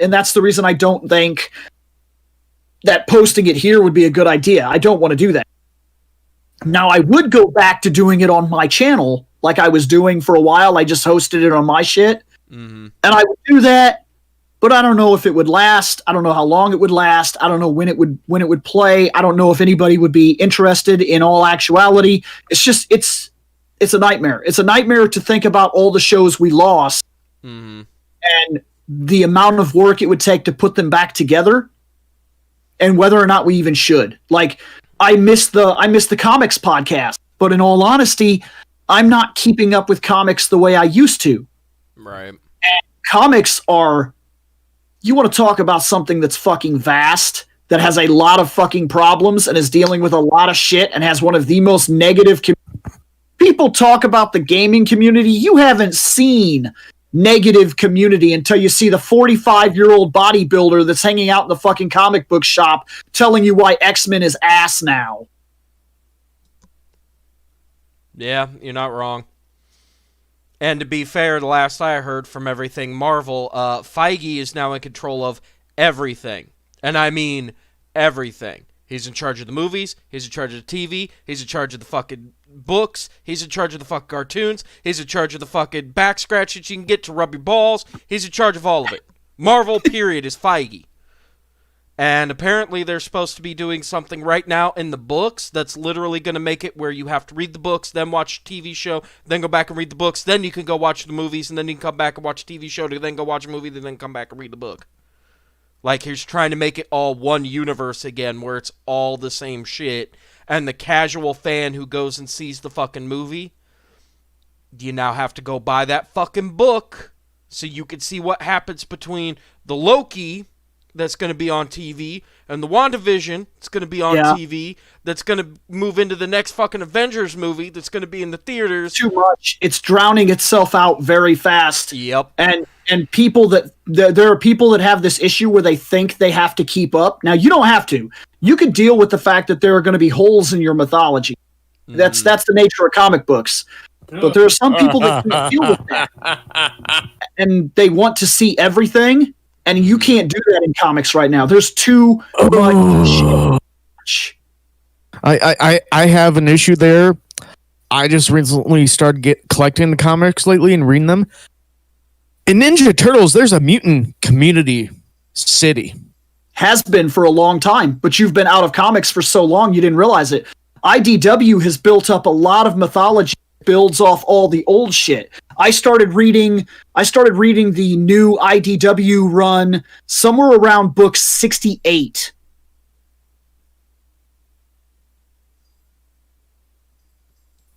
and that's the reason I don't think that posting it here would be a good idea. I don't want to do that. Now, I would go back to doing it on my channel like I was doing for a while. I just hosted it on my shit. And I would do that, but I don't know if it would last. I don't know how long it would last. I don't know when it would play. I don't know if anybody would be interested in all actuality. It's just it's a nightmare. It's a nightmare to think about all the shows we lost and the amount of work it would take to put them back together and whether or not we even should. Like, I miss the comics podcast, but in all honesty, I'm not keeping up with comics the way I used to. Right. And comics are, you want to talk about something that's fucking vast, that has a lot of fucking problems and is dealing with a lot of shit and has one of the most negative people talk about the gaming community. You haven't seen negative community until you see the 45-year-old bodybuilder that's hanging out in the fucking comic book shop telling you why X-Men is ass now. Yeah, you're not wrong. And to be fair, the last I heard from everything Marvel, Feige is now in control of everything. And I mean everything. He's in charge of the movies, he's in charge of the TV, he's in charge of the fucking books, he's in charge of the fucking cartoons, he's in charge of the fucking back scratch that you can get to rub your balls, he's in charge of all of it. Marvel, period, is Feige. And apparently they're supposed to be doing something right now in the books that's literally going to make it where you have to read the books, then watch a TV show, then go back and read the books, then you can go watch the movies, and then you can come back and watch a TV show, then go watch a movie, then come back and read the book. Like, he's trying to make it all one universe again, where it's all the same shit, and the casual fan who goes and sees the fucking movie, you now have to go buy that fucking book so you can see what happens between the Loki that's going to be on TV and the WandaVision that's going to be on TV that's going to move into the next fucking Avengers movie that's going to be in the theaters. Too much. It's drowning itself out very fast. Yep. And people that there are people that have this issue where they think they have to keep up. Now, you don't have to. You can deal with the fact that there are going to be holes in your mythology. That's the nature of comic books. But there are some people that can't deal with that. And they want to see everything, and you can't do that in comics right now. There's too much shit. I have an issue there. I just recently started collecting the comics lately and reading them. In Ninja Turtles, there's a mutant community city. Has been for a long time, but you've been out of comics for so long you didn't realize it. IDW has built up a lot of mythology, builds off all the old shit. I started reading the new IDW run somewhere around book 68.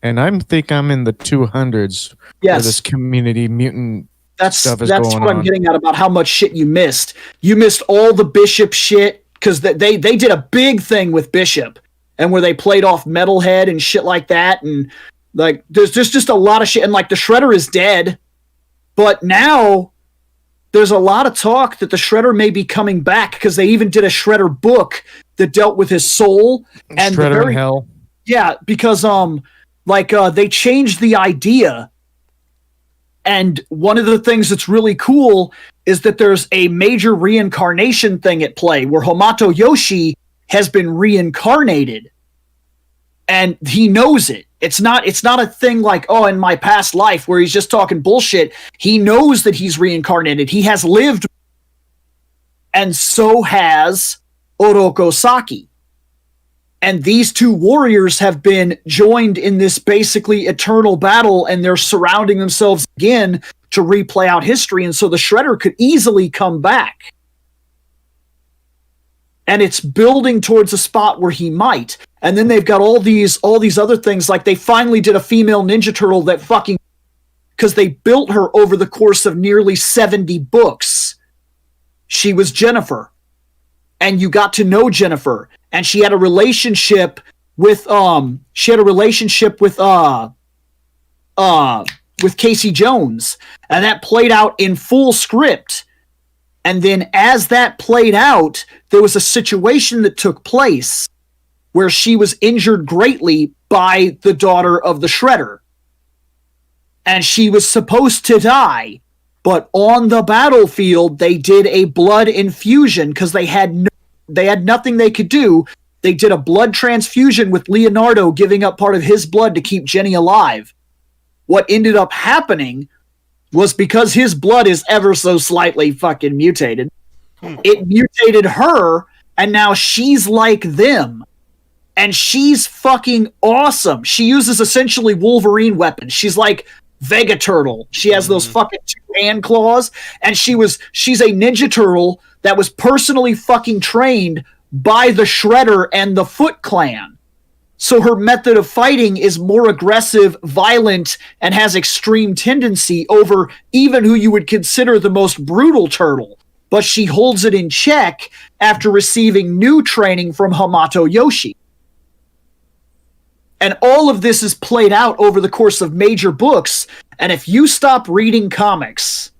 And I think I'm in the 200s. Yes. Where this community mutant stuff is that's going what on. I'm getting at about how much shit you missed. You missed all the Bishop shit because they did a big thing with Bishop and where they played off Metalhead and shit like that, and like there's just a lot of shit, and like the Shredder is dead, but now there's a lot of talk that the Shredder may be coming back because they even did a Shredder book that dealt with his soul and Shredder in Hell. Yeah, because they changed the idea. And one of the things that's really cool is that there's a major reincarnation thing at play where Hamato Yoshi has been reincarnated. And he knows it. It's not a thing like, oh, in my past life where he's just talking bullshit. He knows that he's reincarnated. He has lived, and so has Oroko Saki. And these two warriors have been joined in this basically eternal battle, and they're surrounding themselves again to replay out history. And so the Shredder could easily come back. And it's building towards a spot where he might. And then they've got all these other things, like they finally did a female Ninja Turtle that fucking, because they built her over the course of nearly 70 books. She was Jennifer. And you got to know Jennifer. And she had a relationship with Casey Jones. And that played out in full script. And then as that played out, there was a situation that took place where she was injured greatly by the daughter of the Shredder. And she was supposed to die. But on the battlefield, they did a blood infusion because they had nothing they could do. They did a blood transfusion with Leonardo giving up part of his blood to keep Jenny alive. What ended up happening was, because his blood is ever so slightly fucking mutated, it mutated her, and now she's like them. And she's fucking awesome. She uses essentially Wolverine weapons. She's like Vega Turtle. She has those fucking 2 hand claws, and she's a Ninja Turtle that was personally fucking trained by the Shredder and the Foot Clan. So her method of fighting is more aggressive, violent, and has extreme tendency over even who you would consider the most brutal turtle. But she holds it in check after receiving new training from Hamato Yoshi. And all of this is played out over the course of major books. And if you stop reading comics,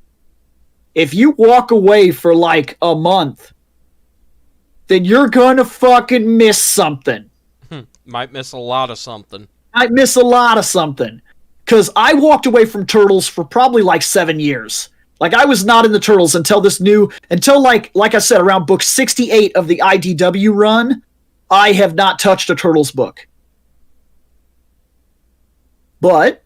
if you walk away for like a month, then you're gonna fucking miss something. Might miss a lot of something. I miss a lot of something. Because I walked away from Turtles for probably like 7 years. Like, I was not in the Turtles until like I said, around book 68 of the IDW run, I have not touched a Turtles book. But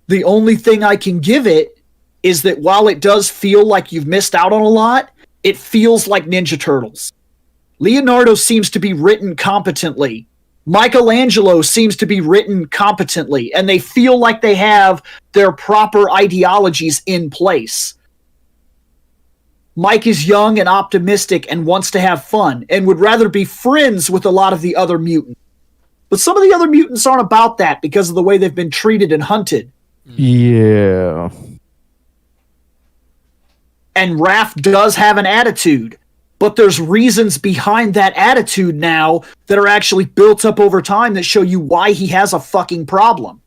the only thing I can give it is that while it does feel like you've missed out on a lot, it feels like Ninja Turtles. Leonardo seems to be written competently. Michelangelo seems to be written competently, and they feel like they have their proper ideologies in place. Mike is young and optimistic and wants to have fun and would rather be friends with a lot of the other mutants. But some of the other mutants aren't about that because of the way they've been treated and hunted. Yeah. And Raph does have an attitude, but there's reasons behind that attitude now that are actually built up over time that show you why he has a fucking problem.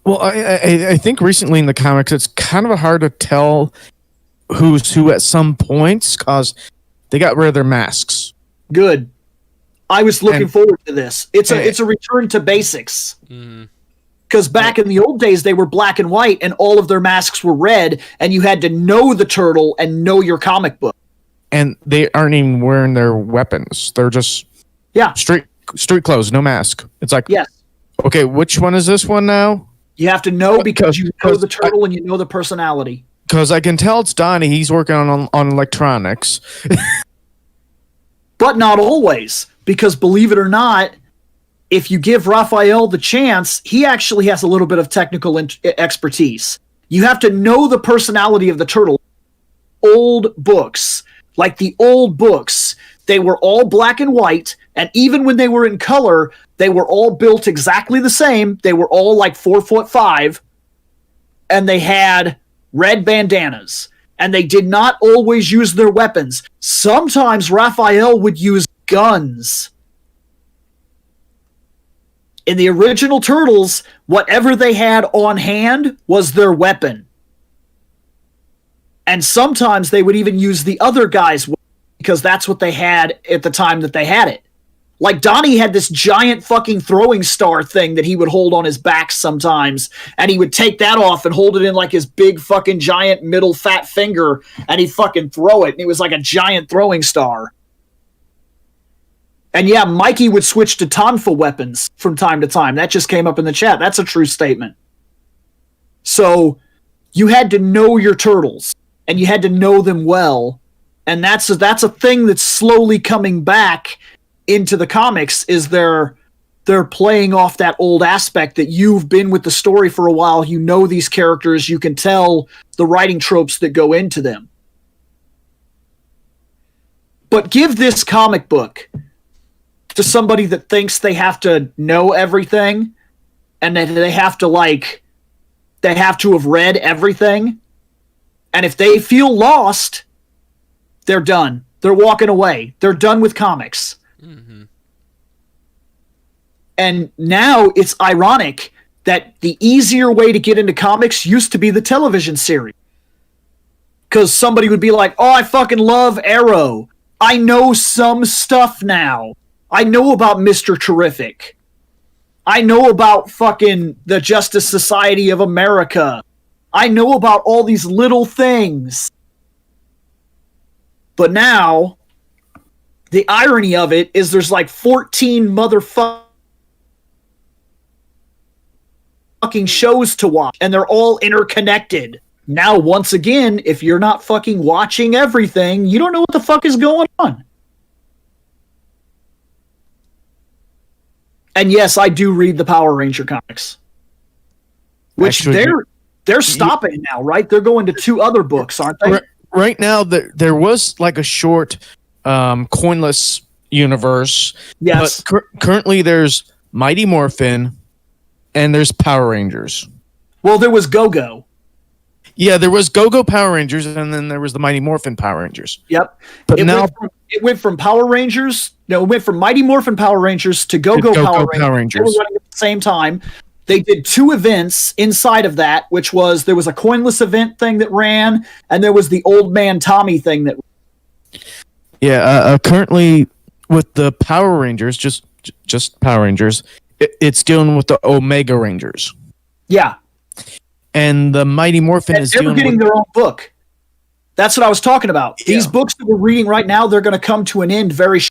Well, I think recently in the comics, it's kind of hard to tell who's who at some points because they got rid of their masks. Good. I was looking forward to this. It's a return to basics. Because back in the old days, they were black and white, and all of their masks were red, and you had to know the turtle and know your comic book. And they aren't even wearing their weapons. They're just street clothes, no mask. It's like, yes. Okay, which one is this one now? You have to know because you know the turtle and you know the personality. Because I can tell it's Donnie. He's working on electronics. But not always. Because believe it or not, if you give Raphael the chance, he actually has a little bit of technical expertise. You have to know the personality of the turtle. Old books, like the old books, they were all black and white, and even when they were in color, they were all built exactly the same. They were all like 4'5", and they had red bandanas, and they did not always use their weapons. Sometimes Raphael would use guns. In the original Turtles, whatever they had on hand was their weapon. And sometimes they would even use the other guy's weapon because that's what they had at the time that they had it. Like Donnie had this giant fucking throwing star thing that he would hold on his back sometimes, and he would take that off and hold it in like his big fucking giant middle fat finger, and he'd fucking throw it, and it was like a giant throwing star. And yeah, Mikey would switch to Tonfa weapons from time to time. That just came up in the chat. That's a true statement. So you had to know your turtles, and you had to know them well. And that's a thing that's slowly coming back into the comics, is they're playing off that old aspect that you've been with the story for a while. You know these characters. You can tell the writing tropes that go into them. But give this comic book to somebody that thinks they have to know everything and that they have to have read everything. And if they feel lost, they're done. They're walking away. They're done with comics. Mm-hmm. And now it's ironic that the easier way to get into comics used to be the television series. Because somebody would be like, oh, I fucking love Arrow. I know some stuff now. I know about Mr. Terrific. I know about fucking the Justice Society of America. I know about all these little things. But now, the irony of it is there's like 14 motherfucking shows to watch, and they're all interconnected. Now, once again, if you're not fucking watching everything, you don't know what the fuck is going on. And yes, I do read the Power Ranger comics. Which Actually, they're stopping now, right? They're going to 2 other books, aren't they? Right now, there was like a short coinless universe. Yes. But currently, there's Mighty Morphin and there's Power Rangers. Well, there was Go-Go. Yeah, there was Go-Go Power Rangers, and then there was the Mighty Morphin Power Rangers. Yep. But it went from Power Rangers. No, it went from Mighty Morphin Power Rangers to Go-Go Power Rangers. They were running at the same time. They did 2 events inside of that, which was there was a coinless event thing that ran, and there was the Old Man Tommy thing that. Yeah, currently with the Power Rangers, just Power Rangers, it's dealing with the Omega Rangers. Yeah. And the Mighty Morphin is dealing getting their own book. That's what I was talking about. Yeah. These books that we're reading right now, they're going to come to an end very shortly.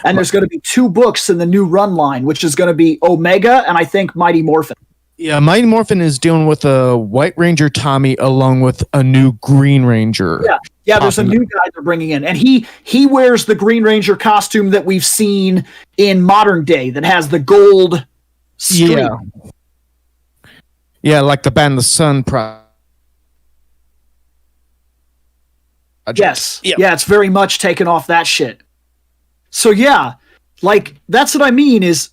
And there's going to be 2 books in the new run line, which is going to be Omega and I think Mighty Morphin. Yeah, Mighty Morphin is dealing with a White Ranger Tommy along with a new Green Ranger. Yeah, there's a new guy they're bringing in. And he wears the Green Ranger costume that we've seen in modern day that has the gold streak. Yeah, like the Band the Sun project. Yes. Yep. Yeah, it's very much taken off that shit. So yeah, like that's what I mean is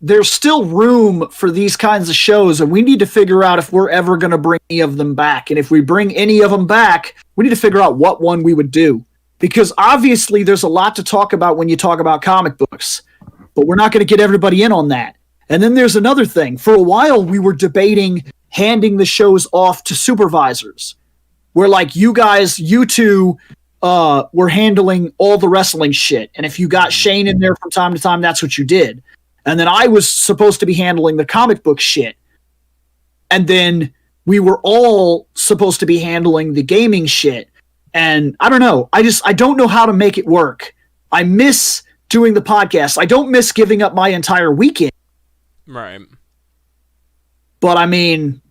there's still room for these kinds of shows, and we need to figure out if we're ever going to bring any of them back. And if we bring any of them back, we need to figure out what one we would do. Because obviously there's a lot to talk about when you talk about comic books, but we're not going to get everybody in on that. And then there's another thing. For a while, we were debating handing the shows off to supervisors, where like you two were handling all the wrestling shit. And if you got Shane in there from time to time, that's what you did. And then I was supposed to be handling the comic book shit. And then we were all supposed to be handling the gaming shit. And I don't know. I don't know how to make it work. I miss doing the podcast. I don't miss giving up my entire weekend. Right. But I mean,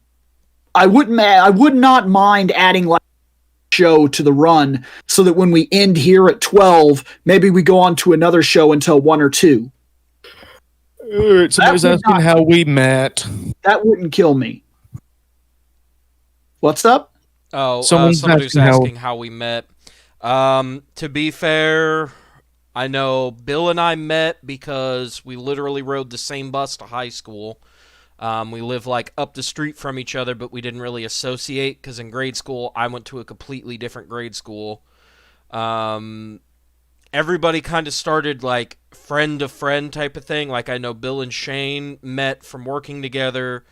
I would not mind adding like a show to the run so that when we end here at 12, maybe we go on to another show until 1 or 2. Somebody's asking how we met. That wouldn't kill me. What's up? Oh, somebody's asking how we met. To be fair, I know Bill and I met because we literally rode the same bus to high school. We live like up the street from each other, but we didn't really associate because in grade school, I went to a completely different grade school. Everybody kind of started like friend to friend type of thing. Like I know Bill and Shane met from working together.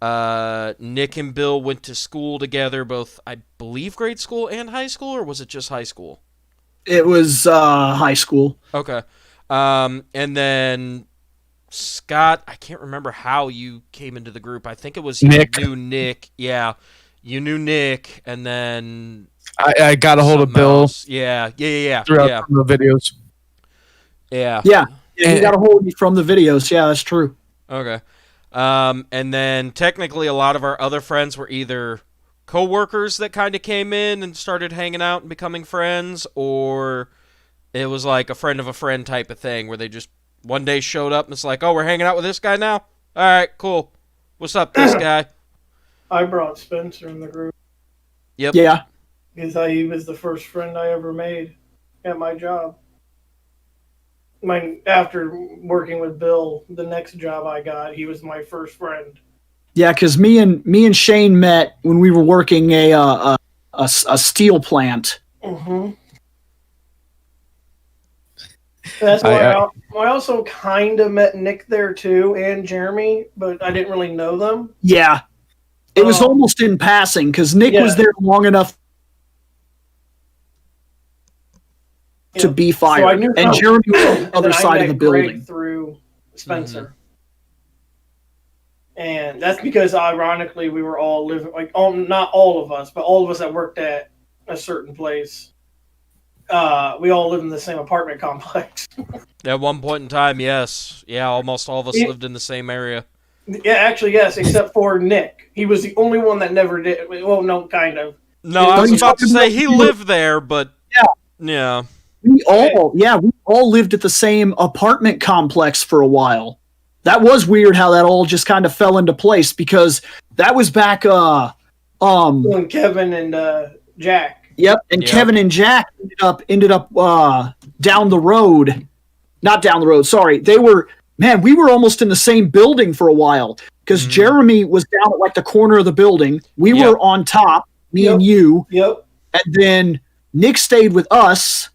Nick and Bill went to school together, both I believe grade school and high school, or was it just high school? It was high school. Okay. And then Scott, I can't remember how you came into the group. I think it was Nick. You knew Nick. Yeah. You knew Nick, and then I got a hold of Bill. Else. Yeah. Throughout the videos. Yeah. Yeah, he got a hold of me from the videos. Yeah, that's true. Okay. And then technically a lot of our other friends were either co-workers that kind of came in and started hanging out and becoming friends, or it was like a friend of a friend type of thing where they just one day showed up and it's like, oh, we're hanging out with this guy now? All right, cool. What's up, this guy? I brought Spencer in the group Yep. Yeah. because he was the first friend I ever made at my job. After working with Bill, the next job I got, he was my first friend. Yeah, because me and Shane met when we were working a steel plant. Mm-hmm. That's why I also kind of met Nick there too, and Jeremy, but I didn't really know them. Yeah, it was almost in passing because Nick was there long enough to be fired, so I knew and Jeremy was on the other side of the Greg building through Spencer. And that's because, ironically, we were all living, not all of us, but all of us that worked at a certain place. We all lived in the same apartment complex. At one point in time, yes. Yeah, almost all of us lived in the same area. Yeah, actually, yes, except for Nick. He was the only one that never did. Well, no, kind of. No, I was about to say he lived there, but yeah. We all lived at the same apartment complex for a while. That was weird how that all just kind of fell into place because that was back when Kevin and Jack. Yep, and Kevin and Jack ended up down the road. Not down the road, sorry. We were almost in the same building for a while because Jeremy was down at like the corner of the building. We were on top, me and you. Yep. And then Nick stayed with us.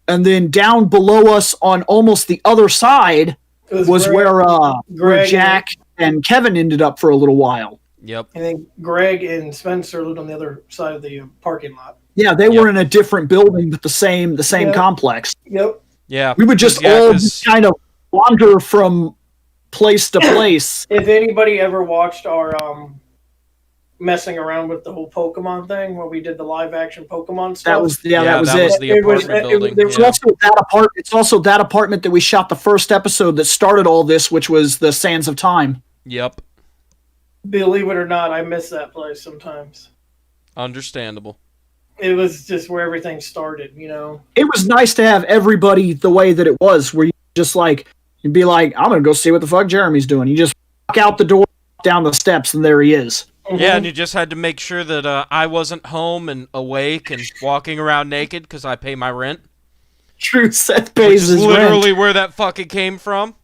And then down below us on almost the other side was where Jack and Kevin ended up for a little while. Yep. And then Greg and Spencer lived on the other side of the parking lot. Yeah, they were in a different building, but the same complex. Yep. Yeah. We would just all kind of wander from place to place. If anybody ever watched our messing around with the whole Pokemon thing where we did the live action Pokemon stuff. That was it. Was the apartment building. It's also that apartment that we shot the first episode that started all this, which was the Sands of Time. Yep. Believe it or not, I miss that place sometimes. Understandable. It was just where everything started, you know. It was nice to have everybody the way that it was, where you just you'd be like, I'm gonna go see what the fuck Jeremy's doing. You just walk out the door, down the steps, and there he is. Yeah, and you just had to make sure that I wasn't home and awake and walking around naked because I pay my rent. True, Seth pays his literally rent. Where that fucking came from.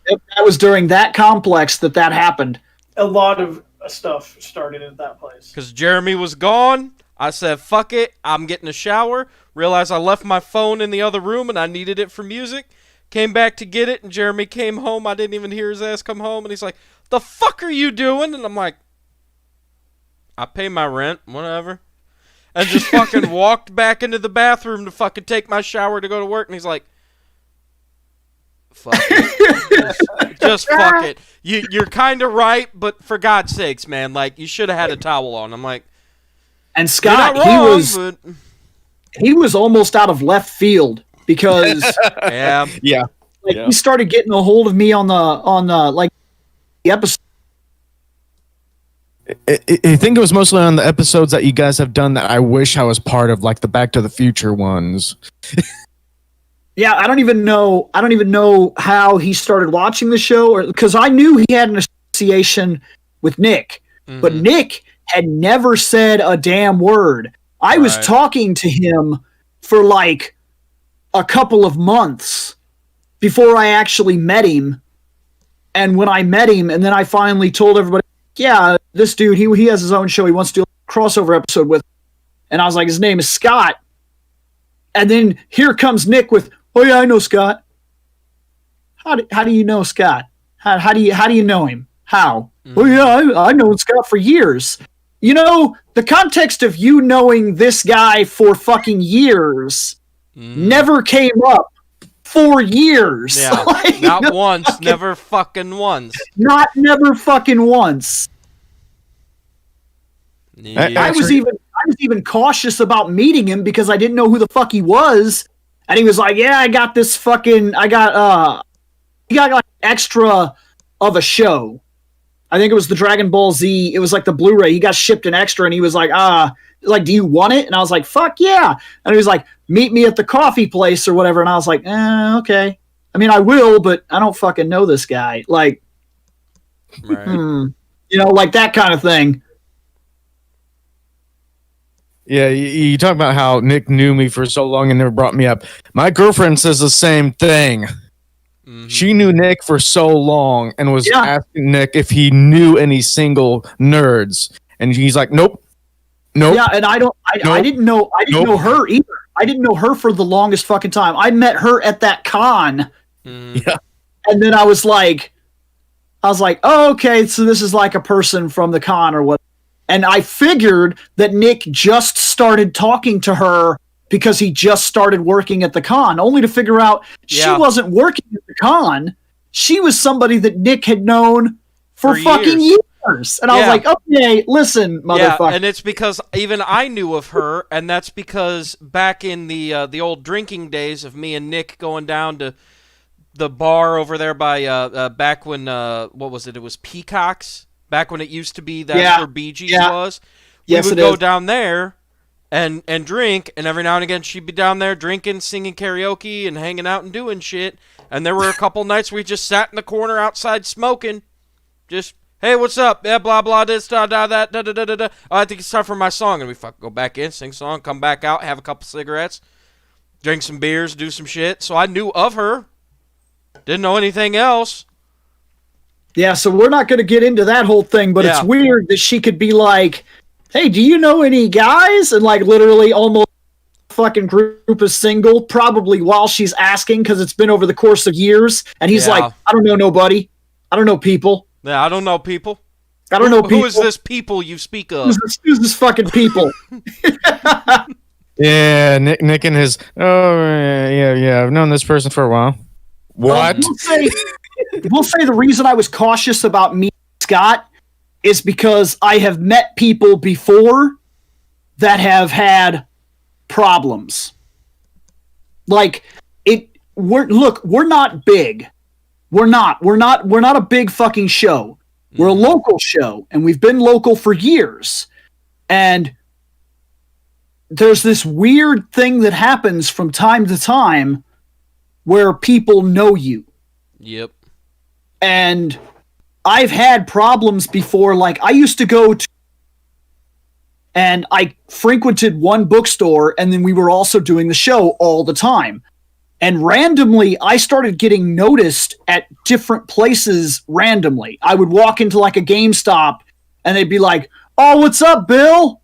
That was during that complex that happened. A lot of stuff started at that place. Because Jeremy was gone, I said, fuck it, I'm getting a shower. Realized I left my phone in the other room and I needed it for music. Came back to get it, and Jeremy came home. I didn't even hear his ass come home, and he's like, the fuck are you doing? And I'm like, I pay my rent, whatever. And just fucking walked back into the bathroom to fucking take my shower to go to work. And he's like, fuck it. Just fuck it. You're kind of right, but for God's sakes, man, you should have had a towel on. I'm like, and Scott, wrong, he was almost out of left field because he started getting a hold of me on the episode. I think it was mostly on the episodes that you guys have done that I wish I was part of, like the Back to the Future ones. Yeah, I don't even know how he started watching the show, or because I knew he had an association with Nick, but Nick had never said a damn word. I was talking to him for a couple of months before I actually met him, and when I met him, and then I finally told everybody, yeah, this dude, he has his own show. He wants to do a crossover episode with. And I was like, his name is Scott. And then here comes Nick with, oh yeah, I know Scott. How do you know Scott? How do you know him? How? Oh yeah, I know Scott for years. You know, the context of you knowing this guy for fucking years never came up. 4 years. Yeah, not once, never fucking once. Never fucking once. Yeah. I was even cautious about meeting him because I didn't know who the fuck he was, And he was like, yeah, I got he got like extra of a show. I think it was the Dragon Ball Z. It was like the Blu-ray. He got shipped an extra, and he was like, do you want it? And I was like, fuck yeah. And he was like, meet me at the coffee place or whatever. And I was like, okay. I mean, I will, but I don't fucking know this guy. Like, Right. Like that kind of thing. Yeah, you talk about how Nick knew me for so long and never brought me up. My girlfriend says the same thing. Mhm. She knew Nick for so long and was Yeah. asking Nick if he knew any single nerds, and he's like, "Nope, nope." Yeah, and I didn't know her either. I didn't know her for the longest fucking time. I met her at that con, Mhm. Yeah. and then I was like, oh, okay, so this is like a person from the con or what. And I figured that Nick just started talking to her because he just started working at the con, only to figure out she Yeah. wasn't working at the con. She was somebody that Nick had known for fucking years. And I was Yeah. like, okay, listen, Yeah, motherfucker. and it's because even I knew of her, and that's because back in the old drinking days of me and Nick going down to the bar over there by back when what was it? It was Peacocks. Back when it used to be, that's Yeah. where BG's Yeah. was. Yes, We would it go is. down there and drink, and every now and again she'd be down there drinking, singing karaoke, and hanging out and doing shit. And there were a couple nights we just sat in the corner outside smoking, just, hey, what's up? Yeah, blah blah this da da that da da da da da. Oh, I think it's time for my song, and we fucking go back in, sing song, come back out, have a couple cigarettes, drink some beers, do some shit. So I knew of her, didn't know anything else. Yeah, so we're not going to get into that whole thing, but Yeah. it's weird that she could be like, hey, do you know any guys? And like literally almost fucking group is single, probably while she's asking because it's been over the course of years. And he's Yeah. like, I don't know nobody. I don't know people. Yeah, I don't know people. I don't know people. Who is this people you speak of? Who's this fucking people? Yeah, Nick and his. Oh, yeah. I've known this person for a while. What? We'll say the reason I was cautious about me, Scott, is because I have met people before that have had problems. Like we're not big. We're not a big fucking show. We're a local show, and we've been local for years. And there's this weird thing that happens from time to time where people know you. Yep. And I've had problems before. Like, I used to go to, and I frequented one bookstore, and then we were also doing the show all the time. And randomly, I started getting noticed at different places randomly. I would walk into like a GameStop, and they'd be like, oh, what's up, Bill?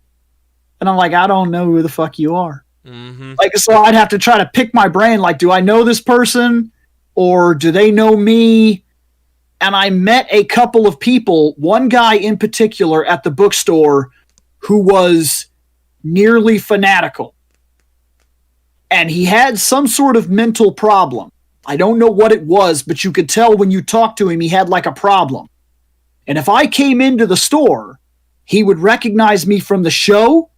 And I'm like, I don't know who the fuck you are. Mm-hmm. Like, so I'd have to try to pick my brain. Like, do I know this person? Or do they know me? And I met a couple of people, one guy in particular at the bookstore who was nearly fanatical. And he had some sort of mental problem. I don't know what it was, but you could tell when you talked to him, he had like a problem. And if I came into the store, he would recognize me from the show,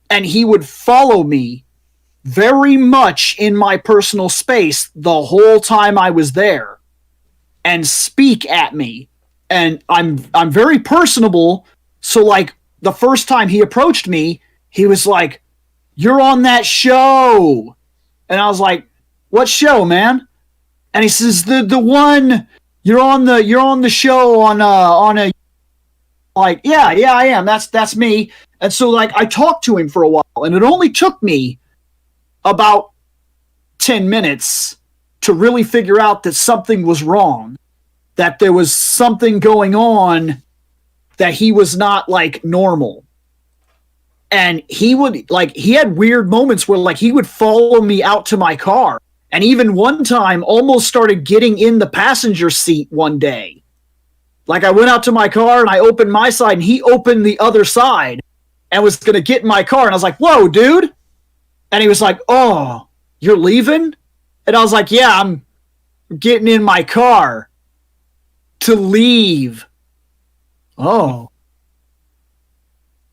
and he would follow me very much in my personal space the whole time I was there and speak at me. And I'm very personable. So like the first time he approached me, he was like, you're on that show. And I was like, what show, man? And he says, the one you're on the show on a, like, yeah, I am. That's me. And so like I talked to him for a while, and it only took me about 10 minutes to really figure out that something was wrong, that there was something going on, that he was not like normal. And he had weird moments where like he would follow me out to my car, and even one time almost started getting in the passenger seat one day. Like I went out to my car and I opened my side, and he opened the other side and was going to get in my car. And I was like, whoa, dude. And he was like, oh, you're leaving? And I was like, yeah, I'm getting in my car to leave. Oh.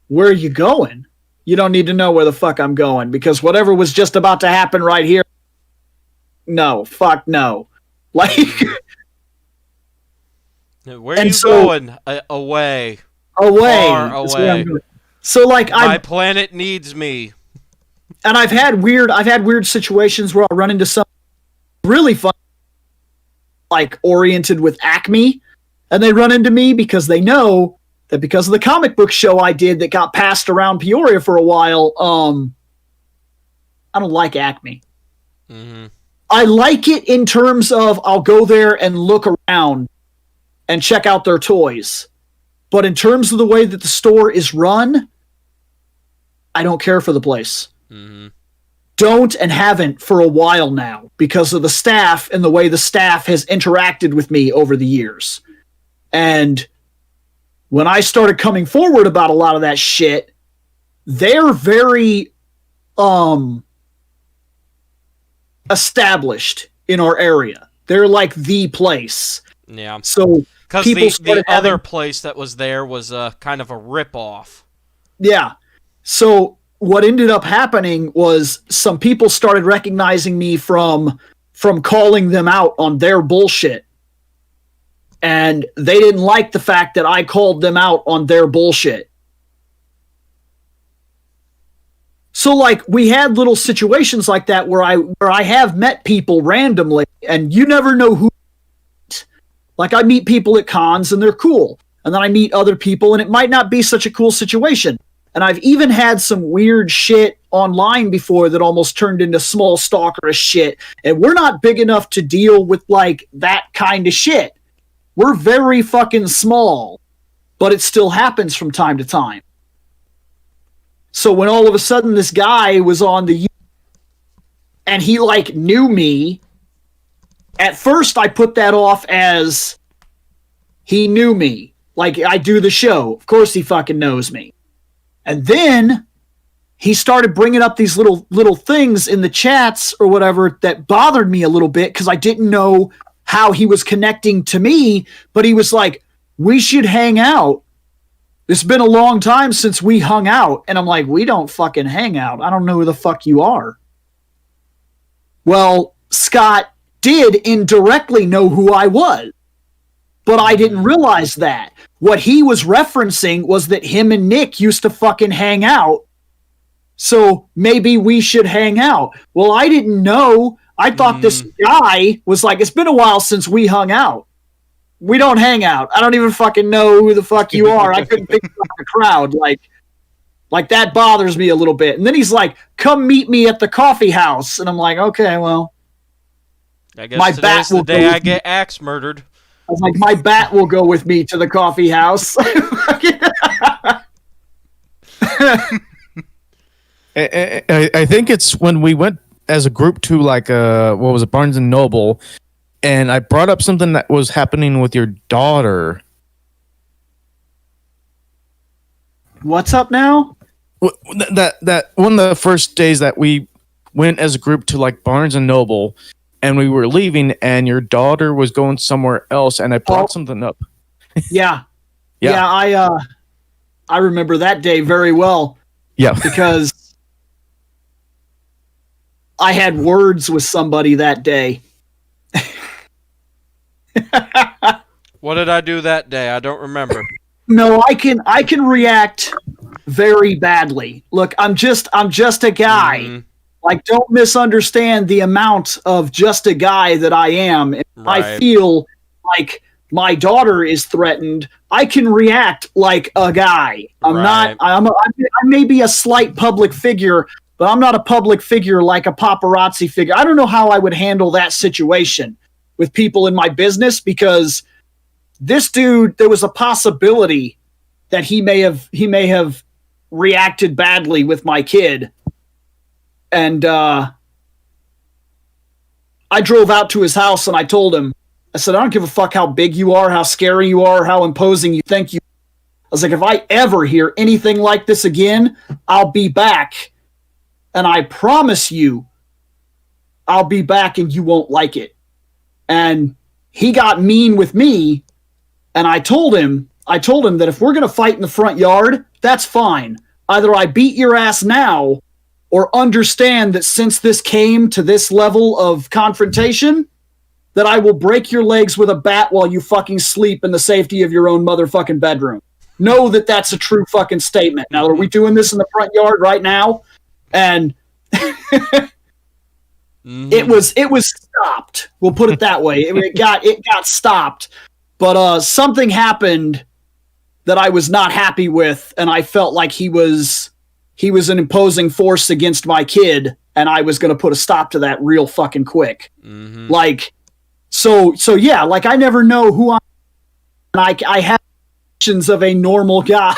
Where are you going? You don't need to know where the fuck I'm going, because whatever was just about to happen right here no, fuck no. Like, Where and you so- going? Away. away. Far That's where I'm away. going. So like My planet needs me. and I've had weird situations where I'll run into some really fun, like oriented with Acme, and they run into me because they know that because of the comic book show I did that got passed around Peoria for a while, I don't like Acme. Mm-hmm. I like it in terms of I'll go there and look around and check out their toys. But in terms of the way that the store is run, I don't care for the place. Mm-hmm. Don't and haven't for a while now because of the staff and the way the staff has interacted with me over the years. And when I started coming forward about a lot of that shit, they're very established in our area. They're like the place. Yeah. So Because people the started other having- place that was there was kind of a rip-off. yeah. So what ended up happening was some people started recognizing me from calling them out on their bullshit. And they didn't like the fact that I called them out on their bullshit. So like we had little situations like that where I have met people randomly and you never know who. Like I meet people at cons and they're cool. And then I meet other people and it might not be such a cool situation. And I've even had some weird shit online before that almost turned into small stalkerish shit. And we're not big enough to deal with like that kind of shit. We're very fucking small, but it still happens from time to time. So when all of a sudden this guy was on the and he like knew me, at first I put that off as he knew me. Like I do the show. Of course he fucking knows me. And then he started bringing up these little things in the chats or whatever that bothered me a little bit because I didn't know how he was connecting to me. But he was like, we should hang out. It's been a long time since we hung out. And I'm like, we don't fucking hang out. I don't know who the fuck you are. Well, Scott did indirectly know who I was. But I didn't realize that. What he was referencing was that him and Nick used to fucking hang out. So maybe we should hang out. Well, I didn't know. I thought this guy was like, it's been a while since we hung out. We don't hang out. I don't even fucking know who the fuck you are. I couldn't think about the crowd. Like that bothers me a little bit. And then he's like, come meet me at the coffee house. And I'm like, okay, well. I guess My today's bat the will day go I with get axe murdered. I was like, my bat will go with me to the coffee house. I think it's when we went as a group to like what was it, Barnes and Noble, and I brought up something that was happening with your daughter. What's up now? That one of the first days that we went as a group to like Barnes and Noble, and we were leaving, and your daughter was going somewhere else, and I brought something up. Yeah. Yeah. Yeah, I remember that day very well Yeah. because I had words with somebody that day. What did I do that day? I don't remember. No, I can react very badly. Look, I'm just a guy. Mhm. Like, don't misunderstand the amount of just a guy that I am. If I Right. feel like my daughter is threatened, I can react like a guy. I'm Right. not. I may be a slight public figure, but I'm not a public figure like a paparazzi figure. I don't know how I would handle that situation with people in my business because this dude, there was a possibility that he may have reacted badly with my kid. And I drove out to his house and I told him, I said, I don't give a fuck how big you are, how scary you are, how imposing you think you are. I was like, if I ever hear anything like this again, I'll be back. And I promise you, I'll be back and you won't like it. And he got mean with me. And I told him that if we're going to fight in the front yard, that's fine. Either I beat your ass now or understand that since this came to this level of confrontation, that I will break your legs with a bat while you fucking sleep in the safety of your own motherfucking bedroom. Know that that's a true fucking statement. Now, are we doing this in the front yard right now? And it was stopped. We'll put it that way. It got stopped. But something happened that I was not happy with, and I felt like he was an imposing force against my kid, and I was going to put a stop to that real fucking quick. Like, so yeah, like I never know who I have actions of a normal guy.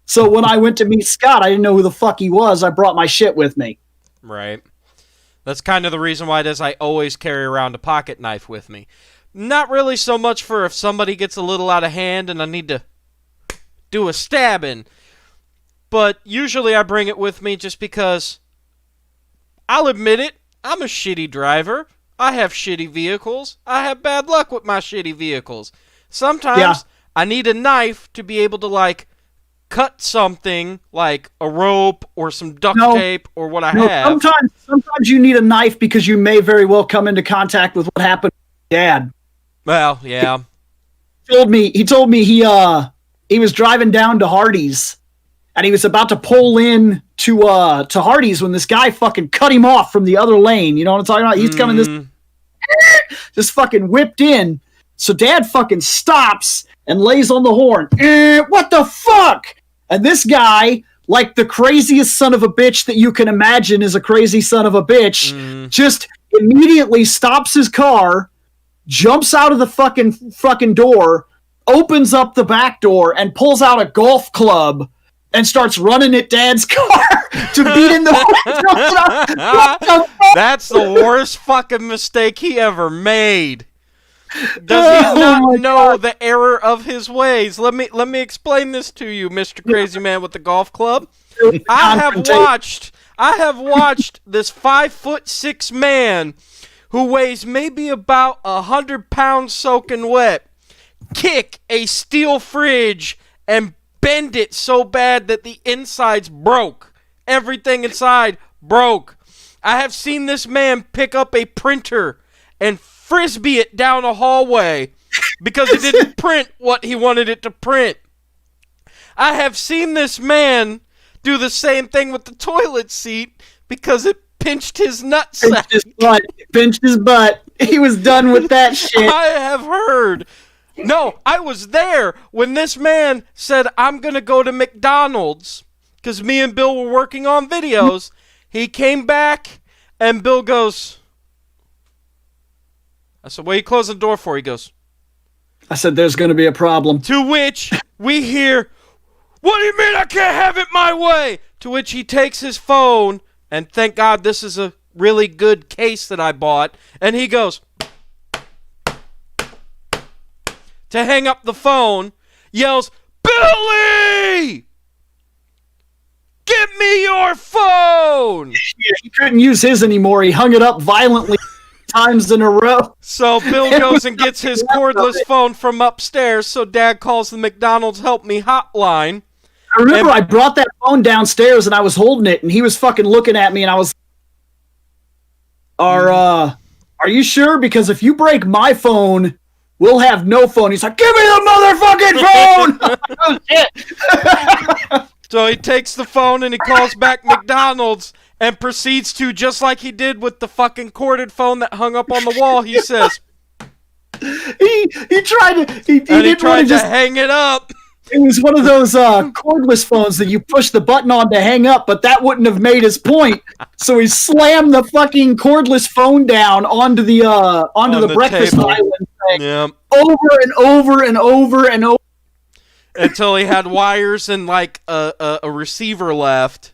So when I went to meet Scott, I didn't know who the fuck he was. I brought my shit with me. Right. That's kind of the reason why it is I always carry around a pocket knife with me. Not really so much for if somebody gets a little out of hand and I need to do a stabbing, but usually I bring it with me just because I'll admit it, I'm a shitty driver. I have shitty vehicles. I have bad luck with my shitty vehicles. Sometimes I need a knife to be able to, like, cut something like a rope or some duct tape or what I have. Sometimes you need a knife because you may very well come into contact with what happened with Dad. Well, yeah. He told me he was driving down to Hardee's and he was about to pull in to Hardee's when this guy fucking cut him off from the other lane. You know what I'm talking about? He's coming just fucking whipped in. So Dad fucking stops and lays on the horn. What the fuck? And this guy, like the craziest son of a bitch that you can imagine is a crazy son of a bitch, just immediately stops his car, jumps out of the fucking door, opens up the back door, and pulls out a golf club and starts running at Dad's car to beat in the That's the worst fucking mistake he ever made. Does he not know the error of his ways? Let me explain this to you, Mr. Crazy Man with the golf club. I have watched this 5'6" man who weighs maybe about 100 pounds soaking wet kick a steel fridge and bend it so bad that the insides broke. Everything inside broke. I have seen this man pick up a printer and frisbee it down a hallway because it didn't print what he wanted it to print. I have seen this man do the same thing with the toilet seat because it pinched his nutsack. Pinched his butt. He was done with that shit. I have heard. No, I was there when this man said, I'm going to go to McDonald's because me and Bill were working on videos. He came back and Bill goes, I said, what are you closing the door for? He goes, I said, there's going to be a problem. To which we hear, what do you mean I can't have it my way? To which he takes his phone, and thank God this is a really good case that I bought, and he goes, to hang up the phone, yells, Billy! Give me your phone! He couldn't use his anymore. He hung it up violently times in a row. So Bill goes and gets his cordless phone from upstairs, so Dad calls the McDonald's Help Me hotline. I remember I brought that phone downstairs and I was holding it and he was fucking looking at me and I was are you sure? Because if you break my phone, we'll have no phone. He's like, give me the motherfucking phone! Oh, shit. So he takes the phone and he calls back McDonald's and proceeds to, just like he did with the fucking corded phone that hung up on the wall, he says... He tried to... He didn't want to just hang it up. It was one of those cordless phones that you push the button on to hang up, but that wouldn't have made his point. So he slammed the fucking cordless phone down onto the breakfast table. island thing. Yep. Over and over and over and over. Until he had wires and like a receiver left.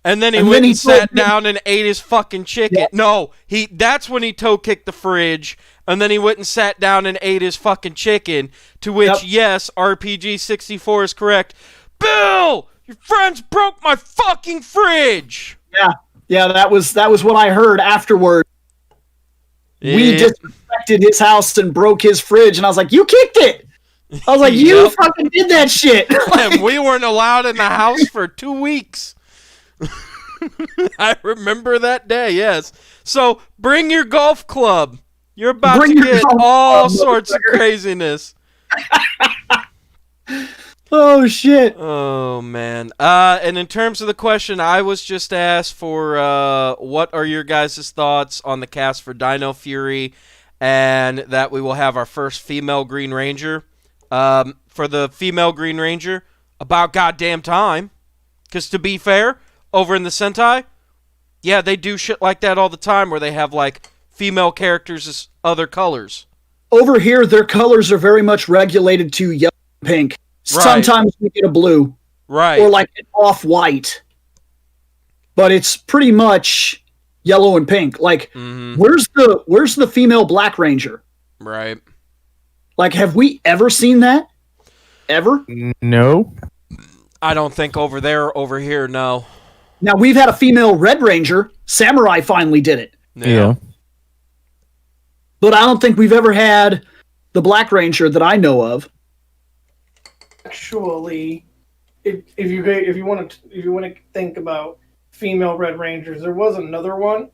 And then he sat down and ate his fucking chicken. Yeah. No, that's when he toe kicked the fridge. And then he went and sat down and ate his fucking chicken. To which, yes, RPG64 is correct. Bill, your friends broke my fucking fridge. Yeah, that was what I heard afterward. Yeah. We disrespected his house and broke his fridge, and I was like, you kicked it. I was like, you fucking did that shit. And we weren't allowed in the house for 2 weeks. I remember that day, yes. So bring your golf club. You're about Bring to your get golf all club, sorts of motherfucker. craziness. Oh shit. Oh, man. And in terms of the question, I was just asked for what are your guys' thoughts on the cast for Dino Fury, and that we will have our first female Green Ranger. For the female Green Ranger, about goddamn time. Because to be fair, over in the Sentai, yeah, they do shit like that all the time where they have, like, female characters as other colors. Over here, their colors are very much regulated to yellow and pink. Right. Sometimes we get a blue. Right. Or like an off-white. But it's pretty much yellow and pink. Like, where's the female Black Ranger? Right. Like, have we ever seen that? Ever? No. I don't think over there or over here, no. Now, we've had a female Red Ranger. Samurai finally did it. Yeah. But I don't think we've ever had the Black Ranger that I know of. Actually, if you want to think about female Red Rangers, there was another one.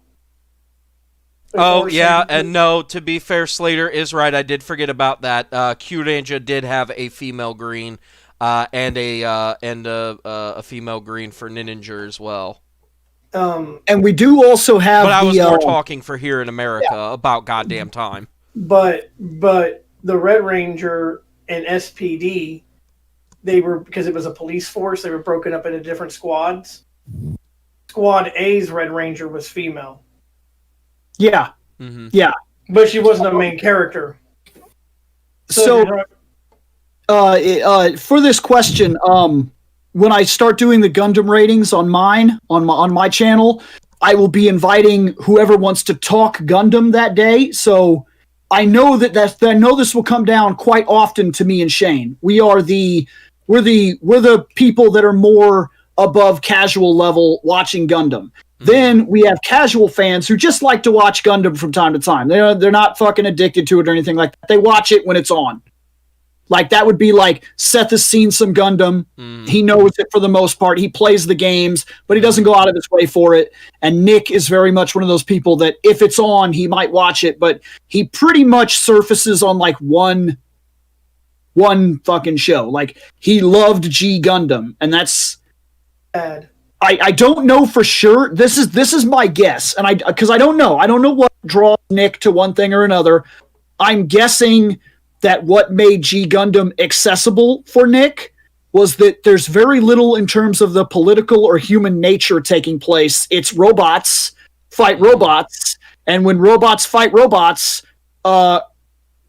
Oh, Before yeah, season two. and no, to be fair, Slater is right. I did forget about that. Q Ranger did have a female green, and a female green for Ninja as well. And we do also have But I was more talking for here in America about goddamn time. But the Red Ranger and SPD, they were, because it was a police force, they were broken up into different squads. Squad A's Red Ranger was female, Yeah. Mm-hmm. Yeah. but she wasn't a main character. So for this question, when I start doing the Gundam ratings on my channel, I will be inviting whoever wants to talk Gundam that day. So I know I know this will come down quite often to me and Shane. We're the people that are more above casual level watching Gundam. Then we have casual fans who just like to watch Gundam from time to time. They're not fucking addicted to it or anything like that. They watch it when it's on. Like, that would be like, Seth has seen some Gundam. He knows it for the most part. He plays the games, but he doesn't go out of his way for it. And Nick is very much one of those people that if it's on, he might watch it, but he pretty much surfaces on like one fucking show. Like, he loved G Gundam, and that's bad. I don't know for sure. This is my guess, and because I don't know. I don't know what draws Nick to one thing or another. I'm guessing that what made G Gundam accessible for Nick was that there's very little in terms of the political or human nature taking place. It's robots fight robots, and when robots fight robots,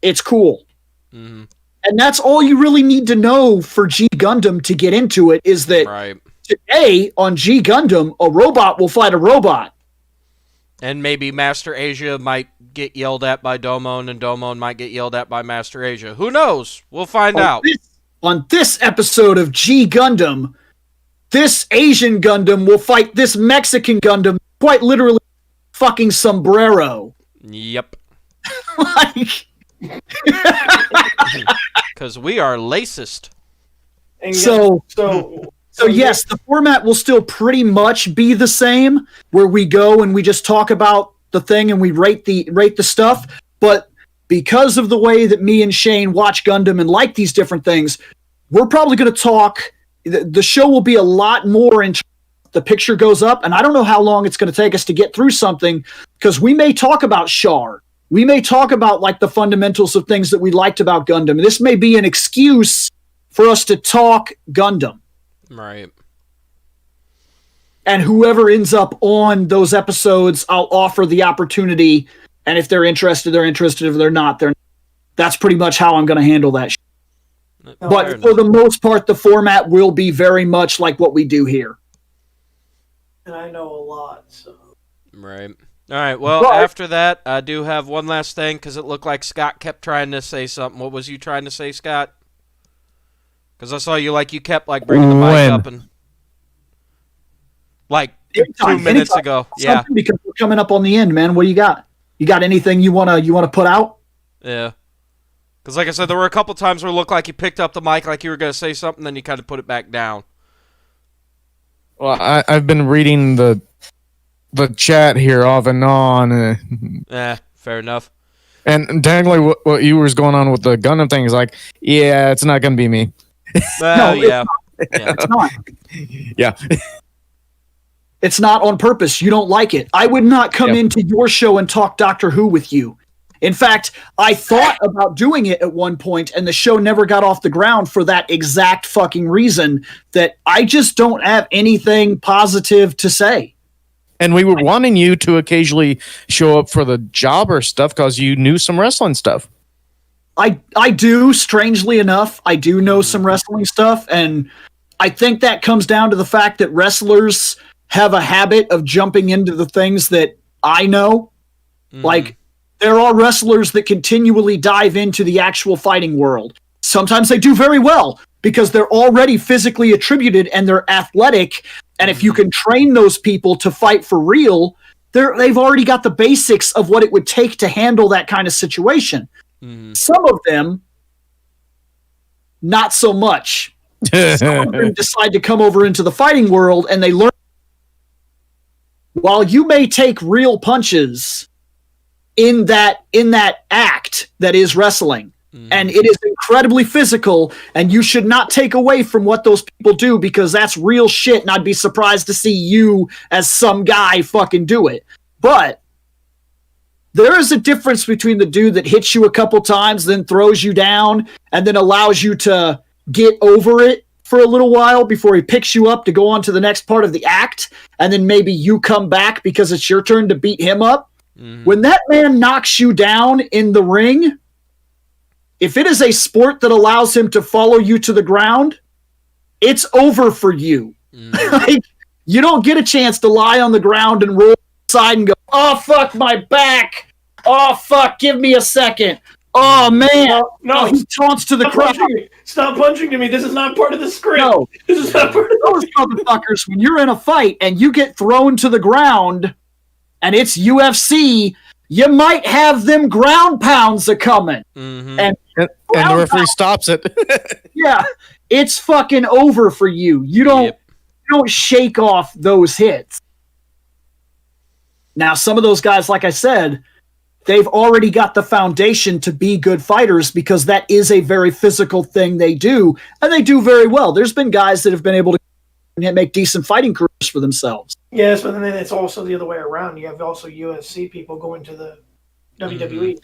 it's cool. Mm-hmm. And that's all you really need to know for G Gundam to get into it, is that Right. today on G Gundam, a robot will fight a robot. And maybe Master Asia might get yelled at by Domon, and Domon might get yelled at by Master Asia. Who knows? We'll find out. On this episode of G Gundam, this Asian Gundam will fight this Mexican Gundam, quite literally fucking sombrero. Yep. Like, Because we are lacist. And So yes, the format will still pretty much be the same, where we go and we just talk about the thing and we rate the stuff. But because of the way that me and Shane watch Gundam and like these different things, we're probably going to talk. The show will be a lot more in. The picture goes up, and I don't know how long it's going to take us to get through something, because we may talk about Char. We may talk about like the fundamentals of things that we liked about Gundam. This may be an excuse for us to talk Gundam. Right. And whoever ends up on those episodes, I'll offer the opportunity. And if they're interested, they're interested. If they're not, they're not. That's pretty much how I'm going to handle that. But for the most part, the format will be very much like what we do here. And I know a lot, so. Right. All right. Well, after that, I do have one last thing, because it looked like Scott kept trying to say something. What was you trying to say, Scott? Because I saw you kept bringing the mic up and 2 minutes ago. Yeah. Because we're coming up on the end, man. What do you got? You got anything you wanna put out? Yeah. Because like I said, there were a couple times where it looked like you picked up the mic like you were going to say something, then you kind of put it back down. Well, I've been reading the the chat here off and on. Fair enough. And technically, what you was going on with the Gundam thing is like, yeah, it's not going to be me. Well, yeah. It's not. Yeah. It's not on purpose. You don't like it. I would not come into your show and talk Doctor Who with you. In fact, I thought about doing it at one point, and the show never got off the ground for that exact fucking reason, that I just don't have anything positive to say. And we were wanting you to occasionally show up for the jobber stuff because you knew some wrestling stuff. I do, strangely enough, I do know some wrestling stuff, and I think that comes down to the fact that wrestlers have a habit of jumping into the things that I know. Like, there are wrestlers that continually dive into the actual fighting world. Sometimes they do very well because they're already physically attributed and they're athletic. And if you can train those people to fight for real, they've already got the basics of what it would take to handle that kind of situation. Some of them, not so much. Some of them decide to come over into the fighting world and they learn. While you may take real punches in that act that is wrestling, and it is incredibly physical, and you should not take away from what those people do because that's real shit, and I'd be surprised to see you as some guy fucking do it. But there is a difference between the dude that hits you a couple times, then throws you down, and then allows you to get over it for a little while before he picks you up to go on to the next part of the act, and then maybe you come back because it's your turn to beat him up. When that man knocks you down in the ring, if it is a sport that allows him to follow you to the ground, it's over for you. Like, you don't get a chance to lie on the ground and roll aside and go, oh, fuck my back. Oh, fuck, give me a second. Oh, man. No, he taunts to the crowd. Stop punching to me. This is not part of the script. No. This is not part of Those motherfuckers, when you're in a fight and you get thrown to the ground and it's UFC, you might have them ground pounds a coming. And the referee stops it. yeah, it's fucking over for you. You don't shake off those hits. Now, some of those guys, like I said, they've already got the foundation to be good fighters because that is a very physical thing they do, and they do very well. There's been guys that have been able to make decent fighting careers for themselves. Yes, but then it's also the other way around. You have also UFC people going to the WWE.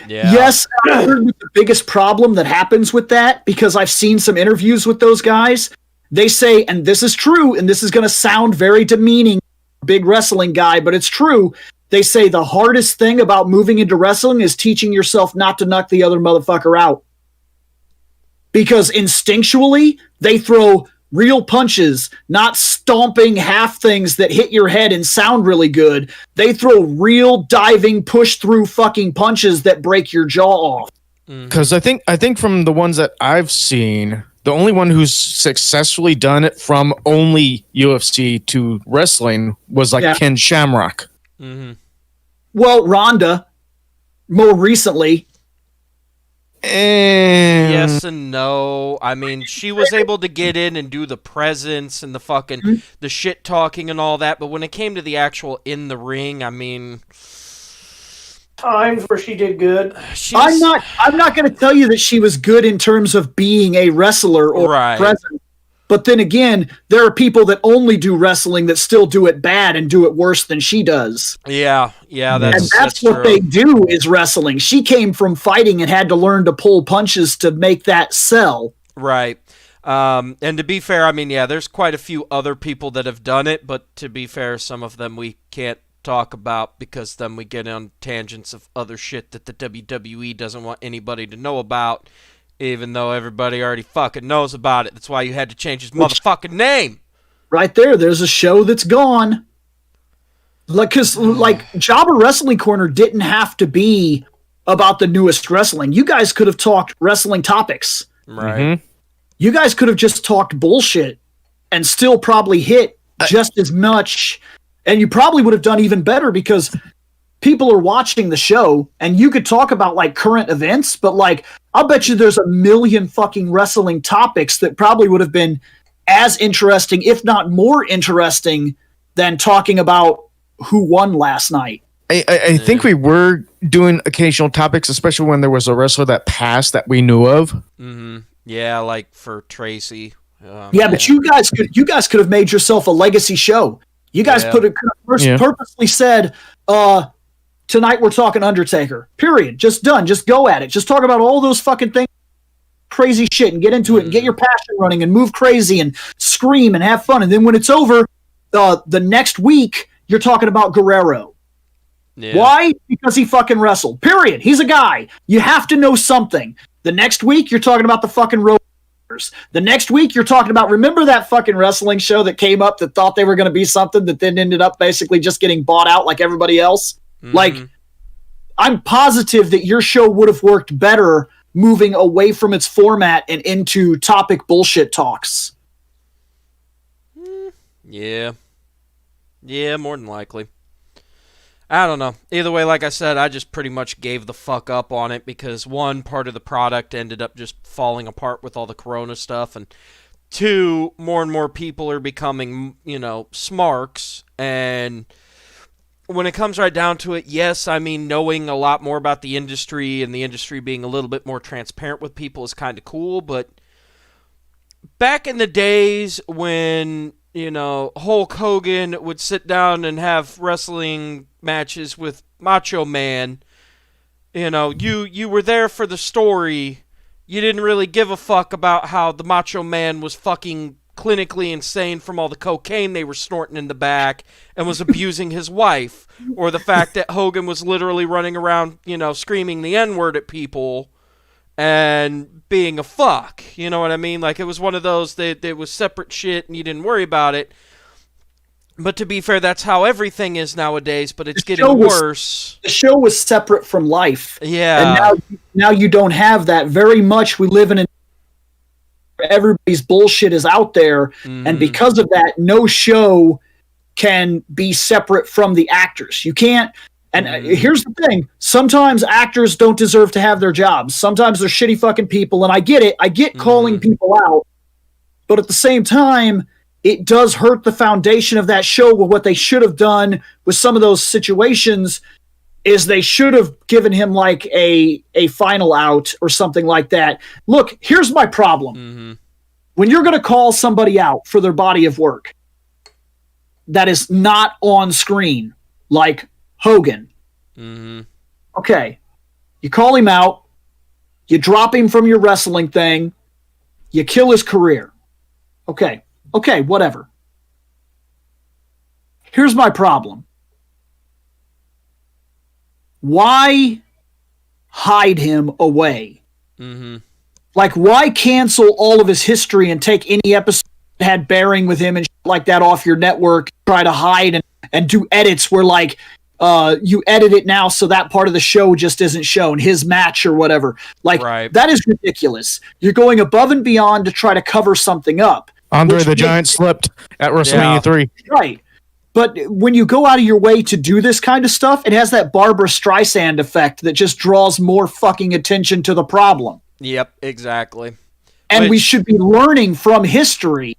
Yeah. Yes, I heard the biggest problem that happens with that, because I've seen some interviews with those guys. They say, and this is true, and this is going to sound very demeaning, big wrestling guy, but it's true. They say the hardest thing about moving into wrestling is teaching yourself not to knock the other motherfucker out. Because instinctually, they throw real punches, not stomping half things that hit your head and sound really good. They throw real diving, push through fucking punches that break your jaw off. Because I think from the ones that I've seen, the only one who's successfully done it from only UFC to wrestling was like Ken Shamrock. Well, Ronda, more recently. Yes and no. I mean, she was able to get in and do the presence and the fucking the shit talking and all that, but when it came to the actual in the ring, I mean, times where she did good. I'm not going to tell you that she was good in terms of being a wrestler or present. But then again, there are people that only do wrestling that still do it bad and do it worse than she does. Yeah, that's what true. They do is wrestling. She came from fighting and had to learn to pull punches to make that sell. Right. And to be fair, I mean, yeah, there's quite a few other people that have done it, but to be fair, some of them we can't talk about because then we get on tangents of other shit that the WWE doesn't want anybody to know about. Even though everybody already fucking knows about it. That's why you had to change his motherfucking name. Right there's a show that's gone. Because, Jobber Wrestling Corner didn't have to be about the newest wrestling. You guys could have talked wrestling topics. Right. You guys could have just talked bullshit and still probably hit just as much. And you probably would have done even better because people are watching the show and you could talk about current events, but I'll bet you there's a million fucking wrestling topics that probably would have been as interesting, if not more interesting, than talking about who won last night. I think we were doing occasional topics, especially when there was a wrestler that passed that we knew of. Mm-hmm. Yeah, like for Tracy. Yeah, but you guys could have made yourself a legacy show. You guys could have purposely said, tonight we're talking Undertaker. Period. Just done. Just go at it. Just talk about all those fucking things, crazy shit, and get into it and get your passion running and move crazy and scream and have fun. And then when it's over, the next week you're talking about Guerrero. Yeah. Why? Because he fucking wrestled. Period. He's a guy. You have to know something. The next week you're talking about the fucking Road. The next week you're talking about, remember that fucking wrestling show that came up that thought they were going to be something that then ended up basically just getting bought out like everybody else? Mm-hmm. Like, I'm positive that your show would have worked better moving away from its format and into topic bullshit talks. Yeah, more than likely. I don't know. Either way, like I said, I just pretty much gave the fuck up on it because one, part of the product ended up just falling apart with all the Corona stuff, and two, more and more people are becoming, smarks, and when it comes right down to it, yes, I mean, knowing a lot more about the industry and the industry being a little bit more transparent with people is kind of cool, but back in the days when, Hulk Hogan would sit down and have wrestling matches with Macho Man, you were there for the story. You didn't really give a fuck about how the Macho Man was fucking clinically insane from all the cocaine they were snorting in the back and was abusing his wife, or the fact that Hogan was literally running around, screaming the N-word at people and being a fuck. You know what I mean? Like, it was one of those that it was separate shit and you didn't worry about it. But to be fair, that's how everything is nowadays, but it's getting worse. The show was separate from life. Yeah. And now you don't have that. Very much we live in an everybody's bullshit is out there, and because of that, no show can be separate from the actors. You can't. And here's the thing: sometimes actors don't deserve to have their jobs. Sometimes they're shitty fucking people, and I get it. I get calling people out, but at the same time, it does hurt the foundation of that show. With what they should have done with some of those situations is they should have given him like a final out or something like that. Look, here's my problem. When you're going to call somebody out for their body of work that is not on screen, like Hogan, okay, you call him out, you drop him from your wrestling thing, you kill his career. Okay, whatever. Here's my problem. Why hide him away? Like, why cancel all of his history and take any episode that had bearing with him and shit like that off your network, try to hide and do edits where, like, you edit it now so that part of the show just isn't shown, his match or whatever. Like, that is ridiculous. You're going above and beyond to try to cover something up. Andre the Giant slipped at WrestleMania 3. Right. But when you go out of your way to do this kind of stuff, it has that Barbara Streisand effect that just draws more fucking attention to the problem. Yep, exactly. And we should be learning from history.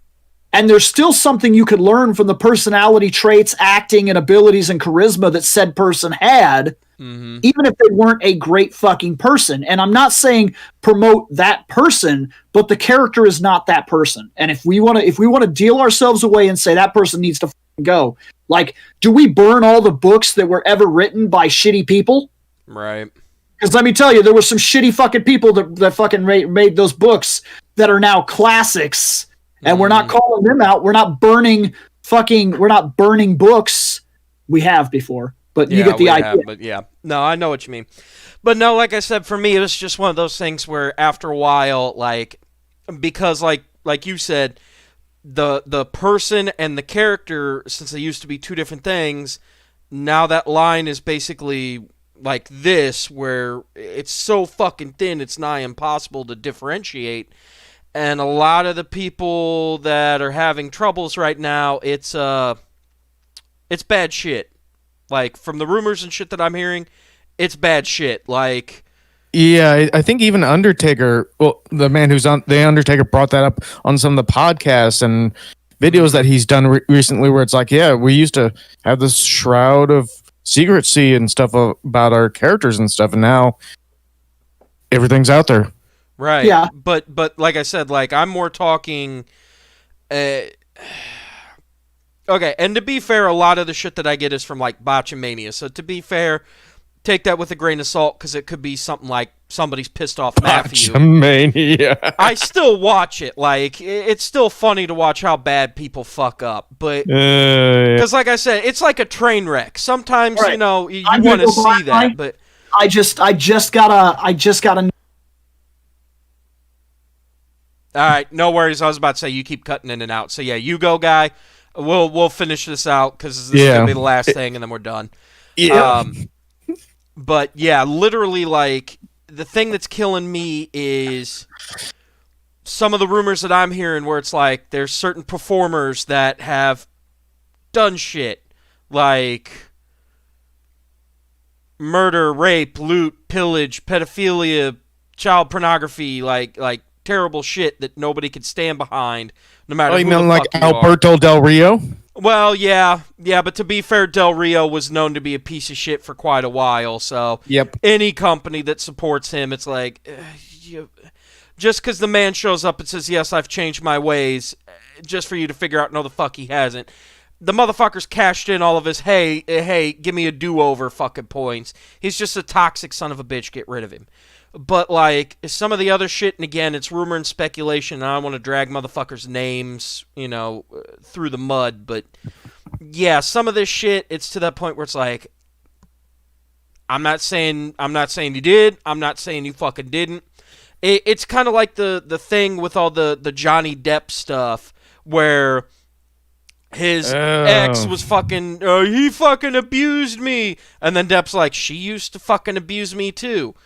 And there's still something you could learn from the personality traits, acting, and abilities and charisma that said person had, even if they weren't a great fucking person. And I'm not saying promote that person, but the character is not that person. And if we want to deal ourselves away and say that person needs to go, like, do we burn all the books that were ever written by shitty people? Right. Because let me tell you, there were some shitty fucking people that fucking made those books that are now classics. And we're not calling them out. We're not burning books. We have before, but you get the idea. But yeah, no, I know what you mean. But no, like I said, for me, it was just one of those things where after a while, like, because like you said, the person and the character, since they used to be two different things, now that line is basically like this, where it's so fucking thin, it's nigh impossible to differentiate. And a lot of the people that are having troubles right now, it's bad shit. Like, from the rumors and shit that I'm hearing, it's bad shit. Like, yeah, I think even Undertaker, well, the man who's on the Undertaker brought that up on some of the podcasts, and videos that he's done recently where it's like, yeah, we used to have this shroud of secrecy and stuff about our characters and stuff, and now everything's out there. Right. Yeah. But like I said, like I'm more talking. Okay, and to be fair, a lot of the shit that I get is from like Botchamania. So to be fair, take that with a grain of salt because it could be something like somebody's pissed off Matthew. Botchamania. I still watch it. Like it's still funny to watch how bad people fuck up, but because like I said, it's like a train wreck. Sometimes Right. you know you want to see that, but I just gotta. all right, no worries. I was about to say you keep cutting in and out. So yeah, you go, guy. We'll finish this out because this is gonna be the last thing, and then we're done. Yeah. But yeah, literally, like the thing that's killing me is some of the rumors that I'm hearing, where it's like there's certain performers that have done shit like murder, rape, loot, pillage, pedophilia, child pornography, like terrible shit that nobody could stand behind, no matter. Oh, you who mean the like fuck you are. Alberto Del Rio? Well, yeah, but to be fair, Del Rio was known to be a piece of shit for quite a while, so Yep. any company that supports him, it's like, just because the man shows up and says, yes, I've changed my ways, just for you to figure out, no, the fuck he hasn't. The motherfucker's cashed in all of his, hey, give me a do-over fucking points. He's just a toxic son of a bitch, get rid of him. But, like, some of the other shit, and again, it's rumor and speculation, and I don't want to drag motherfuckers' names, through the mud, but, yeah, some of this shit, it's to that point where it's like, I'm not saying you did, I'm not saying you fucking didn't. It's kind of like the thing with all the Johnny Depp stuff, where his ex was fucking, he fucking abused me, and then Depp's like, she used to fucking abuse me too.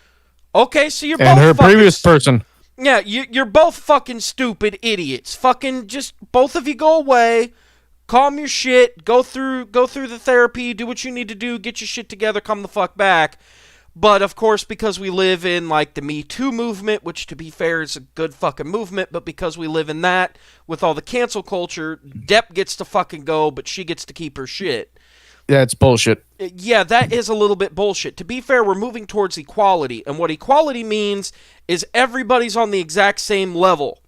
Okay, so you're both And her fucking previous person. Yeah, you're both fucking stupid idiots. Fucking just both of you go away, calm your shit, go through the therapy, do what you need to do, get your shit together, come the fuck back. But of course, because we live in like the Me Too movement, which to be fair is a good fucking movement, but because we live in that with all the cancel culture, Depp gets to fucking go, but she gets to keep her shit. Yeah, it's bullshit. Yeah, that is a little bit bullshit. To be fair, we're moving towards equality, and what equality means is everybody's on the exact same level.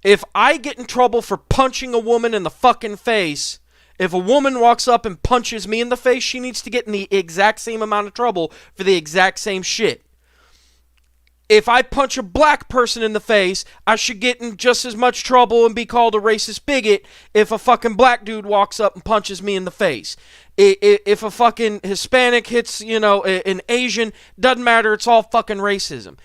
If I get in trouble for punching a woman in the fucking face, if a woman walks up and punches me in the face, she needs to get in the exact same amount of trouble for the exact same shit. If I punch a black person in the face, I should get in just as much trouble and be called a racist bigot if a fucking black dude walks up and punches me in the face. If a fucking Hispanic hits, an Asian, doesn't matter, it's all fucking racism.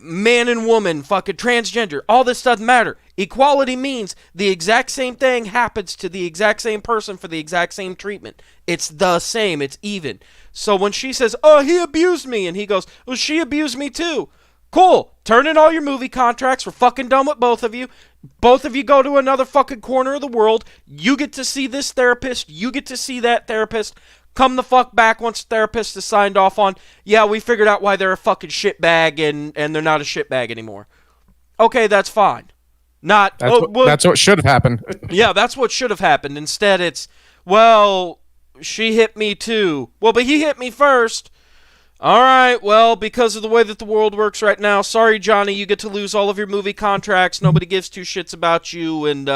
Man and woman, fucking transgender, all this doesn't matter. Equality means the exact same thing happens to the exact same person for the exact same treatment. It's the same, it's even. So when she says, oh, he abused me, and he goes, well, she abused me too. Cool. Turn in all your movie contracts. We're fucking done with both of you. Both of you go to another fucking corner of the world. You get to see this therapist. You get to see that therapist. Come the fuck back once the therapist is signed off on, yeah, we figured out why they're a fucking shitbag and they're not a shitbag anymore. Okay, that's fine. That's what should have happened. Yeah, that's what should have happened. Instead, it's, well, she hit me too. Well, but he hit me first. All right, well, because of the way that the world works right now, sorry, Johnny, you get to lose all of your movie contracts. Nobody gives two shits about you, and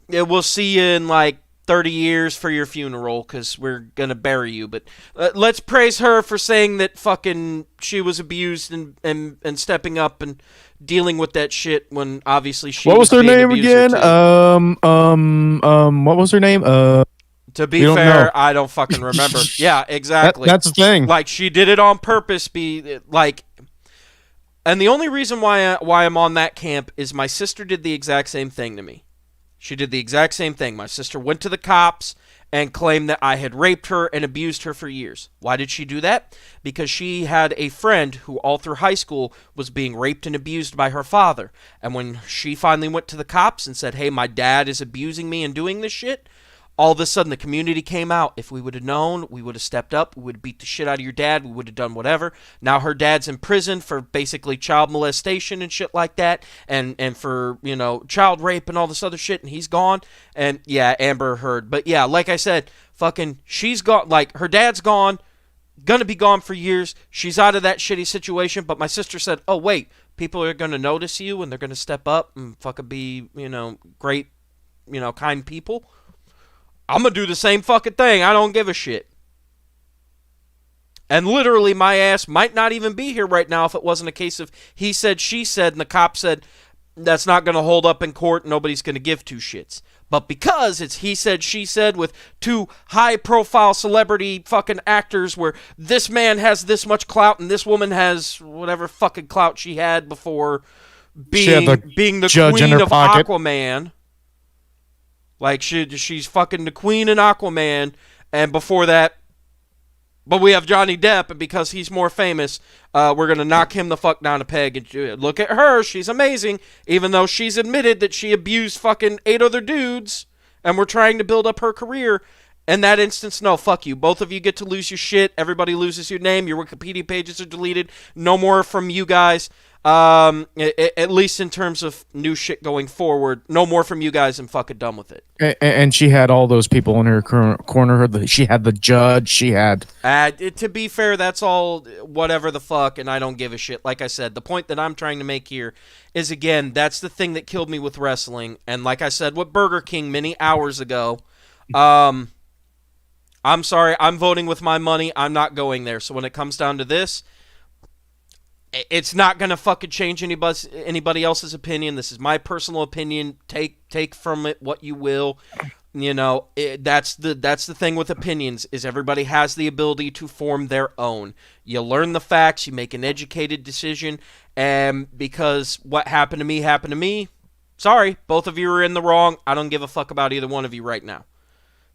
we'll see you in like 30 years for your funeral because we're going to bury you. But let's praise her for saying that fucking she was abused and stepping up and dealing with that shit when obviously she What was her name again? Too. What was her name? To be fair, I don't fucking remember. Yeah, exactly. That's the thing. Like, she did it on purpose, and the only reason why I'm on that camp is my sister did the exact same thing to me. She did the exact same thing. My sister went to the cops and claimed that I had raped her and abused her for years. Why did she do that? Because she had a friend who all through high school was being raped and abused by her father. And when she finally went to the cops and said, hey, my dad is abusing me and doing this shit, all of a sudden the community came out. If we would have known, we would have stepped up. We would have beat the shit out of your dad. We would have done whatever. Now her dad's in prison for basically child molestation and shit like that, and for, you know, child rape and all this other shit, and he's gone. And yeah, Amber Heard. But yeah, like I said, fucking she's gone. Like, her dad's gone, gonna be gone for years. She's out of that shitty situation. But my sister said, oh wait, people are gonna notice you and they're gonna step up and fucking be, you know, great, you know, kind people. I'm going to do the same fucking thing. I don't give a shit. And literally, my ass might not even be here right now if it wasn't a case of he said, she said, and the cop said, that's not going to hold up in court. Nobody's going to give two shits. But because it's he said, she said with two high-profile celebrity fucking actors where this man has this much clout and this woman has whatever fucking clout she had before being the queen of Aquaman. Like, she's fucking the queen in Aquaman, and before that, but we have Johnny Depp, and because he's more famous, we're going to knock him the fuck down a peg. And look at her, she's amazing, even though she's admitted that she abused fucking 8 other dudes, and we're trying to build up her career. In that instance, no, fuck you. Both of you get to lose your shit. Everybody loses your name. Your Wikipedia pages are deleted. No more from you guys. At least in terms of new shit going forward, no more from you guys. I'm fucking done with it. And she had all those people in her corner. She had the judge. She had. To be fair, that's all whatever the fuck, and I don't give a shit. Like I said, the point that I'm trying to make here is, again, that's the thing that killed me with wrestling. And like I said with Burger King many hours ago, I'm sorry, I'm voting with my money. I'm not going there. So when it comes down to this, it's not going to fucking change anybody else's opinion. This is my personal opinion. Take from it what you will. You know, that's the thing with opinions, is everybody has the ability to form their own. You learn the facts, you make an educated decision, and because what happened to me, sorry, both of you are in the wrong. I don't give a fuck about either one of you right now.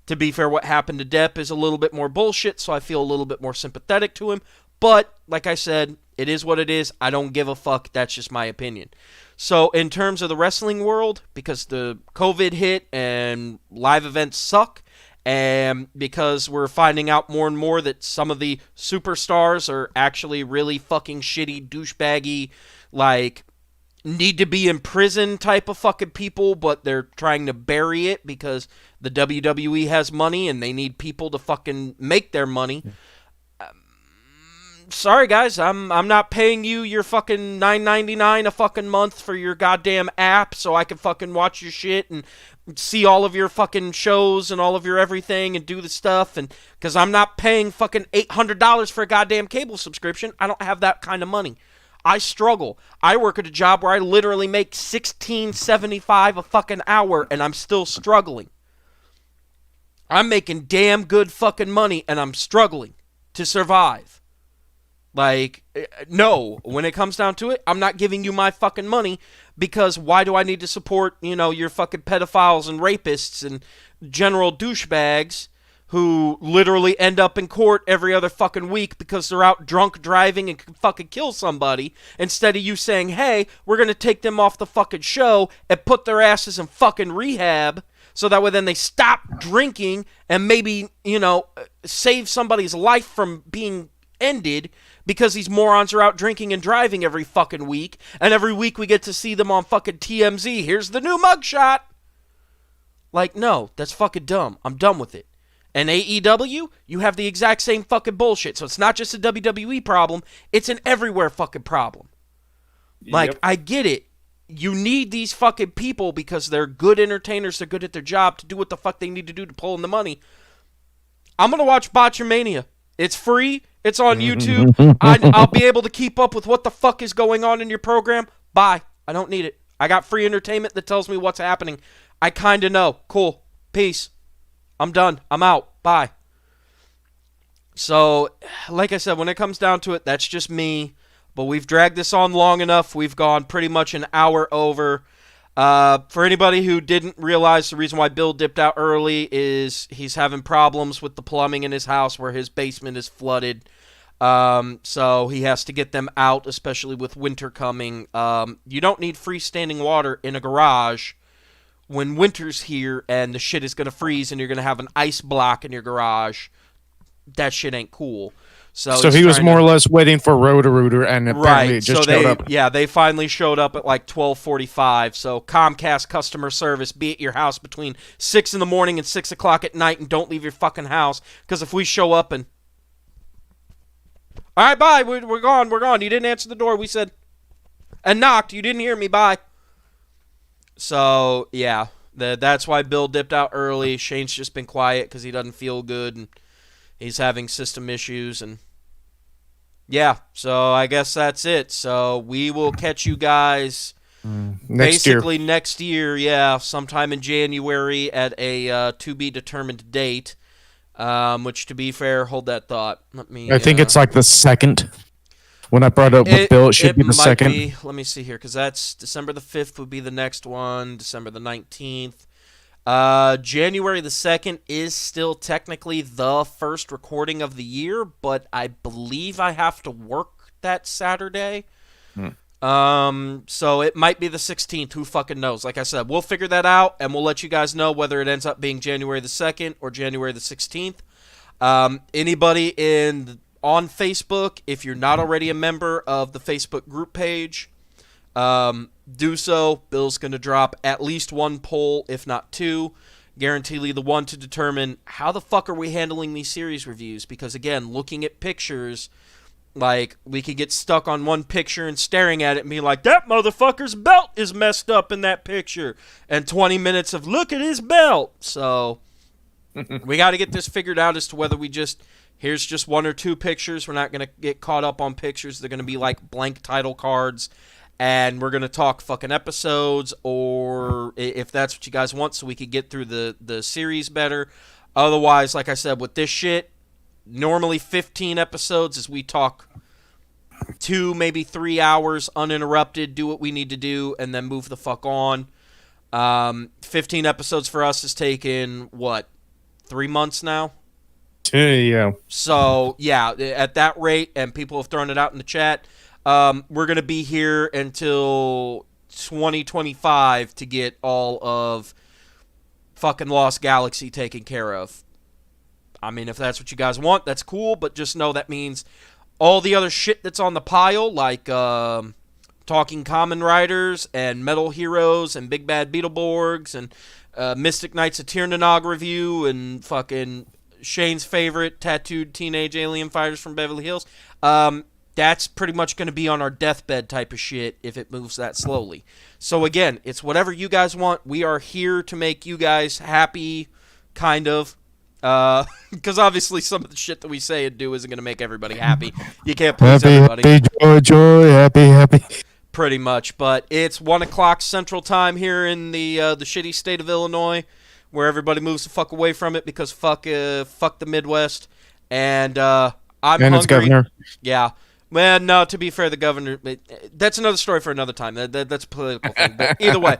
To be fair, what happened to Depp is a little bit more bullshit, so I feel a little bit more sympathetic to him. But, like I said, it is what it is. I don't give a fuck. That's just my opinion. So, in terms of the wrestling world, because the COVID hit and live events suck, and because we're finding out more and more that some of the superstars are actually really fucking shitty, douchebaggy, like, need to be in prison type of fucking people, but they're trying to bury it because the WWE has money and they need people to fucking make their money. Sorry guys, I'm not paying you your fucking $9.99 a fucking month for your goddamn app so I can fucking watch your shit and see all of your fucking shows and all of your everything and do the stuff, and because I'm not paying fucking $800 for a goddamn cable subscription. I don't have that kind of money. I struggle. I work at a job where I literally make $16.75 a fucking hour, and I'm still struggling. I'm making damn good fucking money, and I'm struggling to survive. Like, no, when it comes down to it, I'm not giving you my fucking money, because why do I need to support, you know, your fucking pedophiles and rapists and general douchebags who literally end up in court every other fucking week because they're out drunk driving and can fucking kill somebody, instead of you saying, hey, we're going to take them off the fucking show and put their asses in fucking rehab so that way then they stop drinking and maybe, you know, save somebody's life from being ended because these morons are out drinking and driving every fucking week, and every week we get to see them on fucking TMZ. Here's the new mugshot. Like, no, that's fucking dumb. I'm done with it. And AEW, you have the exact same fucking bullshit. So it's not just a WWE problem, it's an everywhere fucking problem. Like, yep. I get it. You need these fucking people because they're good entertainers, they're good at their job to do what the fuck they need to do to pull in the money. I'm going to watch Botchamania. It's free. It's on YouTube. I'll be able to keep up with what the fuck is going on in your program. Bye. I don't need it. I got free entertainment that tells me what's happening. I kind of know. Cool. Peace. I'm done. I'm out. Bye. So, like I said, when it comes down to it, that's just me. But we've dragged this on long enough. We've gone pretty much an hour over. For anybody who didn't realize, the reason why Bill dipped out early is he's having problems with the plumbing in his house where his basement is flooded. So he has to get them out, especially with winter coming. You don't need freestanding water in a garage when winter's here and the shit is going to freeze and you're going to have an ice block in your garage, that shit ain't cool. So he was more or less waiting for Roto-Rooter, and apparently right. it just So showed up. Yeah, they finally showed up at like 12:45. So Comcast customer service, be at your house between 6 in the morning and 6 o'clock at night, and don't leave your fucking house, because if we show up and all right, bye, we're gone, you didn't answer the door, we said, and knocked, you didn't hear me, bye. So yeah, that's why Bill dipped out early. Shane's just been quiet because he doesn't feel good and he's having system issues, and yeah, so I guess that's it. So we will catch you guys basically next year, yeah, sometime in January at a to-be-determined date, which, to be fair, hold that thought. I think it's like the 2nd. When I brought up with Bill, it should be the 2nd. Let me see here, because that's December the 5th would be the next one, December the 19th. January the 2nd is still technically the first recording of the year, but I believe I have to work that Saturday. So it might be the 16th. Who fucking knows? Like I said, we'll figure that out, and we'll let you guys know whether it ends up being January the 2nd or January the 16th. Anybody on Facebook, if you're not already a member of the Facebook group page, do so. Bill's going to drop at least one poll, if not two. Guaranteedly the one to determine how the fuck are we handling these series reviews. Because, again, looking at pictures, like, we could get stuck on one picture and staring at it and be like, that motherfucker's belt is messed up in that picture. And 20 minutes of, look at his belt. So, we got to get this figured out as to whether we here's just one or two pictures. We're not going to get caught up on pictures. They're going to be like blank title cards. And we're going to talk fucking episodes, or if that's what you guys want, so we could get through the series better. Otherwise, like I said, with this shit, normally 15 episodes as we talk 2, maybe 3 hours uninterrupted, do what we need to do, and then move the fuck on. 15 episodes for us has taken, 3 months now? Yeah. So, yeah, at that rate, and people have thrown it out in the chat, we're going to be here until 2025 to get all of fucking Lost Galaxy taken care of. I mean, if that's what you guys want, that's cool, but just know that means all the other shit that's on the pile, like Talking Common Riders and Metal Heroes and Big Bad Beetleborgs and Mystic Knights of Tirnanog review and fucking Shane's favorite tattooed teenage alien fighters from Beverly Hills, that's pretty much going to be on our deathbed type of shit if it moves that slowly. So again, it's whatever you guys want. We are here to make you guys happy, kind of. Because obviously some of the shit that we say and do isn't going to make everybody happy. You can't please everybody. Happy, joy, happy. Pretty much. But it's 1 o'clock Central Time here in the shitty state of Illinois, where everybody moves the fuck away from it because fuck the Midwest. And I'm hungry. Its governor. Yeah. Man, no, to be fair, the governor, that's another story for another time. That's a political thing. But either way,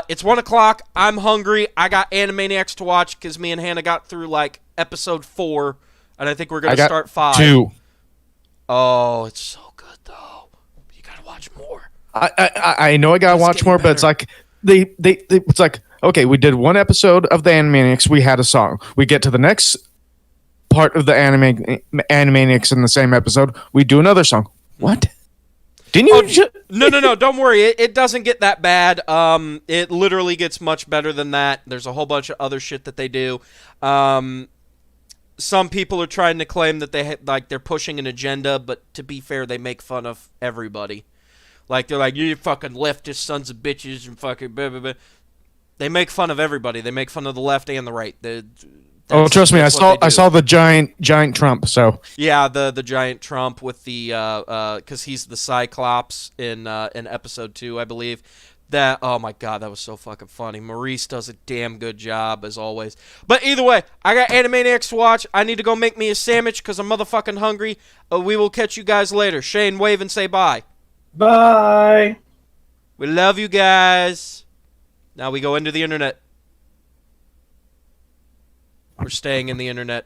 it's 1 o'clock. I'm hungry. I got Animaniacs to watch because me and Hannah got through, like, episode 4, and I think we're going to start 5. 2. Oh, it's so good, though. You got to watch more. I know I got to watch more, but it's like, it's like, okay, we did one episode of the Animaniacs. We had a song. We get to the next part of the Animaniacs in the same episode, we do another song. What? Didn't you? No. Don't worry. It doesn't get that bad. It literally gets much better than that. There's a whole bunch of other shit that they do. Some people are trying to claim that they're pushing an agenda, but to be fair, they make fun of everybody. Like, they're like, you fucking leftist sons of bitches and fucking blah, blah, blah. They make fun of everybody. They make fun of the left and the right. Trust me, I saw the giant Trump. So yeah, the giant Trump with the because he's the Cyclops in episode 2, I believe. That, oh my god, that was so fucking funny. Maurice does a damn good job as always. But either way, I got Animaniacs to watch. I need to go make me a sandwich because I'm motherfucking hungry. We will catch you guys later. Shane, wave and say bye. Bye. We love you guys. Now we go into the internet. We're staying in the internet.